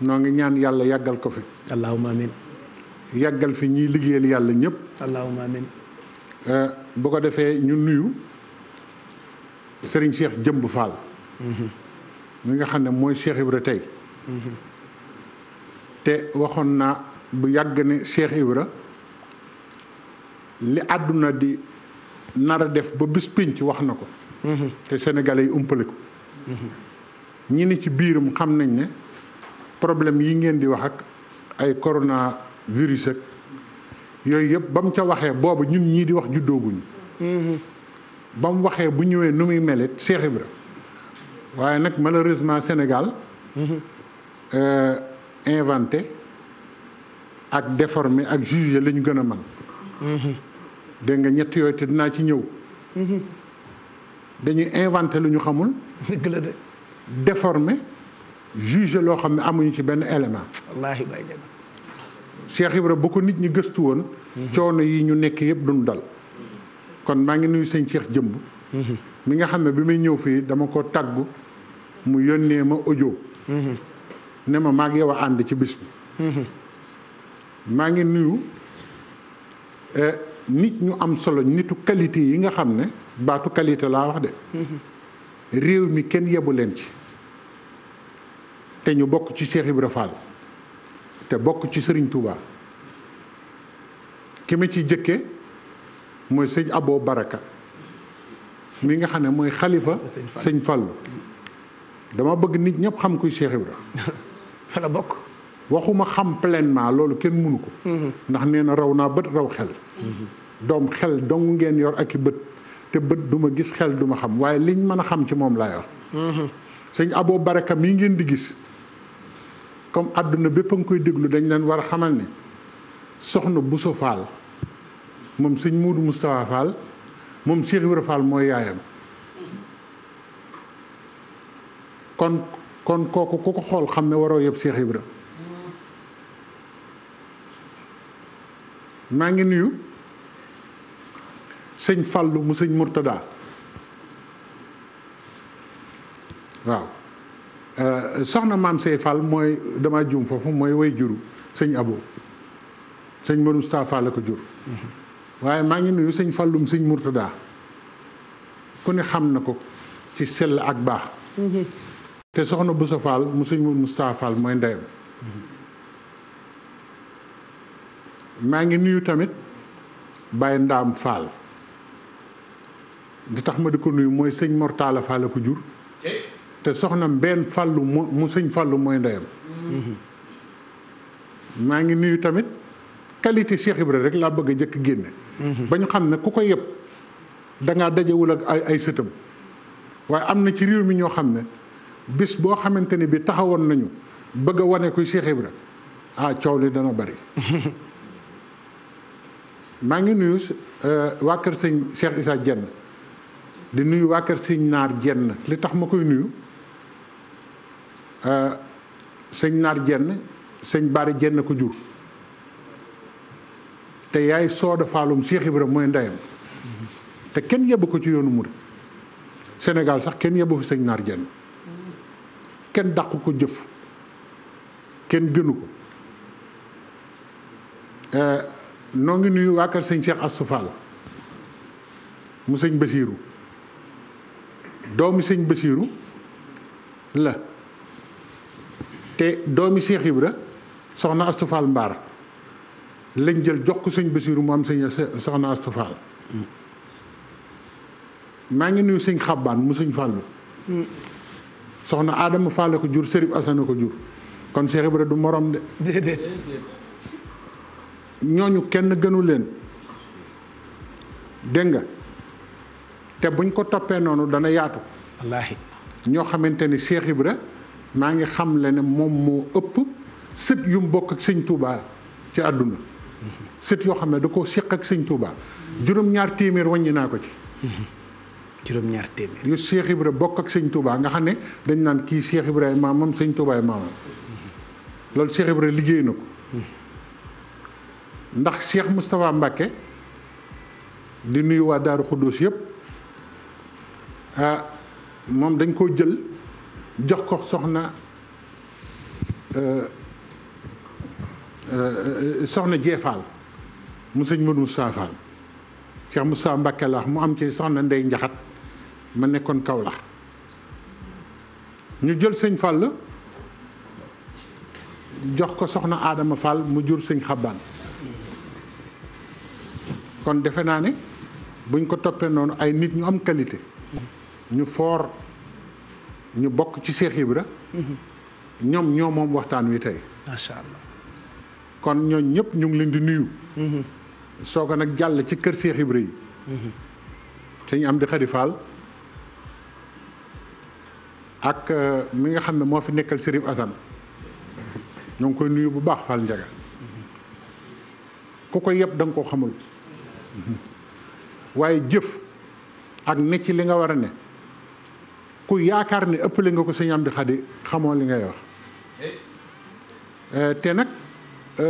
noo ngi ñaan yàlla yàggal ko fi allahumma amin yàggal fi ñiy liggéeyal yàlla ñëpp allahumma amin bu ko defee ñu nuyu Serigne Cheikh Jëmb Fall mi nga xam ne mooy Cheikh Ibra tey te waxoon naa bu yàgg ne Cheikh Ibra li àdduna di nar a def ba bis pénc wax na ko te sénégalais yi umpale ko ñi ni ci biiram xam nañ ne problème yi ngeen di wax ak ay coronavirus ak yooyu yëpp ba mu ca waxee boobu ñun ñii di wax juddooguñu ba mu waxee bu ñëwee nu muy melit Cheikh Ibra waaye nag malheureusement Sénégal inventé ak déformé ak jugé la ñu gën a man dégg nga ñett yooyu te dinaa ci ñëw dañuy inventé lu ñu xamul dëgg la de déformé jugé loo xam ne amuñu ci benn élément wallaahi bay dëgg Cheikh Ibra bu ko nit ñi gëstu woon coono yi ñu nekk yëpp duñu dal kon maa ngi nuyu sëñ Cheikh Jëmb mi nga xam ne bi may ñëw fii dama ko tàggu mu yónnee ma audio ne ma maag yow a ànd ci bis bi maa ngi nuyu nit ñu am solo nitu qualité yi nga xam ne baatu qualité laa wax de réew mi kenn yebu leen ci te ñu bokk ci Cheikh Ibra Fall te bokk ci Serigne Touba ki ma ciy jëkke mooy sëñ Abo Baraka mi nga xam ne mooy xalifa sëñ Fallu dama bëgg nit ñëpp xam kuy Cheikh Ibra fa la bokk waxuma xam pleinement loolu kenn mënu ko ndax nee na raw naa bët raw xel doom xel dong ngeen yor ak i bët te bët duma gis xel duma xam waaye liñ mën a xam ci moom laay wax sëñ Abo Baraka mii ngeen di gis comme àdduna bépp a nga koy déglu dañ leen war a xamal ne soxna Bousso Fall moom sëñ Muudu Moustapha Fall moom Cheikh Ibra Fall mooy yaayam kon kooku ku ko xool xam ne waroo yëpp Cheikh Ibra maa ngi nuyu sëñ Fallu mu sëñ Murtada waaw soxna maam Sey Fall mooy dama juum foofu mooy way juru sëñ Abo sëñ Mor Moustapha Fall la ko jur waaye maa ngi nuyu sëñ Fallum sëñ Murtada ku ne xam na ko ci sell ak baax te soxna Bousso Fall mu sëñ Mor Moustapha Fall mooy ndeyam maa ngi nuyu tamit Baye Ndaam Fall di tax ma di ko nuyu mooy sëñ Mortala Fall la ko jur te soxna Mbène Fallu mu sëñ Fallu mooy ndeyam maa ngi nuyu tamit qualité Cheikh Ibra rek laa bëgg a jëkk génne ba ñu xam ne ku ko yëpp dangaa dajewul ak ay sëtam waaye am na ci réew mi ñoo xam ne bis boo xamante ne bi taxawoon nañu bëgg a wane kuy Cheikh Ibra coow li dana bari maa ngi nuyu waa kër sëñ Cheikh Issa Dieng di nuyu waa kër sëñ Naar Dieng li tax ma koy nuyu sëñ Naar Dieng sëñ Bari Dieng ko jur te yaay sooda faalum Cheikh Ibra mooy ndeyam te kenn yebbu ko ci yoonu murid Sénégal sax kenn yebbu fi sëñ Naar Dieng kenn dàqu ko jëf kenn gënu ko noo ngi nuyu waa kër sëñ Cheikh Astou Fall mu sëñ Basiiru doomi sëñ Basiiru la te doomi Cheikh Ibra soxna Astu Fall Mbaar lañ jël jox ko sëñ Basiru mu am sëñ soxna Astu Fall maa ngi nuyu sëñ Xabbaan mu sëñ Fallu soxna Adama Fall ko jur Sërif Asana ko jur kon Cheikh Ibra du morom de déedéet ñooñu kenn gënu leen dégg nga te buñ ko toppee noonu dana yaatu wallaahi ñoo xamante ni Cheikh Ibra maa ngi xam le ne moom moo ëpp sët yu mu bokk ak sëñ Touba ci àdduna sët yoo xam ne da ko séq ak sëñ Touba juróom-ñaar téeméer wàññi naa ko ci juróom-ñaar téeméer yu Cheikh Ibra bokk ak sëñ Touba nga xam ne dañ naan kii Cheikh Ibra maamam sëñ Touba maamam loolu Cheikh Ibra liggéey na ko ndax Cheikh Moustapha Mbacké di nuyu waa Daaru Xuddoos yëpp moom dañ koo jël jox ko soxna soxna Jeefaal mu sëñ Modou Moustapha Fall Cheikh Moustapha Mbacké la mu am ci soxna Ndey Njaxat ma nekkoon Kaolack ñu jël sëñ Fall jox ko soxna Adama Fall mu jur sëñ Xabbaan kon defe naa ne buñ ko toppee noonu ay nit ñu am qualité ñu foor ñu bokk ci Cheikh Ibra ñoom ñoo moom waxtaan wi tey macha allah kon ñooñ ñëpp ñu ngi leen di nuyu soog a nag jàll ci kër Cheikh Ibra yi sëñ Amdi Xadi Fall ak mi nga xam ne moo fi nekkal Sërif Asan ñoo ngi koy nuyu bu baax Fall Njaga ku ko yëpp da nga koo xamul waaye jëf ak ne ci li nga war a ne ku yaakaar ne ëppale nga ko sëñ Amdi Xadi xamoo li ngay wax te nag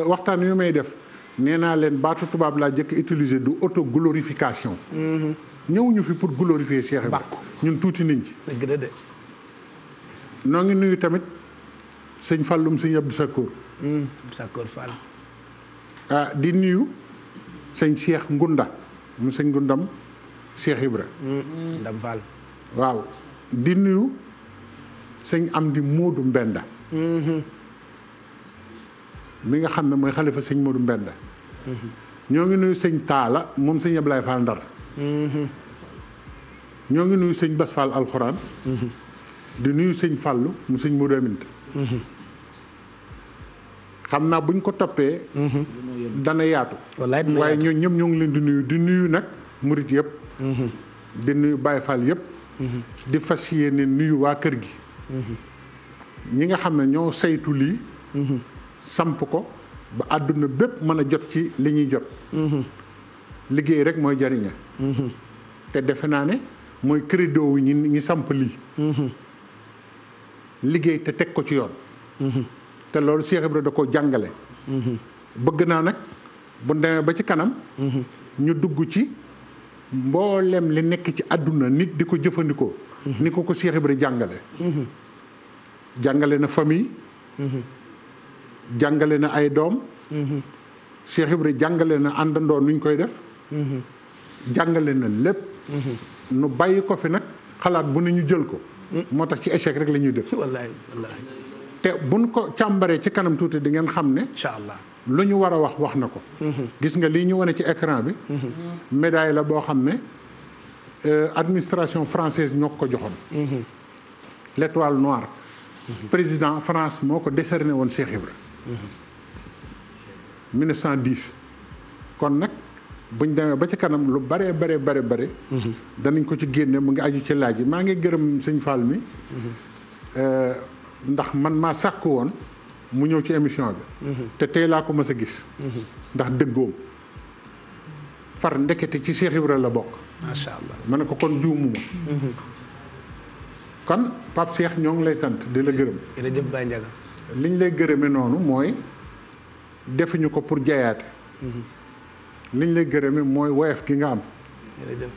waxtaan yu may def nee naa leen baatu tubaab laa jëkk utiliser du auto glorification ñëwuñu fi pour glorifier Cheikh Ibra ñun tuuti niñ ci dëgg la de noo ngi nuyu tamit sëñ Fallum sëñ Abdou Sakkour Sakkour Fall di nuyu sëñ Cheikh Ngunda mu sëñ Ngundam Cheikh Ibra Ndam Fall waaw di nuyu sëñ Amdi Moodu Mbenda mi nga xam ne mooy xalifa sëñ Moodu Mbenda ñoo ngi nuyu sëñ Taala moom sëñ Ablaye Fall Ndar ñoo ngi nuyu sëñ Bas Fall alxuraan di nuyu sëñ Fallu mu sëñ Moodu Aminta xam naa buñ ko toppee dana yaatu waaye ñoo ñëpp ñoo ngi leen di nuyu nag murit yëpp di nuyu Baye Fall yëpp di fas yéene nuyu waa kër gi ñi nga xam ne ñoo saytu lii samp ko ba àdduna bépp mën a jot ci li ñuy jot liggéey rek mooy jariña te defe naa ne mooy credo wu ñi samp lii liggéey te teg ko ci yoon te loolu Cheikh Ibra da ko jàngale bëgg naa nag bu demee ba ci kanam ñu dugg ci mboolem li nekk ci àdduna nit di ko jëfandikoo ni ko Cheikh Ibra jàngale jàngale na famille jàngale na ay doom Cheikh Ibra jàngale na àndandoo nuñ koy def jàngale na lépp nu bàyyi ko fi nag xalaat bu ne ñu jël ko moo tax ci échec rek la ñuy def wallaahi wallaahi te buñ ko càmbaree ci kanam tuuti di ngeen xam ne incha allah lu ñu war a wax na ko gis nga lii ñu wane ci écran bi médaille la boo xam ne administration française ñoo ko joxoon l'étoile noire président France moo ko décerné woon Cheikh Ibra 1910 kon nag buñ demee ba ci kanam lu bare danañ ko ci génne mu ngi aju ci laaj yi maa ngi gërëm sëñ Fall mi ndax man maa sàkk woon mu ñëw ci émission bi te tey laa ko mës a gis ndax dëggoom far ndekete ci Cheikh Ibra la bokk macha allah ma ne ko kon juumuma kon Pape Cheikh ñoo ngi lay sant di la gërëm jërëjëf Baye Ndiaga liñ lay gërëme noonu mooy defuñu ko pour jayaate liñ lay gërëme mooy woyof gi nga am jërëjëf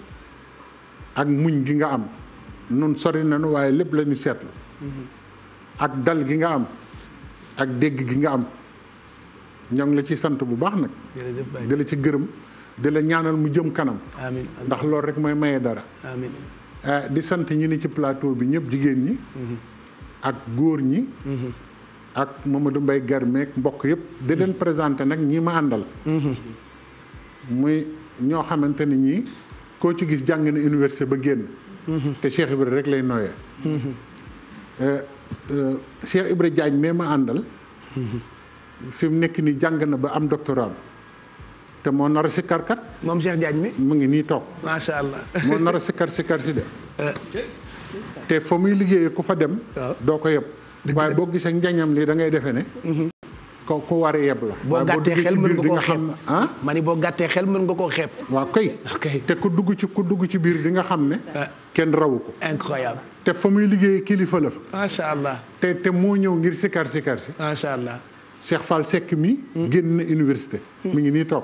ak muñ gi nga am nun sori nañu waaye lépp la ñu seetlu ak dal gi nga am ak dégg gi nga am ñoo ngi la ci sant bu baax nag jërëjëf Baye di la ci gërëm di la ñaanal mu jëm kanam amiin ndax loolu rek mooy maye dara amiin di sant ñi ni ci plateau bi ñëpp jigéen ñi ak góor ñi ak Mamadou Mbaye Garmeek mbokk yëpp di leen présenté nag ñi ma àndal muy ñoo xamante ni ñii koo ci gis jàng na université ba génn te Cheikh Ibra rek lay nooyee Cheikh Ibra Diagne mais ma àndal fi mu nekk nii jàng na ba am doctorat te moo nar a sikkar kat moom Cheikh Diagne mi mu ngi nii toog macha allah moo nar a sikkar si de te fa muy liggéeyee ku fa dem doo ko yeb waaye boo gisee njañam li da ngay defee ne ko war a yeb la boo gàttee xel mën nga koo xeeb ah ma ni boo gàttee xel mën nga koo xeeb waaw kay te ku dugg ci biir di nga xam ne kenn rawu ko incroyable te fa muy liggéeyee kilifa la fa macha allah te moo ñëw ngir sikkar si macha allah Cheikh Fall Seck mi génn na université mi ngi nii toog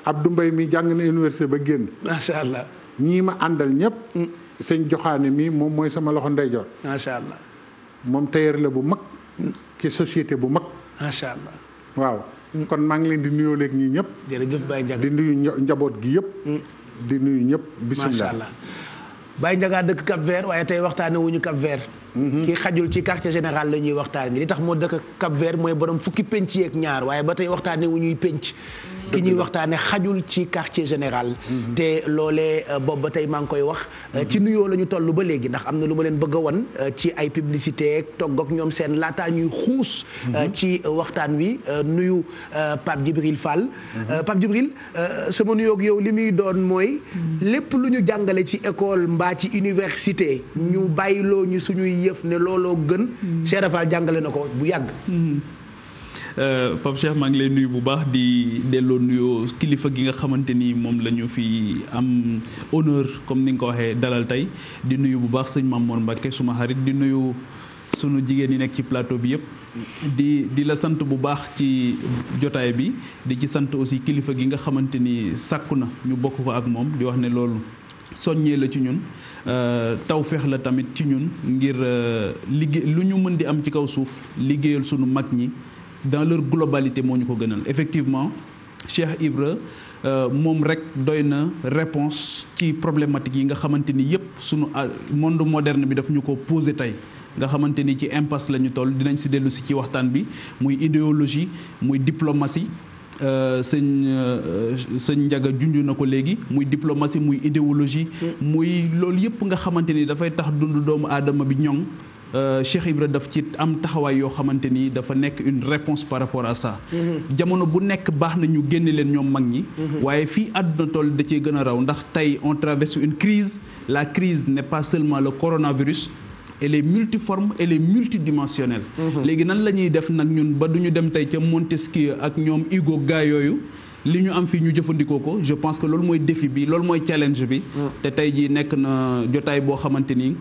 Abdou Mbaye mi jàng na université ba génn macha allah ñii ma àndal ñëpp sëñ Joxaane mi moom mooy sama loxo ndeyjoor macha allah moom tailleur la bu mag ci société bu mag macha allah waaw kon maa ngi leen di nuyoo léegi ñii ñëpp jërëjëf Baye Ndiaga di nuyu njaboot gi yëpp di nuyu ñëpp bisimilah macha allah Baye Ndiaga dëkk Cap Vert waaye tey waxtaane wuñu Cap Vert ki xajul ci quartier général la ñuy waxtaan li tax moo dëkk Cap Vert mooy borom fukki penc yeeg ñaar waaye ba tey waxtaane wu ñuy penc ki ñuy waxtaane xajul ci quartier général te loolee boobu ba tey maa ngi koy wax ci nuyoo la ñu toll ba léegi ndax am na lu ma leen bëgg a wan ci ay publicité ak togg ak ñoom seen laataa ñuy xuus ci waxtaan wi nuyu Pape Djibril Fall Pape Djibril sama nuyoog yow li muy doon mooy lépp lu ñu jàngale ci école mbaa ci université ñu bàyyiloo ñu suñuy yëf ne looloo gën Cheikh Fall jàngale na ko bu yàgg Pape Cheikh maa ngi lay nuyu bu baax di delloo nuyoo kilifa gi nga xamante ni moom la ñu fi am honneur comme ni nga ko waxee dalal tey di nuyu bu baax sëñ Mamour Mbacke suma xarit di nuyu sunu jigéen yi nekk ci plateau bi yëpp di la sant bu baax ci jotaay bi di ci sant aussi kilifa gi nga xamante ni sàkku na ñu bokk ko ak moom di wax ne loolu soññee la ci ñun tawfeex la tamit ci ñun ngir liggéey lu ñu mën di am ci kaw suuf liggéeyal sunu mag ñi dans leur globalité moo ñu ko gënal effectivement Cheikh Ibra moom rek doy na réponse ci problématique yi nga xamante ni yëpp sunu monde moderne bi daf ñu ko posé tey nga xamante ni ci impasse la ñu toll dinañ si dellu si ci waxtaan bi muy idéologie muy diplomatie sëñ Ndiaga junj na ko léegi muy diplomatie muy idéologie muy loolu yëpp nga xamante ni dafay tax dund doomu aadama bi ñoŋ Cheikh Ibra daf ci am taxawaay yoo xamante ni dafa nekk une réponse par rapport à ça jamono bu nekk baax na ñu génne leen ñoom mag ñi waaye fii àdduna toll da cee gën a raw ndax tey on traverse une crise la crise n'est pas seulement le coronavirus elle est multiforme elle est multidimensionnelle léegi nan la ñuy def nag ñun ba du ñu dem tey ca Montesquieu ak ñoom Hugo gaa yooyu li ñu am fii ñu jëfandikoo ko je pense que loolu mooy défi bi loolu mooy challenge bi te tey jii nekk na jotaay boo xamante ni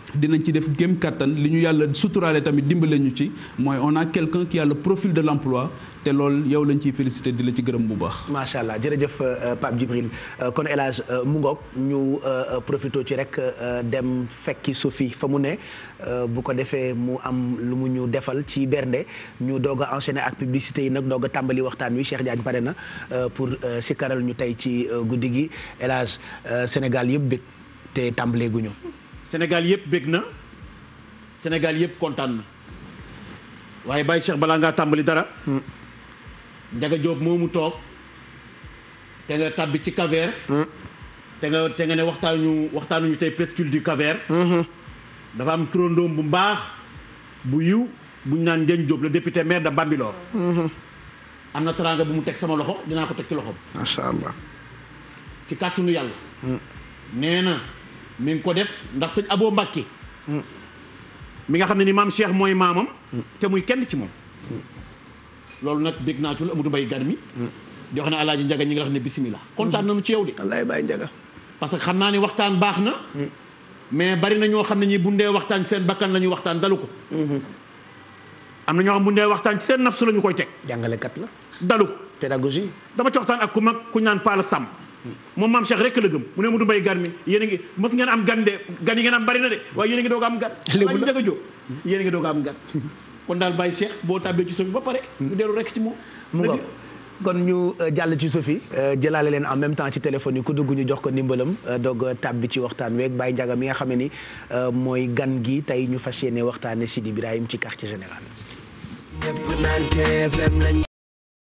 dinañ ci def gém kattan li ñu yàlla suturaale tamit dimbale ñu ci mooy on a quelqu'un qui a le profil de l'emploi te loolu yow lañ ciy félicité di la ci gërëm bu baax. macha allah jërëjëf Pape Djibril kon El Hadj mu ngoog ñu profité ci rek dem fekki Sophie fa mu ne bu ko defee mu am lu mu ñu defal ci bernde ñu doog a enchaîner ak publicité yi nag doog a tàmbali waxtaan wi Cheikh Diagne pare na pour sikkaral ñu tey ci guddi gi El Hadj Sénégal yëpp bég te tàmbalee guñu. Sénégal yëpp bég na Sénégal yëpp kontaan na waaye Baye Cheikh balaa ngaa tàmbali dara Ndiaga Diop moomu toog te nga tàbbi ci Cap-Vert te nga ne waxtaanuñu tey presqu'île du Cap-Vert dafa am turandoom bu mbaax bu yiw buñ naan Ndiagne Diop le député maire de Bambilor am na teraanga bu mu teg sama loxo dinaa ko teg ci loxoom macha allah ci kàttanu yàlla nee na mi ngi ko def ndax sëñ Abo Mbàkke mi nga xam ne ni maam Cheikh mooy maamam te muy kenn ci moom loolu nag dégg naa ci lu Amadou Mbaye gar mi di wax ne Alaaji Ndiaga ñi nga wax ne bisimilah kontaan nañu ci yow de wallaay Baye Ndiaga parce que xam naa ne waxtaan baax na mais bari na ñoo xam ne ñi bu ndee waxtaan ci seen bakkan la ñuy waxtaan dalu ko am na ñoo xam bu ndee waxtaan ci seen nafsu la ñu koy teg jàngalekat la dalu ko pédagogie dama ci waxtaan ak ku mag ku ñaan Paala Sàmm moom maam Cheikh rek la gëm mu ne Amadou Mbaye gar mi yéen a ngi mës ngeen am gan de gan yi ngeen am bari na de waaye yéen a ngi doog a am gan Alaaji Ndiaga Diop yéen a ngi doog a am gan kon daal Baye Cheikh boo tàbbee ci Sophie ba pare ñu dellu rek ci moom mu ngoog kon ñu jàll ci Sophie jëlaale leen en même temps ci téléphone yi ku dugg ñu jox ko ndimbalam doog tàbbi ci waxtaan weeg Baye Ndiaga mi nga xam ne ni mooy gan gi tey ñu fas yéene waxtaane Sidi Ibrahim ci quartier général ñëpp naan TFM lañ